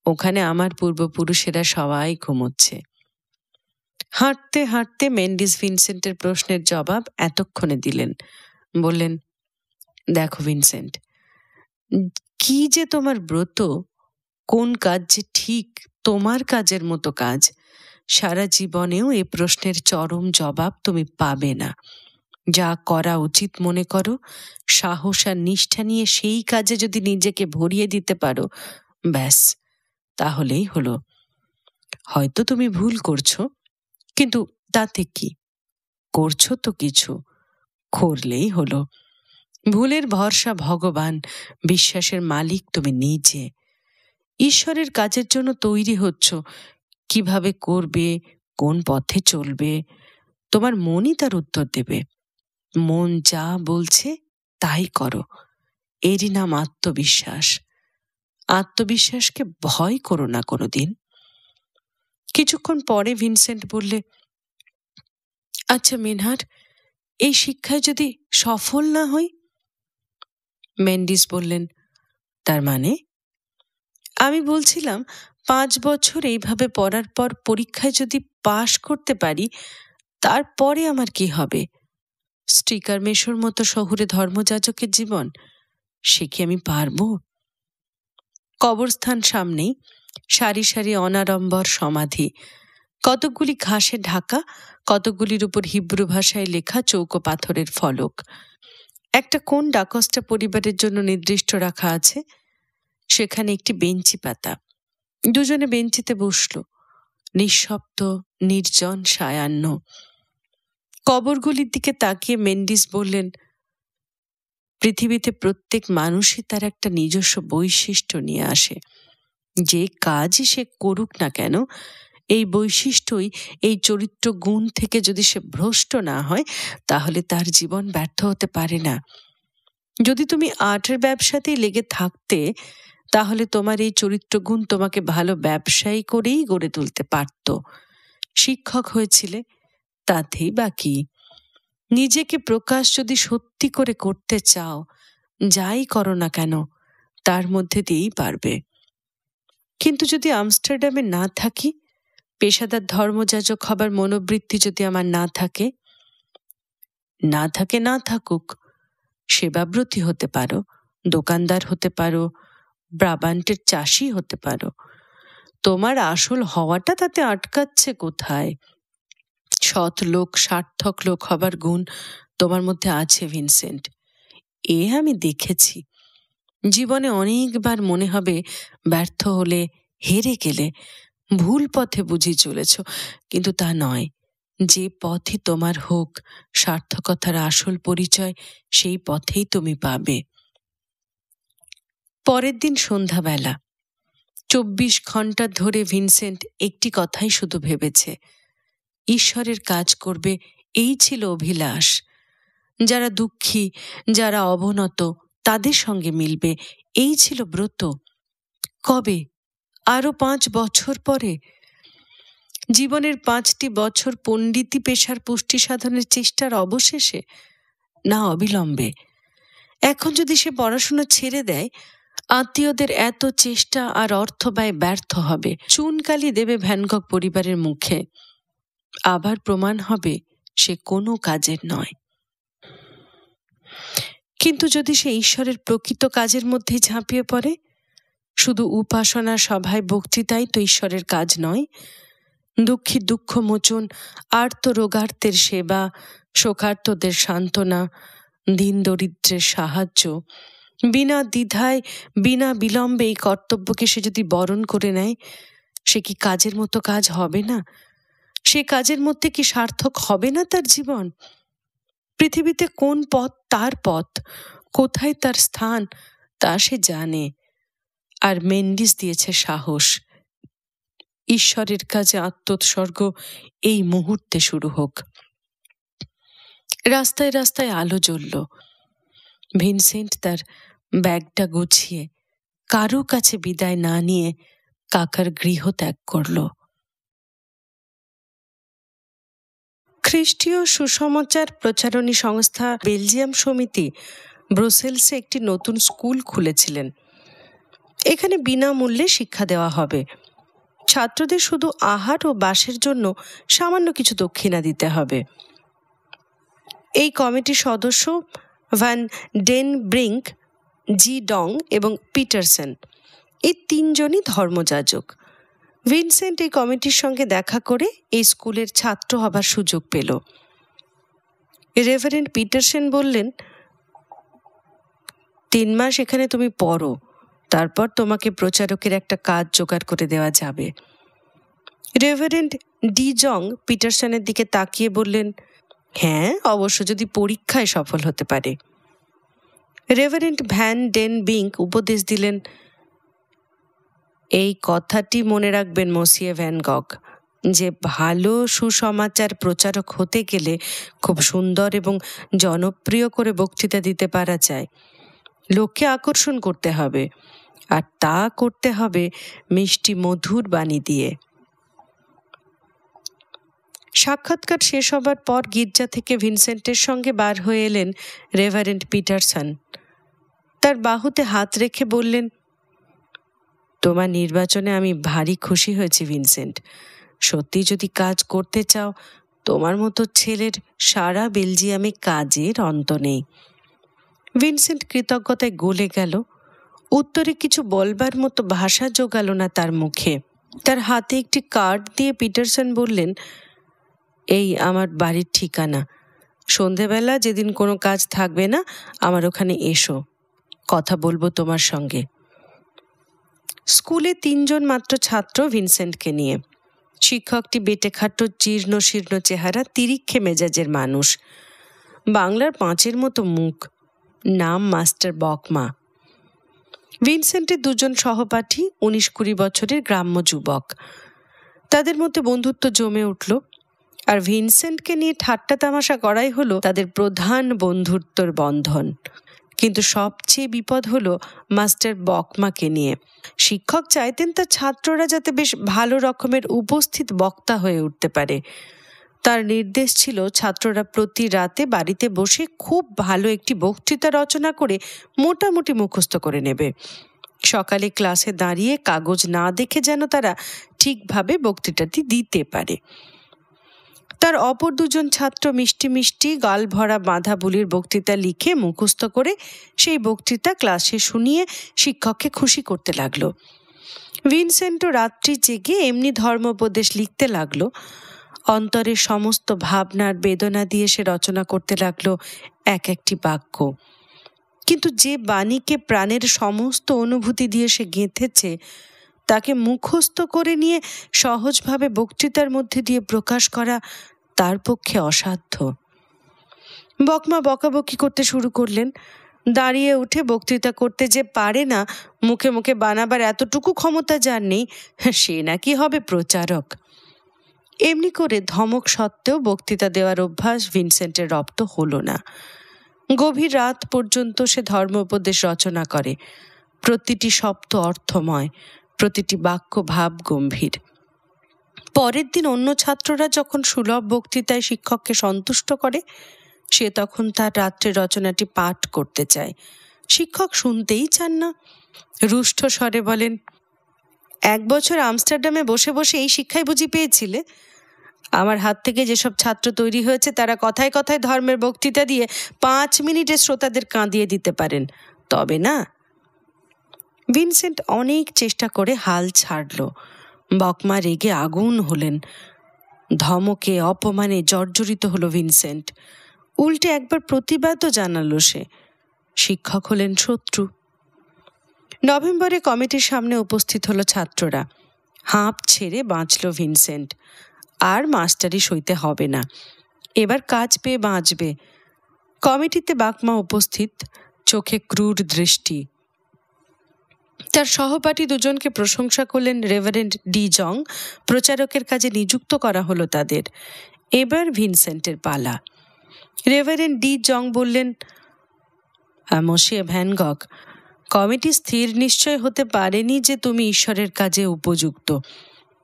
ওখানে আমার পূর্বপুরুষেরা সবাই ঘুমোচ্ছে। হাঁটতে হাঁটতে মেন্ডিস ভিনসেন্টের প্রশ্নের জবাব এতক্ষণে দিলেন। বললেন, দেখো ভিনসেন্ট, কি যে তোমার ব্রত, কোন কাজ যে ঠিক তোমার কাজের মতো কাজ, সারা জীবনেও এ প্রশ্নের চরম জবাব তুমি পাবে না। যা করা উচিত মনে করো, সাহস আর নিষ্ঠা নিয়ে সেই কাজে যদি নিজেকে ভরিয়ে দিতে পারো, ব্যাস, তাহলেই হলো। হয়তো তুমি ভুল করছো, কিন্তু তাতে কি? করছো তো কিছু, করলেই হলো। ভুলের ভরসা ভগবান, বিশ্বাসের মালিক তুমি নিজে। ঈশ্বরের কাজের জন্য তৈরি হচ্ছ, কিভাবে করবে, কোন পথে চলবে, তোমার মনই তার উত্তর দেবে। মন যা বলছে তাই করো, এরই নাম আত্মবিশ্বাস। আত্মবিশ্বাসকে ভয় করো না কোনোদিন। কিছুক্ষণ পরে ভিনসেন্ট বললে, আচ্ছা মিনহার, এই শিক্ষায় যদি সফল না হই? মেন্ডিস বললেন, তার মানে? আমি বলছিলাম 5 বছর এইভাবে পড়ার পর পরীক্ষায় যদি পাশ করতে পারি, তারপরে আমার কি হবে? স্টিকার মেশোর মতো শহুরে ধর্মযাজকের জীবন, সে কি আমি পারবো? কবরস্থান সামনেই, সারি সারি অনাড়ম্বর সমাধি, কতকগুলি ঘাসে ঢাকা, কতকগুলির উপর হিব্রু ভাষায় লেখা চৌকো পাথরের ফলক। একটা কোন ডাকস্টা পরিবারের জন্য নির্দিষ্ট রাখা আছে, সেখানে একটি বেঞ্চি পাতা। দুজনে বেঞ্চিতে বসল, নিঃশব্দ, নির্জন, সায়াহ্ন। কবরগুলির দিকে তাকিয়ে মেন্ডিস বললেন, পৃথিবীতে প্রত্যেক মানুষই তার একটা নিজস্ব বৈশিষ্ট্য নিয়ে আসে। যে কাজই সে করুক না কেন, এই বৈশিষ্ট্যই, এই চরিত্র গুণ থেকে যদি সে ভ্রষ্ট না হয়, তাহলে তার জীবন ব্যর্থ হতে পারে না। যদি তুমি আর্টের ব্যবসাতেই লেগে থাকতে, তাহলে তোমার এই চরিত্রগুণ তোমাকে ভালো ব্যবসায়ী করেই গড়ে তুলতে পারত। শিক্ষক হয়েছিলে, তাতেই বাকি। নিজেকে প্রকাশ যদি সত্যি করে করতে চাও, যাই করো না কেন তার মধ্যে দিয়েই পারবে। কিন্তু যদি আমস্টারডামে না থাকি, পেশাদার ধর্মযাজক হবার মনোবৃত্তি যদি আমার না থাকে, না থাকুক, সেবাব্রতী হতে পারো, দোকানদার হতে পারো, ব্রাবান্টের চাষি হতে পারো। তোমার আসল হওয়াটা তাতে আটকাচ্ছে কোথায়? সৎ লোক, সার্থক লোক হবার গুণ তোমার মধ্যে আছে ভিনসেন্ট, এ আমি দেখেছি। জীবনে অনেকবার মনে হবে ব্যর্থ হলে, হেরে গেলে, ভুল পথে বুঝি চলেছ, কিন্তু তা নয়। যে পথই তোমার হোক, সার্থকতার আসল পরিচয় সেই পথেই তুমি পাবে। পরের দিন সন্ধ্যাবেলা। 24 ঘন্টা ধরে ভিনসেন্ট একটি কথাই শুধু ভেবেছে, ঈশ্বরের কাজ করবে, এই ছিল অভিলাষ। যারা দুঃখী, যারা অবনত, তাদের সঙ্গে মিলবে, এই ছিল ব্রত। কবে? আরো 5 বছর পরে? জীবনের 5টি বছর পণ্ডিতি পেশার পুষ্টি সাধনের চেষ্টার অবশেষে, না অবিলম্বে? এখন যদি সে পড়াশোনা ছেড়ে দেয়, আত্মীয়দের এত চেষ্টা আর অর্থ ব্যয় ব্যর্থ হবে, চুনকালি দেবে ভ্যান গঘ পরিবারের মুখে। আবার প্রমাণ হবে সে কোনো কাজের নয়। কিন্তু যদি সে ঈশ্বরের প্রকৃত কাজের মধ্যে ঝাঁপিয়ে পড়ে, শুধু উপাসনা সভায় বক্তৃতাই তো ঈশ্বরের কাজ নয়। দুঃখী দুঃখ মোচন, আর্ত রোগার্তের সেবা, শোকার্তদের সান্ত্বনা, দিন দরিদ্রের সাহায্য, বিনা দ্বিধায় বিনা বিলম্বে এই কর্তব্যকে সে যদি বরণ করে নেয়, সে কি কাজের মতো কাজ হবে না? সে কাজের মধ্যে কি সার্থক হবে না তার জীবন? পৃথিবীতে কোন পথ তার পথ, কোথায় তার স্থান, তা সে জানে। আর মেন্ডিস দিয়েছে সাহস। ঈশ্বরের কাজে আত্মোৎসর্গ এই মুহূর্তে শুরু হোক। রাস্তায় রাস্তায় আলো জ্বলল। ভিনসেন্ট তার ব্যাগটা গুছিয়ে কারো কাছে বিদায় না নিয়ে কাকার গৃহ ত্যাগ করল। খ্রিস্টীয় সুসমাচার প্রচারণী সংস্থা বেলজিয়াম সমিতি ব্রুসেলসে একটি নতুন স্কুল খুলেছিলেন। এখানে বিনামূল্যে শিক্ষা দেওয়া হবে। ছাত্রদের শুধু আহার ও বাসের জন্য সামান্য কিছু দক্ষিণা দিতে হবে। এই কমিটির সদস্য ভ্যান ডেন ব্রিঙ্ক, জি ডং এবং পিটারসন, এই তিনজনই ধর্মযাজক। ভিনসেন্ট এই কমিটির সঙ্গে দেখা করে এই স্কুলের ছাত্র হবার সুযোগ পেল। রেভারেন্ড পিটারসন বললেন, 3 মাস এখানে তুমি পড়ো, তারপর তোমাকে প্রচারকের একটা কাজ জোগাড় করে দেওয়া যাবে। রেভারেন্ড ডি জং পিটারসনের দিকে তাকিয়ে বললেন, হ্যাঁ, অবশ্য যদি পরীক্ষায় সফল হতে পারে। রেভারেন্ড ভ্যান ডেন বিঙ্ক উপদেশ দিলেন, এই কথাটি মনে রাখবেন মসিয়ে ভ্যান গগ, যে ভালো সুসমাচার প্রচারক হতে গেলে খুব সুন্দর এবং জনপ্রিয় করে বক্তৃতা দিতে পারা যায়। লোককে আকর্ষণ করতে হবে, আর তা করতে হবে মিষ্টি মধুর বাণী দিয়ে। সাক্ষাৎকার শেষ হবার পর গির্জা থেকে ভিনসেন্টের সঙ্গে বার হয়ে এলেন রেভারেন্ড পিটারসন। তার বাহুতে হাত রেখে বললেন, তোমার নির্বাচনে আমি ভারী খুশি হয়েছি ভিনসেন্ট। সত্যি যদি কাজ করতে চাও, তোমার মতো ছেলের সারা বেলজিয়ামে কাজের অন্ত নেই। ভিনসেন্ট কৃতজ্ঞতায় গলে গেল। উত্তরে কিছু বলবার মতো ভাষা জোগালো না তার মুখে। তার হাতে একটি কার্ড দিয়ে পিটারসন বললেন, এই আমার বাড়ির ঠিকানা। সন্ধেবেলা যেদিন কোনো কাজ থাকবে না, আমার ওখানে এসো, কথা বলবো তোমার সঙ্গে। স্কুলে 3 জন মাত্র ছাত্র ভিনসেন্টকে নিয়ে। শিক্ষকটি বেটেখাটো জীর্ণ শীর্ণ চেহারা, তিরিক্ষে মেজাজের মানুষ, বাংলার 5-এর মতো মুখ, নাম মাস্টার বকমা। ভিনসেন্টের 2 জন সহপাঠী 19-20 বছরের গ্রাম্য যুবক। তাদের মধ্যে বন্ধুত্ব জমে উঠল, আর ভিনসেন্টকে নিয়ে ঠাট্টা তামাশা করাই হলো তাদের প্রধান বন্ধুত্বর বন্ধন। কিন্তু সবচেয়ে বিপদ হলো মাস্টার বকমাকে নিয়ে। শিক্ষক চাইতেন তার ছাত্ররা যাতে বেশ ভালো রকমের উপস্থিত বক্তা হয়ে উঠতে পারে। তার নির্দেশ ছিল ছাত্ররা প্রতি রাতে বাড়িতে বসে খুব ভালো একটি বক্তৃতা রচনা করে মোটামুটি মুখস্থ করে নেবে। সকালে ক্লাসে দাঁড়িয়ে কাগজ না দেখে যেন তারা ঠিকভাবে বক্তৃতাটি দিতে পারে। তার অপর 2 জন ছাত্র মিষ্টি মিষ্টি গাল ভরা বাঁধা বুলির বক্তৃতা লিখে মুখস্থ করে সেই বক্তৃতা ক্লাসে শুনিয়ে শিক্ষককে খুশি করতে লাগলো। ভিনসেন্টও রাত্রি জেগে এমনি ধর্মোপদেশ লিখতে লাগলো। অন্তরের সমস্ত ভাবনার বেদনা দিয়ে সে রচনা করতে লাগলো এক একটি বাক্য। কিন্তু যে বাণীকে প্রাণের সমস্ত অনুভূতি দিয়ে সে গেঁথেছে, তাকে মুখস্থ করে নিয়ে সহজভাবে বক্তৃতার মধ্যে দিয়ে প্রকাশ করা তার পক্ষে অসাধ্য। বকমা বকাবকি করতে শুরু করলেন। দাঁড়িয়ে উঠে বক্তৃতা করতে যে পারে না, মুখে মুখে বানাবার এতটুকু ক্ষমতা যার নেই, সে নাকি হবে প্রচারক। এমনি করে ধমক সত্ত্বেও বক্তৃতা দেওয়ার অভ্যাস ভিনসেন্টের রপ্ত হলো না। গভীর রাত পর্যন্ত সে ধর্মোপদেশ রচনা করে। প্রতিটি শব্দ অর্থময়, প্রতিটি বাক্য ভাব গম্ভীর। পরের দিন অন্য ছাত্ররা যখন সুলভ বক্তৃতায় শিক্ষককে সন্তুষ্ট করে, সে তখন তার রাত্রে রচনাটি পাঠ করতে চায়। শিক্ষক শুনতেই চান না। রুষ্ট স্বরে বলেন, 1 বছর আমস্টারডামে বসে বসে এই শিক্ষাই বুঝি পেয়েছিলে? আমার হাত থেকে যেসব ছাত্র তৈরি হয়েছে, তারা কথায় কথায় ধর্মের বক্তৃতা দিয়ে 5 মিনিটে শ্রোতাদের কাঁদিয়ে দিতে পারেন, তবে না। ভিনসেন্ট অনেক চেষ্টা করে হাল ছাড়ল। বকমা রেগে আগুন হলেন। ধমকে অপমানে জর্জরিত হলো ভিনসেন্ট। উল্টে একবার প্রতিবাদও জানালো সে। শিক্ষক হলেন শত্রু। নভেম্বরে কমিটির সামনে উপস্থিত হলো ছাত্ররা। হাঁপ ছেড়ে বাঁচল ভিনসেন্ট। আর মাস্টারি সইতে হবে না, এবার কাজ পেয়ে বাঁচবে। কমিটিতে বাকমা উপস্থিত, চোখে ক্রূর দৃষ্টি। তার সহপাঠী দুজনকে প্রশংসা করলেন রেভারেন্ড ডি জং। প্রচারকের কাজে নিযুক্ত করা হলো তাদের। এবার ভিনসেন্টের পালা। রেভারেন্ড ডি জং বললেন, মসিয়ে ভ্যান গক, কমিটি স্থির নিশ্চয় হতে পারেনি যে তুমি ঈশ্বরের কাজে উপযুক্ত,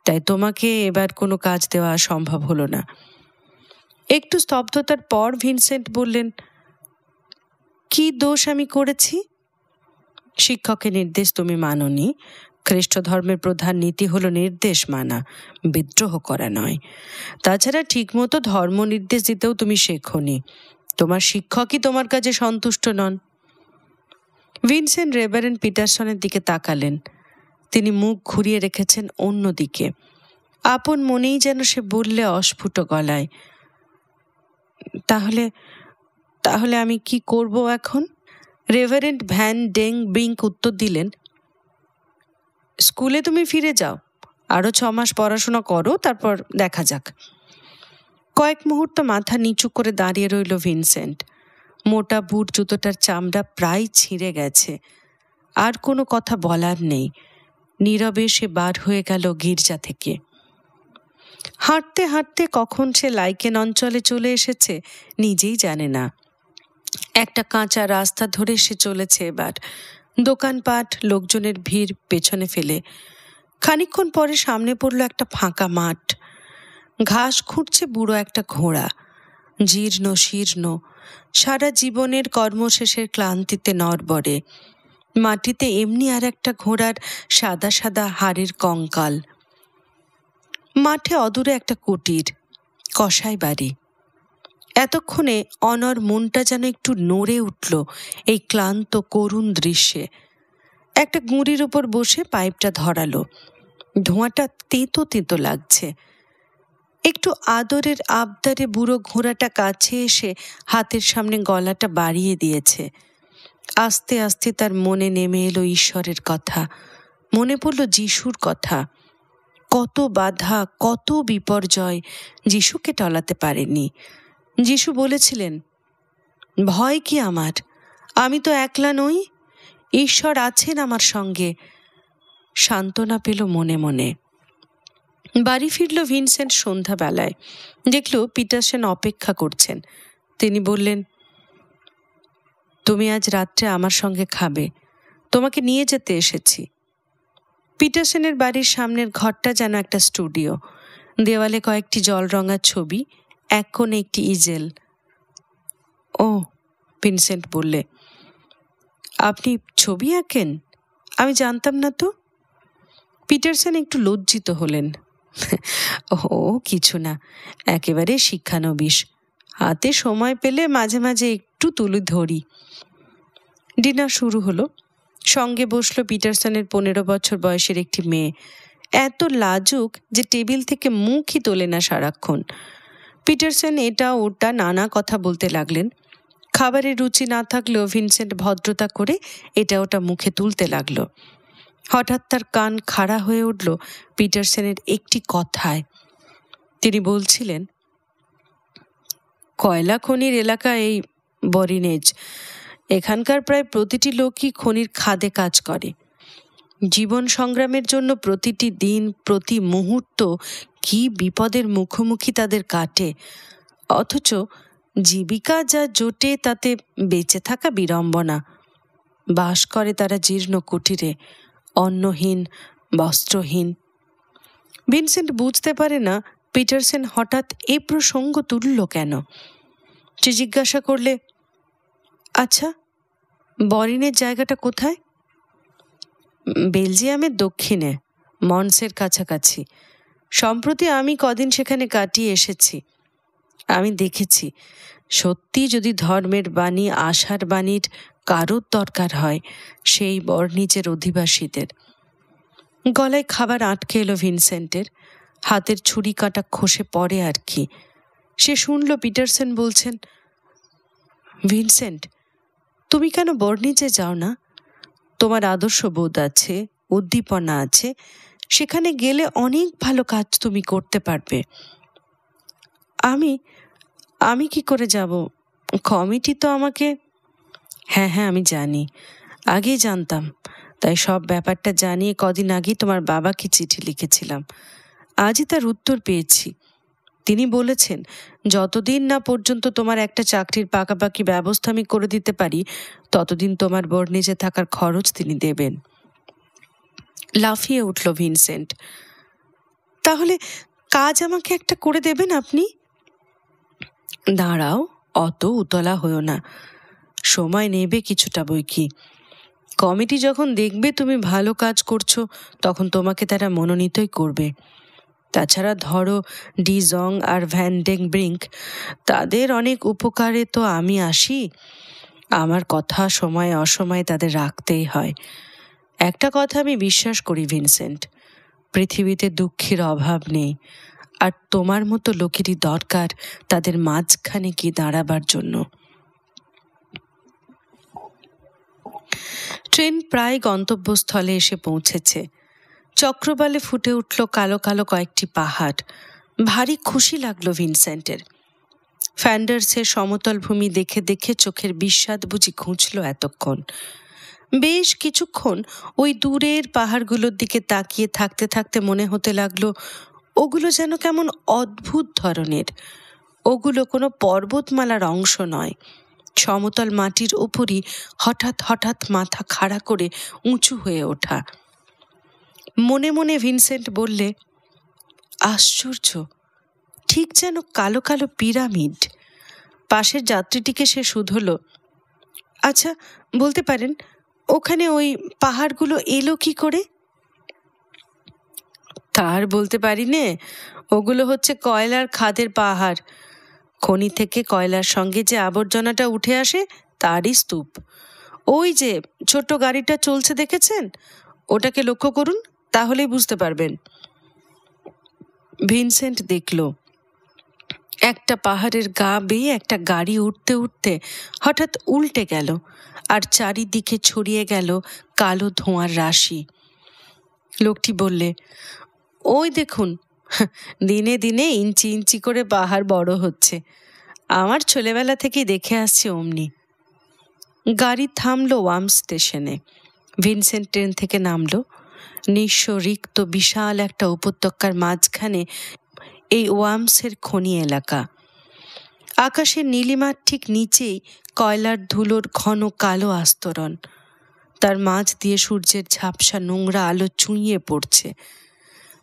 তাই তোমাকে এবার কোনো কাজ দেওয়া সম্ভব হলো না। একটু স্তব্ধতার পর ভিনসেন্ট বললেন, কি দোষ আমি করেছি? শিক্ষকের নির্দেশ তুমি মানোনি। খ্রিস্ট ধর্মের প্রধান নীতি হলো নির্দেশ মানা, বিদ্রোহ করা নয়। তাছাড়া ঠিকমতো ধর্ম নির্দেশ দিতেও তুমি শেখোনি। তোমার শিক্ষকই তোমার কাজে সন্তুষ্ট নন। ভিনসেন্ট রেভারেন্ড পিটারসনের দিকে তাকালেন। তিনি মুখ ঘুরিয়ে রেখেছেন অন্যদিকে। আপন মনেই যেন সে বললে অস্ফুট গলায়, তাহলে তাহলে আমি কি করব এখন? রেভারেন্ড ভ্যান ডেং ব্রিঙ্ক উত্তর দিলেন, স্কুলে তুমি ফিরে যাও, আরো 6 মাস পড়াশোনা করো, তারপর দেখা যাক। কয়েক মুহূর্ত মাথা নিচু করে দাঁড়িয়ে রইল ভিনসেন্ট। মোটা বুট জুতোটার চামড়া প্রায় ছিঁড়ে গেছে। আর কোনো কথা বলার নেই। নীরবে সে বার হয়ে গেল গির্জা থেকে। হাঁটতে হাঁটতে কখন সে লাইকেন অঞ্চলে চলে এসেছে নিজেই জানে না। একটা কাঁচা রাস্তা ধরে সে চলেছে এবার, দোকানপাট, লোকজনের ভিড় পেছনে ফেলে। খানিকক্ষণ পরে সামনে পড়ল একটা ফাঁকা মাঠ। ঘাস খুঁড়ছে বুড়ো একটা ঘোড়া, জীর্ণ শীর্ণ, সারা জীবনের কর্মশেষের ক্লান্তিতে নড়বড়ে। মাটিতে এমনি আর একটা ঘোড়ার সাদা সাদা হাড়ের কঙ্কাল। মাঠে অদূরে একটা কুটির, কসাই বাড়ি। এতক্ষণে অনর মনটা যেন একটু নড়ে উঠল এই ক্লান্ত করুণ দৃশ্যে। একটা গুঁড়ির উপর বসে পাইপটা ধরালো। ধোঁয়াটা তেতো তেতো লাগছে। একটু আদরের আবদারে বুড়ো ঘোড়াটা কাছে এসে হাতের সামনে গলাটা বাড়িয়ে দিয়েছে। আস্তে আস্তে তার মনে নেমে এলো ঈশ্বরের কথা, মনে পড়ল যিশুর কথা। কত বাধা, কত বিপর্যয় যিশুকে টলাতে পারেনি। যিশু বলেছিলেন, ভয় কি আমার, আমি তো একলা নই, ঈশ্বর আছেন আমার সঙ্গে। সান্ত্বনা পেল মনে মনে। বাড়ি ফিরল ভিনসেন্ট সন্ধ্যাবেলায়। দেখল পিটারসন অপেক্ষা করছেন। তিনি বললেন, তুমি আজ রাত্রে আমার সঙ্গে খাবে, তোমাকে নিয়ে যেতে এসেছি। পিটারসনের বাড়ির সামনের ঘরটা যেন একটা স্টুডিও। দেওয়ালে কয়েকটি জলরঙা ছবি, এক কোণে একটি ইজেল। ও, ভিনসেন্ট বললে, আপনি ছবি আঁকেন? আমি জানতাম না তো। পিটারসন একটু লজ্জিত হলেন। ও কিছু না, একেবারে শিক্ষানবিশ। হাতে সময় পেলে মাঝে মাঝে একটু তুলে ধরি। ডিনার শুরু হলো। সঙ্গে বসলো পিটারসনের 15 বছর বয়সের একটি মেয়ে। এত লাজুক যে টেবিল থেকে মুখই তোলে না সারাক্ষণ। পিটারসন এটা ওটা নানা কথা বলতে লাগলেন। খাবারের রুচি না থাকলেও ভিনসেন্ট ভদ্রতা করে এটা ওটা মুখে তুলতে লাগলো। হঠাৎ তার কান খাড়া হয়ে উঠল পিটারসনের একটি কথায়। তিনি বলছিলেন, কয়লা খনির এলাকা এই বরিনেজ। এখানকার প্রায় প্রতিটি লোকই খনির খাদে কাজ করে। জীবন সংগ্রামের জন্য প্রতিটি দিন, প্রতি মুহূর্ত কি বিপদের মুখোমুখি তাদের কাটে। অথচ জীবিকা যা জোটে তাতে বেঁচে থাকা বিড়ম্বনা। বাস করে তারা জীর্ণ কুটিরে, অন্নহীন, বস্ত্রহীন। ভিনসেন্ট বুঝতে পারে না পিটারসন হঠাৎ এই প্রসঙ্গ তুলল কেন। সে জিজ্ঞাসা করলে, আচ্ছা, বরিনের জায়গাটা কোথায়? বেলজিয়ামের দক্ষিণে, মন্সের কাছাকাছি। সম্প্রতি আমি কদিন সেখানে কাটিয়ে এসেছি। আমি দেখেছি সত্যি যদি ধর্মের বাণী, আশার বাণীর কারোর দরকার হয়, সেই বর্ণিচের অধিবাসীদের। গলায় খাবার আটকে এলো ভিনসেন্টের, হাতের ছুরি কাটা খসে পড়ে আর কি। সে শুনল পিটারসেন বলছেন, ভিনসেন্ট, তুমি কেন বর্ণিচে যাও না? তোমার আদর্শ বোধ আছে, উদ্দীপনা আছে, সেখানে গেলে অনেক ভালো কাজ তুমি করতে পারবে। আমি আমি কি করে যাব? কমিটি তো আমাকে... হ্যাঁ, আমি জানি, আগেই জানতাম, তাই সব ব্যাপারটা জানিয়ে কদিন আগেই তোমার বাবাকে চিঠি লিখেছিলাম। আজই তার উত্তর পেয়েছি। তিনি বলেছেন, যতদিন না পর্যন্ত তোমার একটা চাকরির পাকাপাকি ব্যবস্থা আমি করে দিতে পারি, ততদিন তোমার বর্ণিচে থাকার খরচ তিনি দেবেন। লাফিয়ে উঠল ভিনসেন্ট। তাহলে কাজ আমাকে একটা করে দেবেন আপনি? দাঁড়াও, অত উতলা হয়েও না, সময় নেবে কিছুটা বই কি। কমিটি যখন দেখবে তুমি ভালো কাজ করছো, তখন তোমাকে তারা মনোনীতই করবে। তাছাড়া ধরো ডি জং আর ভ্যান ডেং ব্রিঙ্ক, তাদের অনেক উপকারে তো আমি আসি। আমার কথা সময় অসময়ে তাদের রাখতেই হয়। একটা কথা আমি বিশ্বাস করি ভিনসেন্ট, পৃথিবীতে দুঃখের অভাব নেই, আর তোমার মতো লোকেরই দরকার তাদের মাঝখানে গিয়ে দাঁড়াবার জন্য। ট্রেন প্রায় গন্তব্যস্থলে এসে পৌঁছেছে। চক্রবালে ফুটে উঠল কালো কালো কয়েকটি পাহাড়। ভারী খুশি লাগলো ভিনসেন্টের। ফ্যান্ডার্সের সমতল ভূমি দেখে দেখে চোখের বিস্বাদ বুঝি ঘুঁচল এতক্ষণ। বেশ কিছুক্ষণ ওই দূরের পাহাড়গুলোর দিকে তাকিয়ে থাকতে থাকতে মনে হতে লাগলো ওগুলো যেন কেমন অদ্ভুত ধরনের। ওগুলো কোনো পর্বতমালার অংশ নয়, সমতল মাটির উপরই হঠাৎ হঠাৎ মাথা খাড়া করে উঁচু হয়ে ওঠা। মনে মনে ভিনসেন্ট বললে, আশ্চর্য, ঠিক যেন কালো কালো পিরামিড। পাশের যাত্রীটিকে সে শুধল, আচ্ছা বলতে পারেন ওখানে ওই পাহাড়গুলো এলো কি করে? তার বলতে পারি নে, ওগুলো হচ্ছে কয়লার খাদের পাহাড়। খনি থেকে কয়লার সঙ্গে যে আবর্জনাটা উঠে আসে তারই স্তূপ। ওই যে ছোট্ট গাড়িটা চলছে দেখেছেন, ওটাকে লক্ষ্য করুন, তাহলেই বুঝতে পারবেন। ভিনসেন্ট দেখল একটা পাহাড়ের গা বেয়ে একটা গাড়ি উঠতে উঠতে হঠাৎ উল্টে গেল, আর চারিদিকে ছড়িয়ে গেল কালো ধোঁয়ার রাশি। লোকটি বললে, ওই দেখুন, দিনে দিনে ইঞ্চি ইঞ্চি করে পাহাড় বড় হচ্ছে। আমার ছোটবেলা থেকেই দেখে আসছি অমনি। গাড়ি থামলো ওয়ার্মস স্টেশনে। ভিনসেন্ট ট্রেন থেকে নামলো। নিঃস্ব রিক্ত বিশাল একটা উপত্যকার মাঝখানে এই ওয়ার্মসের খনি এলাকা। আকাশের নীলিমার ঠিক নিচেই কয়লার ধুলোর ঘন কালো আস্তরণ। তার মাঝ দিয়ে সূর্যের ঝাপসা নোংরা আলো চুঁইয়ে পড়ছে।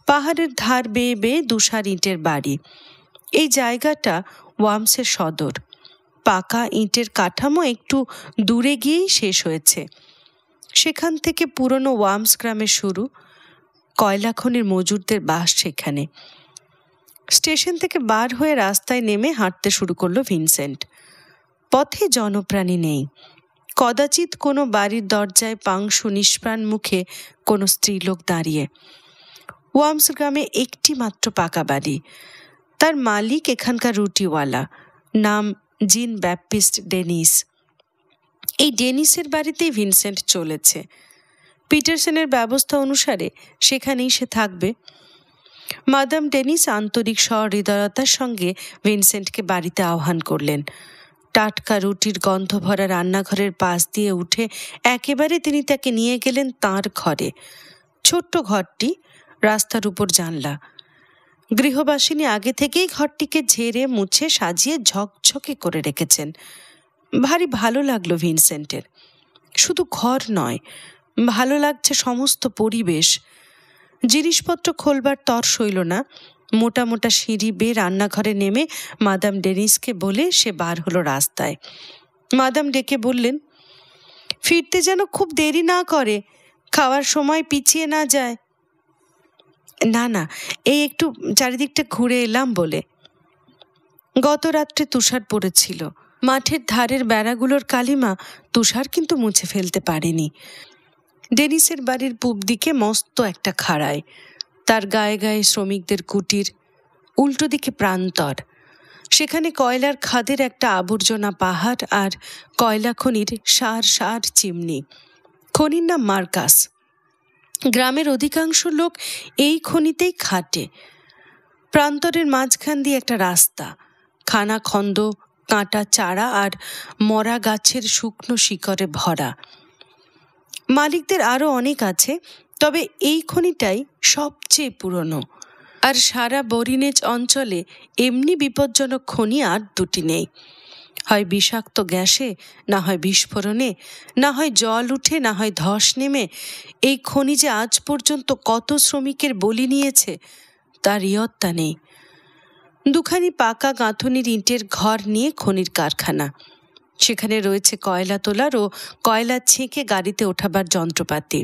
পাহাড়ের ধার বেয়ে বেয়ে দুসার ইটের বাড়ি। এই জায়গাটা ওয়ার্মসের সদর। পাকা ইটের কাঠামো একটু দূরে গিয়েই শেষ হয়েছে। সেখান থেকে পুরনো ওয়ার্মস গ্রামে শুরু। কয়লা খনির মজুরদের বাস সেখানে। স্টেশন থেকে বার হয়ে রাস্তায় নেমে হাঁটতে শুরু করলো ভিনসেন্ট। পথে জনপ্রাণী নেই। কদাচিৎ কোনো বাড়ির দরজায় পাংশু নিষ্প্রাণ মুখে কোনো স্ত্রীলোক দাঁড়িয়ে। ওয়ার্মস গ্রামে একটি মাত্র পাকা বাড়ি। তার মালিক এখানকার রুটিওয়ালা, নাম জিন ব্যাপটিস্ট ডেনিস। এই ডেনিসের বাড়িতেই ভিনসেন্ট চলেছে। পিটারসেনের ব্যবস্থা অনুসারে সেখানেই সে থাকবে। মাদাম ডেনিস আন্তরিক সহৃদয়তার সঙ্গে ভিনসেন্টকে বাড়িতে আহ্বান করলেন। টাটকা রুটির গন্ধ ভরা রান্নাঘরের পাশ দিয়ে উঠে একেবারে তিনি তাকে নিয়ে গেলেন তাঁর ঘরে। ছোট্ট ঘরটি, রাস্তার উপর জানলা। গৃহবাসিনী আগে থেকেই ঘরটিকে ঝেড়ে মুছে সাজিয়ে ঝকঝকে করে রেখেছেন। ভারী ভালো লাগলো ভিনসেন্টের। শুধু ঘর নয়, ভালো লাগছে সমস্ত পরিবেশ। জিনিসপত্র খোলবার তর সইল না। মোটা মোটা সিঁড়ি বেয়ে রান্নাঘরে নেমে মাদাম ডেনিসকে বলে সে বার হলো রাস্তায়। মাদাম ডেকে বললেন, ফিরতে যেন খুব দেরি না করে, খাওয়ার সময় পিছিয়ে না যায়। না, এই একটু চারিদিকটা ঘুরে এলাম বলে। গত রাত্রে তুষার পড়েছিল। মাঠের ধারের বেড়াগুলোর কালিমা তুষার কিন্তু মুছে ফেলতে পারেনি। ডেনিসের বাড়ির পূব দিকে মস্ত একটা খাড়ায়, তার গায়ে গায়ে শ্রমিকদের কুটির, উল্টো দিকে প্রান্তর। সেখানে কয়লার খাদের একটা আবর্জনা পাহাড় আর কয়লা খনির সার সার চিমনি। খনির নাম মার্কাস। গ্রামের অধিকাংশ লোক এই খনিতেই খাটে। প্রান্তরের মাঝখান দিয়ে একটা রাস্তা, খানাখন্দ, কাঁটা চারা আর মরা গাছের শুকনো শিকড়ে ভরা। মালিকদের আরও অনেক আছে, তবে এই খনিটাই সবচেয়ে পুরনো। আর সারা বরিনেজ অঞ্চলে এমনি বিপজ্জনক খনি আর দুটি নেই। হয় বিষাক্ত গ্যাসে, না হয় বিস্ফোরণে, না হয় জল উঠে, না হয় ধস নেমে এই খনি যে আজ পর্যন্ত কত শ্রমিকের বলি নিয়েছে তার ইয়ত্তা নেই। দুখানি পাকা গাঁথনির ইটের ঘর নিয়ে খনির কারখানা। সেখানে রয়েছে কয়লা তোলার ও কয়লা ছেঁকে গাড়িতে ওঠাবার যন্ত্রপাতি।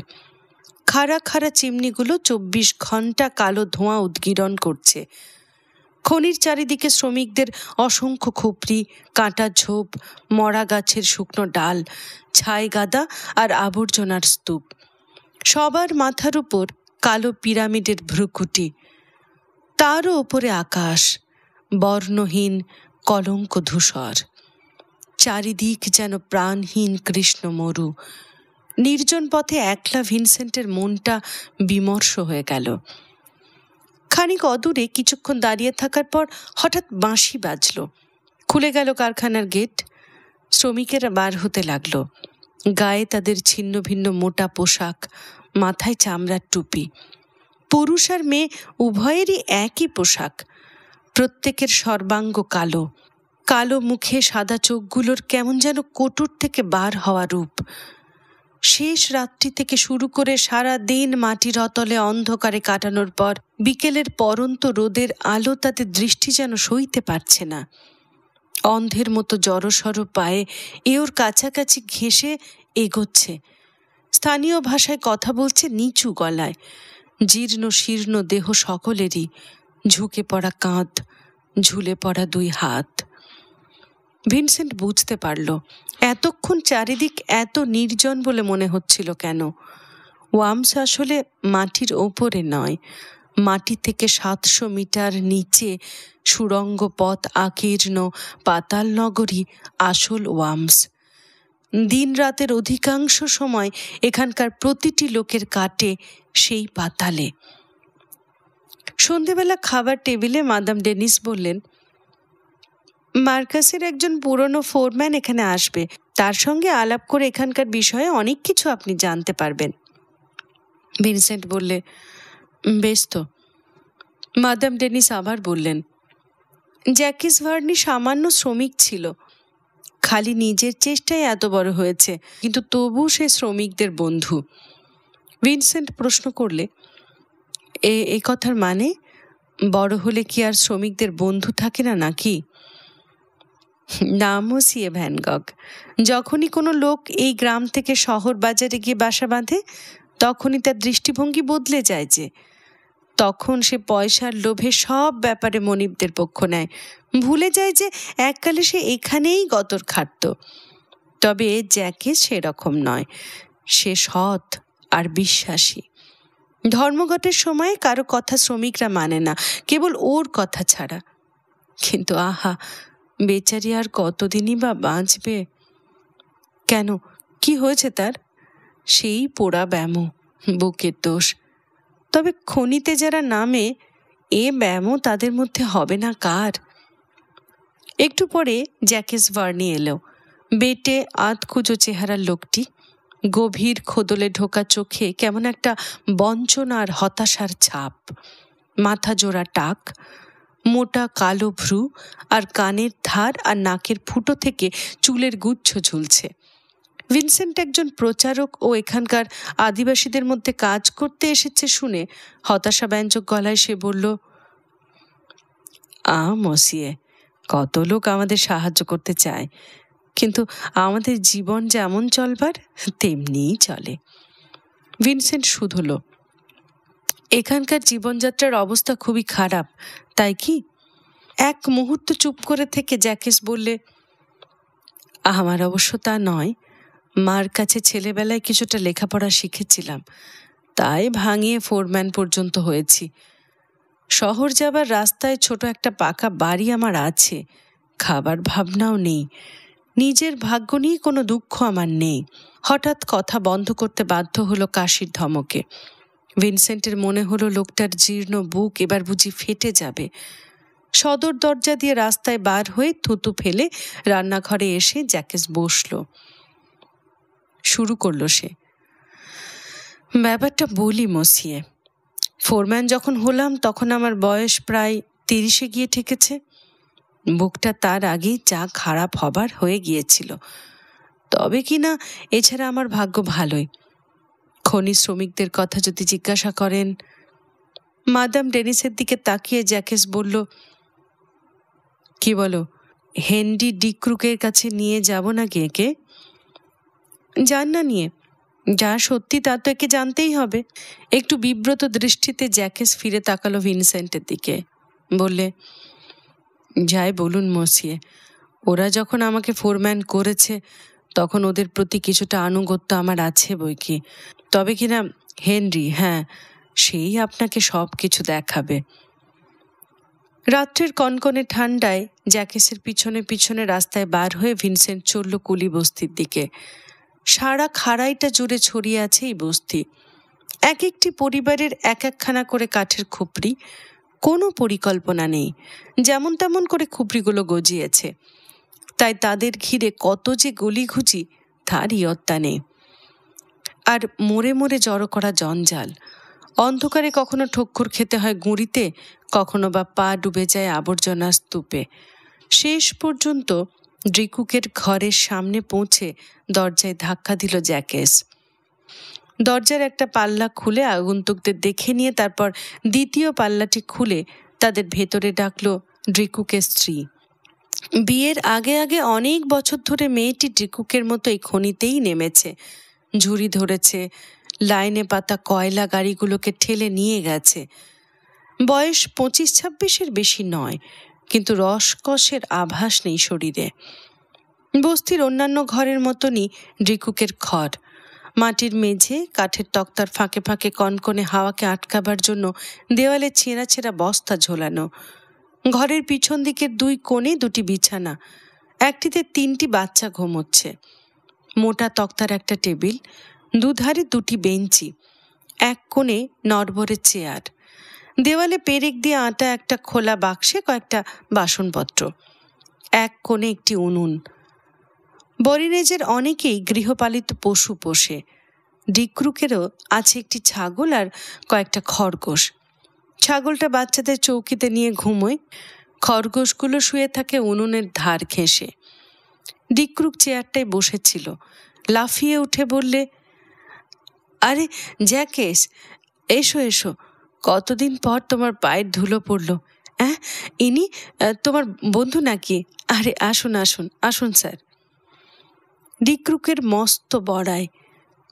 খাড়া খাড়া চিমনিগুলো 24 ঘন্টা কালো ধোঁয়া উদ্গীরণ করছে। খনির চারিদিকে শ্রমিকদের অসংখ্য খুপড়ি, কাঁটা ঝোপ, মরা গাছের শুকনো ডাল, ছাই গাদা আর আবর্জনার স্তূপ। সবার মাথার উপর কালো পিরামিডের ভ্রুকুটি, তারও ওপরে আকাশ, বর্ণহীন কলঙ্ক ধূসর। চারিদিক যেন প্রাণহীন কৃষ্ণ মরু। নির্জন পথে একলা ভিনসেন্টের মনটা বিমর্ষ হয়ে গেল। খানিক অদূরে কিছুক্ষণ দাঁড়িয়ে থাকার পর হঠাৎ বাঁশি বাজল। খুলে গেল কারখানার গেট। শ্রমিকেরা বার হতে লাগলো। গায়ে তাদের ছিন্ন ভিন্ন মোটা পোশাক, মাথায় চামড়ার টুপি। পুরুষ আর মেয়ে উভয়েরই একই পোশাক। প্রত্যেকের সর্বাঙ্গ কালো। কালো মুখে সাদা চোখগুলোর কেমন যেন কোটর থেকে বার হওয়া রূপ। শেষ রাত্রি থেকে শুরু করে সারা দিন মাটির অতলে অন্ধকারে কাটানোর পর বিকেলের পরন্ত রোদের আলো তাদের দৃষ্টি যেন সইতে পারছে না। অন্ধের মতো জড়সড় পায়ে ওর কাছাকাছি ঘেঁষে এগোচ্ছে। স্থানীয় ভাষায় কথা বলছে নিচু গলায়। জীর্ণ শীর্ণ দেহ সকলেরই, ঝুঁকে পড়া কাঁধ, ঝুলে পড়া দুই হাত। ভিনসেন্ট বুঝতে পারল এতক্ষণ চারিদিক এত নির্জন বলে মনে হচ্ছিল কেন। ওয়ামস আসলে মাটির ওপরে নয়, মাটি থেকে 700 মিটার নিচে সুড়ঙ্গ পথ আকীর্ণ পাতাল নগরী আসল ওয়ামস। দিন রাতের অধিকাংশ সময় এখানকার প্রতিটি লোকের কাটে সেই পাতালে। সন্ধেবেলা খাবার টেবিলে মাদাম ডেনিস বললেন, মার্কাসের একজন পুরনো ফোরম্যান এখানে আসবে, তার সঙ্গে আলাপ করে এখানকার বিষয়ে অনেক কিছু আপনি জানতে পারবেন। ভিনসেন্ট বললে, বেশ তো। মাদাম ডেনিস আবার বললেন, জ্যাকিস ভার্নি সামান্য শ্রমিক ছিল, খালি নিজের চেষ্টায় এত বড় হয়েছে, কিন্তু তবু সে শ্রমিকদের বন্ধু। ভিনসেন্ট প্রশ্ন করলে, এ কথার মানে বড় হলে কি আর শ্রমিকদের বন্ধু থাকে না নাকি? না মসিয়ে ভ্যান গগ, যখনই কোনো লোক এই গ্রাম থেকে শহর বাজারে গিয়ে বাসা বাঁধে তখনই তার দৃষ্টিভঙ্গি বদলে যায়। যে তখন সে পয়সার লোভে সব ব্যাপারে মনিবদের পক্ষ নেয়, ভুলে যায় যে এককালে সে এখানেই গতর খাটত। তবে জ্যাকে সেরকম নয়, সে সৎ আর বিশ্বাসী। ধর্মঘটের সময় কারো কথা শ্রমিকরা মানে না, কেবল ওর কথা ছাড়া। কিন্তু আহা, বেচারি আর কতদিনই বা বাঁচবে। কেন, কি হয়েছে তার? সেই পোড়া ব্যামো, বুকের দোষ। তবে খনিতে যারা নামে ব্যামো তাদের মধ্যে হবে না কার? একটু পরে জ্যাকিস ভার্নি এলো। বেটে আধকুজো চেহারার লোকটি, গভীর খোদলে ঢোকা চোখে কেমন একটা বঞ্চনা আর হতাশার ছাপ। মাথা জোড়া টাক, মোটা কালো ভ্রু, আর কানের ধার আর নাকের ফুটো থেকে চুলের গুচ্ছ ঝুলছে। ভিনসেন্ট একজন প্রচারক ও এখানকার আদিবাসীদের মধ্যে কাজ করতে এসেছে শুনে হতাশাব্যঞ্জক গলায় সে বলল, মসিয়ে, কত লোক আমাদের সাহায্য করতে চায়, কিন্তু আমাদের জীবন যেমন চলবার তেমনিই চলে। ভিনসেন্ট শুধল, এখানকার জীবনযাত্রার অবস্থা খুবই খারাপ, তাই কি? এক মুহূর্ত চুপ করে থেকে জ্যাকেস বললে, আমার অবশ্য তা নয়, মার কাছে ছেলেবেলায় কিছুটা লেখাপড়া শিখেছিলাম, তাই ভাঙিয়ে ফোরম্যান পর্যন্ত হয়েছি। শহর যাবার রাস্তায় ছোট একটা পাকা বাড়ি আমার আছে, খাবার ভাবনাও নেই, নিজের ভাগ্য নিয়ে কোনো দুঃখ আমার নেই। হঠাৎ কথা বন্ধ করতে বাধ্য হলো কাশির ধমকে। ভিনসেন্টের মনে হলো লোকটার জীর্ণ বুক এবার বুঝি ফেটে যাবে। সদর দরজা দিয়ে রাস্তায় বার হয়ে থুতু ফেলে রান্নাঘরে এসে জ্যাকেস বসল। শুরু করলো সে, ব্যাপারটা বলি মসিয়ে, ফোরম্যান যখন হলাম তখন আমার বয়স প্রায় 30-এ গিয়ে ঠেকেছে। বুকটা তার আগেই যা খারাপ হবার হয়ে গিয়েছিল, তবে কিনা এছাড়া আমার ভাগ্য ভালোই। খনি শ্রমিকদের কথা যদি জিজ্ঞাসা করেন। মাদাম ডেনিসের দিকে তাকিয়ে জ্যাকেস বলল, কি বলো, হেনরি ডিক্রুকের কাছে নিয়ে যাব না কি একে? যান না নিয়ে, যা সত্যি তা তো একে জানতেই হবে। একটু বিব্রত দৃষ্টিতে জ্যাকেস ফিরে তাকালো ভিনসেন্টের দিকে, বললে, যাই বলুন মসিয়ে, ওরা যখন আমাকে ফোরম্যান করেছে তখন ওদের প্রতি কিছুটা আনুগত্য আমার আছে বই কি। তবে কিনা হেনরি, হ্যাঁ, সেই আপনাকে সব কিছু দেখাবে। রাত্রের কনকনে ঠান্ডায় জ্যাকেসের পিছনে পিছনে রাস্তায় বার হয়ে ভিনসেন্ট চলল কুলি বস্তির দিকে। সারা খাড়াইটা জুড়ে ছড়িয়ে আছে এই বস্তি। এক একটি পরিবারের এক একখানা করে কাঠের খুপড়ি, কোনো পরিকল্পনা নেই, যেমন তেমন করে খুপড়িগুলো গজিয়েছে, তাই তাদের ঘিরে কত যে গলিঘুচি তার ইয়ত্তা নেই। আর মোড়ে মোড়ে জড়ো করা জঞ্জাল, অন্ধকারে কখনো ঠক্কর খেতে হয় গুঁড়িতে, কখনো বা পা ডুবে যায় আবর্জনার স্তূপে। শেষ পর্যন্ত ড্রিকুকের ঘরের সামনে পৌঁছে দরজায় ধাক্কা দিল জ্যাকেস। দরজার একটা পাল্লা খুলে আগন্তুকদের দেখে নিয়ে তারপর দ্বিতীয় পাল্লাটি খুলে তাদের ভেতরে ডাকলো ড্রিকুকের স্ত্রী। বিয়ের আগে আগে অনেক বছর ধরে মেয়েটি ড্রিকুকের মতো এই খনিতেই নেমেছে, ঝুড়ি ধরেছে, লাইনে পাতা কয়লা গাড়িগুলোকে ঠেলে নিয়ে গেছে। বয়স 25-26-এর বেশি নয়, কিন্তু রসকসের আভাস নেই শরীরে। বস্তির অন্যান্য ঘরের মতনই ড্রিকুকের ঘর, মাটির মেঝে, কাঠের তক্তার ফাঁকে ফাঁকে কনকনে হাওয়াকে আটকাবার জন্য দেওয়ালে ছেঁড়া ছেঁড়া বস্তা ঝোলানো। ঘরের পিছন দিকের 2 কোণে 2টি বিছানা, একটিতে 3টি বাচ্চা ঘুমোচ্ছে। মোটা তক্তার একটা টেবিল, দুধারে 2টি বেঞ্চি, এক কোণে নড়বড়ে চেয়ার, দেওয়ালে পেরেক দিয়ে আঁটা একটা খোলা বাক্সে কয়েকটা বাসনপত্র, এক কোণে একটি উনুন। বরিনেজের অনেকেই গৃহপালিত পশু পোষে। ডিক্রুকেরও আছে একটি ছাগল আর কয়েকটা খরগোশ। ছাগলটা বাচ্চাদের চৌকিতে নিয়ে ঘুমোয়, খরগোশগুলো শুয়ে থাকে উনুনের ধার ঘেঁষে। ডিক্রুক চেয়ারটায় বসেছিল, লাফিয়ে উঠে বললে, আরে জ্যাকেস, এসো এসো, কতদিন পর তোমার পায়ের ধুলো পড়লো। হ্যাঁ, ইনি তোমার বন্ধু নাকি? আরে আসুন আসুন আসুন স্যার। ডিক্রুকের মস্ত বড়াই,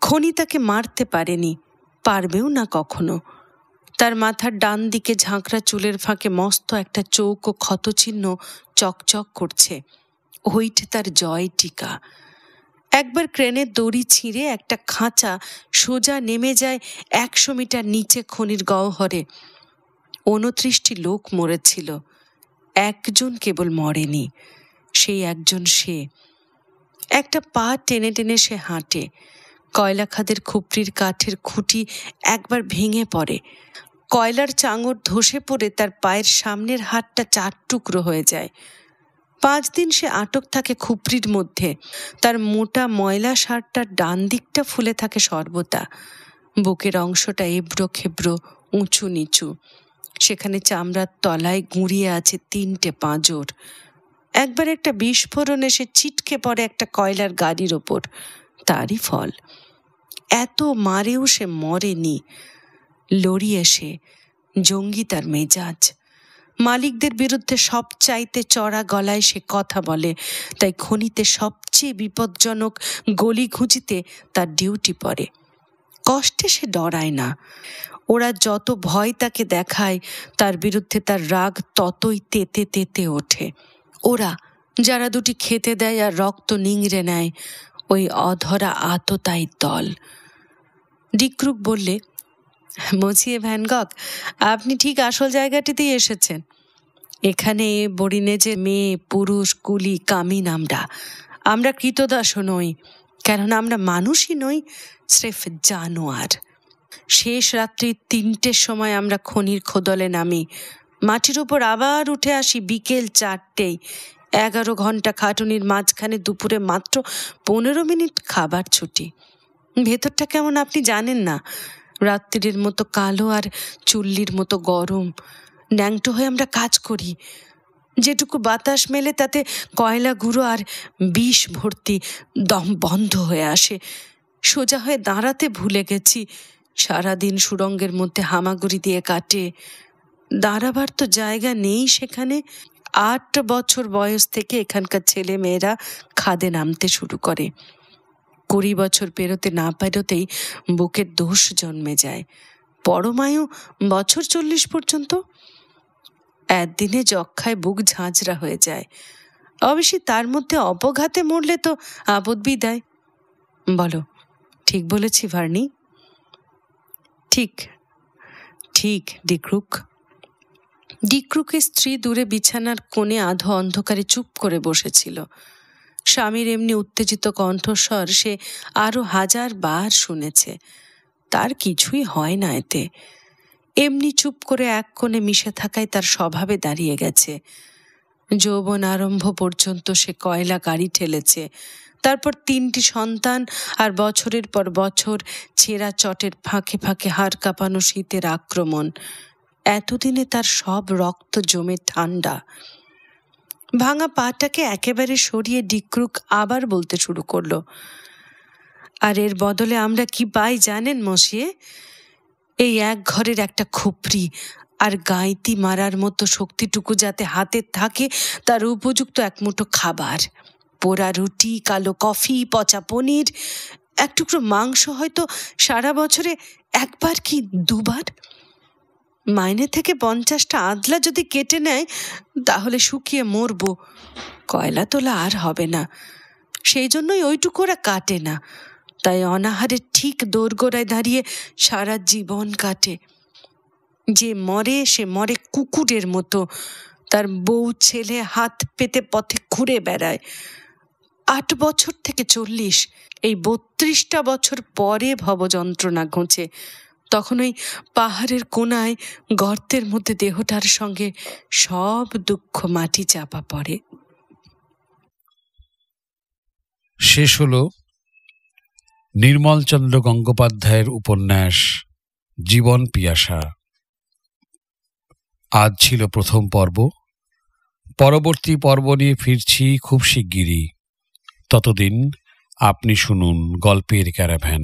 খনি তাকে মারতে পারেনি, পারবেও না কখনো। তার মাথার ডান দিকে ঝাঁকড়া চুলের ফাঁকে মস্ত একটা চৌকো ক্ষতচিহ্ন চকচক করছে, ওইটা তার জয় টিকা। একবার ক্রেনের দড়ি ছিঁড়ে একটা খাঁচা সোজা নেমে যায় 100 মিটার নিচে খনির গহ্বরে। 29টি লোক মরেছিল, একজন কেবল মরেনি, সেই একজন সে। একটা পা টেনে টেনে সে হাঁটে। কয়লা খাদের খুপড়ির কাঠের খুঁটি একবার ভেঙে পড়ে, কয়লার চাঙড় ধসে পড়ে তার পায়ের সামনের হাতটা 4 টুকরো হয়ে যায়। 5 দিন সে আটক থাকে খুপড়ির মধ্যে। তার মোটা ময়লা শার্টটার ডান দিকটা ফুলে থাকে সর্বদা, বুকের অংশটা এবড়ো খেবড়ো, উঁচু নিচু, সেখানে চামড়ার তলায় গুঁড়িয়ে আছে 3টে পাঁজর। একবার একটা বিস্ফোরণে সে ছিটকে পড়ে একটা কয়লার গাড়ির ওপর, তারই ফল। এত মারেও সে মরেনি, লড়িয়ে সে, জঙ্গি তার মেজাজ। মালিকদের বিরুদ্ধে সবচাইতে চড়া গলায় সে কথা বলে, তাই খনিতে সবচেয়ে বিপজ্জনক গলি ঘুঁচিতে তার ডিউটি পড়ে। কষ্টে সে ডরায় না, ওরা যত ভয় তাকে দেখায় তার বিরুদ্ধে তার রাগ ততই তেতে তেতে ওঠে। ওরা যারা দুটি খেতে দেয় আর রক্ত নিংড়ে নেয়, ওই অধরা আততায়ীর দল। ডিক্রুক বললে, মসিয়ে ভ্যানগক, আপনি ঠিক আসল জায়গাটিতেই এসেছেন। এখানে বরিনে যে মেয়ে, পুরুষ, কুলি, কামিন আমরা কৃতদাসও নই, কেননা আমরা মানুষই নই, স্রেফ জানোয়ার। শেষ রাত্রি ৩টের সময় আমরা খনির খোদলে নামি, মাটির উপর আবার উঠে আসি বিকেল ৪টেয়। ১১ ঘন্টা খাটুনির মাঝখানে দুপুরে মাত্র ১৫ মিনিট খাবার ছুটি। ভেতরটা কেমন আপনি জানেন না। রাত্রির মতো কালো আর চুল্লির মতো গরম। ন্যাংটো হয়ে আমরা কাজ করি। যেটুকু বাতাস মেলে তাতে কয়লা গুঁড়ো আর বিষ ভর্তি। দম বন্ধ হয়ে আসে। সোজা হয়ে দাঁড়াতে ভুলে গেছি। সারাদিন সুড়ঙ্গের মধ্যে হামাগুড়ি দিয়ে কাটে। দাঁড়াবার তো জায়গা নেই সেখানে। ৮ বছর বয়স থেকে এখানকার ছেলে মেয়েরা খাদে নামতে শুরু করে। ২০ বছর পেরোতে না পেরোতেই বুকের দোষ জন্মে যায়। পরমায়ু বছর ৪০ পর্যন্ত। একদিনে যক্ষায় বুক ঝাঁঝরা হয়ে যায়। অবশ্যই তার মধ্যে অপঘাতে মরলে তো আপদ বিদায়। বলো, ঠিক বলেছি ভার্নি? ঠিক ঠিক ডিক্রুক। ডিক্রুকের স্ত্রী দূরে বিছানার কোণে আধো অন্ধকারে চুপ করে বসেছিল। স্বামীর এমনি উত্তেজিত কণ্ঠস্বর সে আরো ১০০০ বার শুনেছে। তার কিছুই হয় না এতে। এমনি চুপ করে এক কোণে মিশে থাকায় তার স্বভাবে দাঁড়িয়ে গেছে। যৌবন আরম্ভ পর্যন্ত সে কয়লা গাড়ি ঠেলেছে। তারপর ৩টি সন্তান আর বছরের পর বছর ছেঁড়া চটের ফাঁকে ফাঁকে হাড় কাঁপানো শীতের আক্রমণ। এতদিনে তার সব রক্ত জমে ঠান্ডা। ভাঙা পাটাকে একেবারে সরিয়ে ডিক্রুক আবার বলতে শুরু করলো, আর এর বদলে আমরা কি পাই জানেন মসিয়ে? এই এক ঘরের একটা খুপড়ি আর গাঁইতি মারার মতো শক্তিটুকু যাতে হাতে থাকে তার উপযুক্ত এক মুঠো খাবার। পোড়া রুটি, কালো কফি, পচা পনির, এক টুকরো মাংস হয়তো সারা বছরে একবার কি দুবার। মাইনে থেকে ৫০টা আদলা যদি কেটে নেয় তাহলে শুকিয়ে মরবো। কয়লা তোলা আর হবে না। সেই জন্যই ওইটুকু ওরা কাটে না। তাই অনাহারে ঠিক দোরগোড়ায় দাঁড়িয়ে সারা জীবন কাটে। যে মরে সে মরে কুকুরের মতো। তার বউ ছেলে হাত পেতে পথে ঘুরে বেড়ায়। ৮ বছর থেকে ৪০, এই ৩২টা বছর পরে ভবযন্ত্রণা ঘুঁচে। তখন ওই পাহাড়ের কোনায় গর্তের মধ্যে দেহটার সঙ্গে সব দুঃখ মাটি চাপা পড়ে। শেষ হল নির্মলচন্দ্র গঙ্গোপাধ্যায়ের উপন্যাস জীবন পিয়াসা। আজ ছিল প্রথম পর্ব। পরবর্তী পর্ব নিয়ে ফিরছি খুব শিগগিরই। ততদিন আপনি শুনুন গল্পের ক্যারাভ্যান।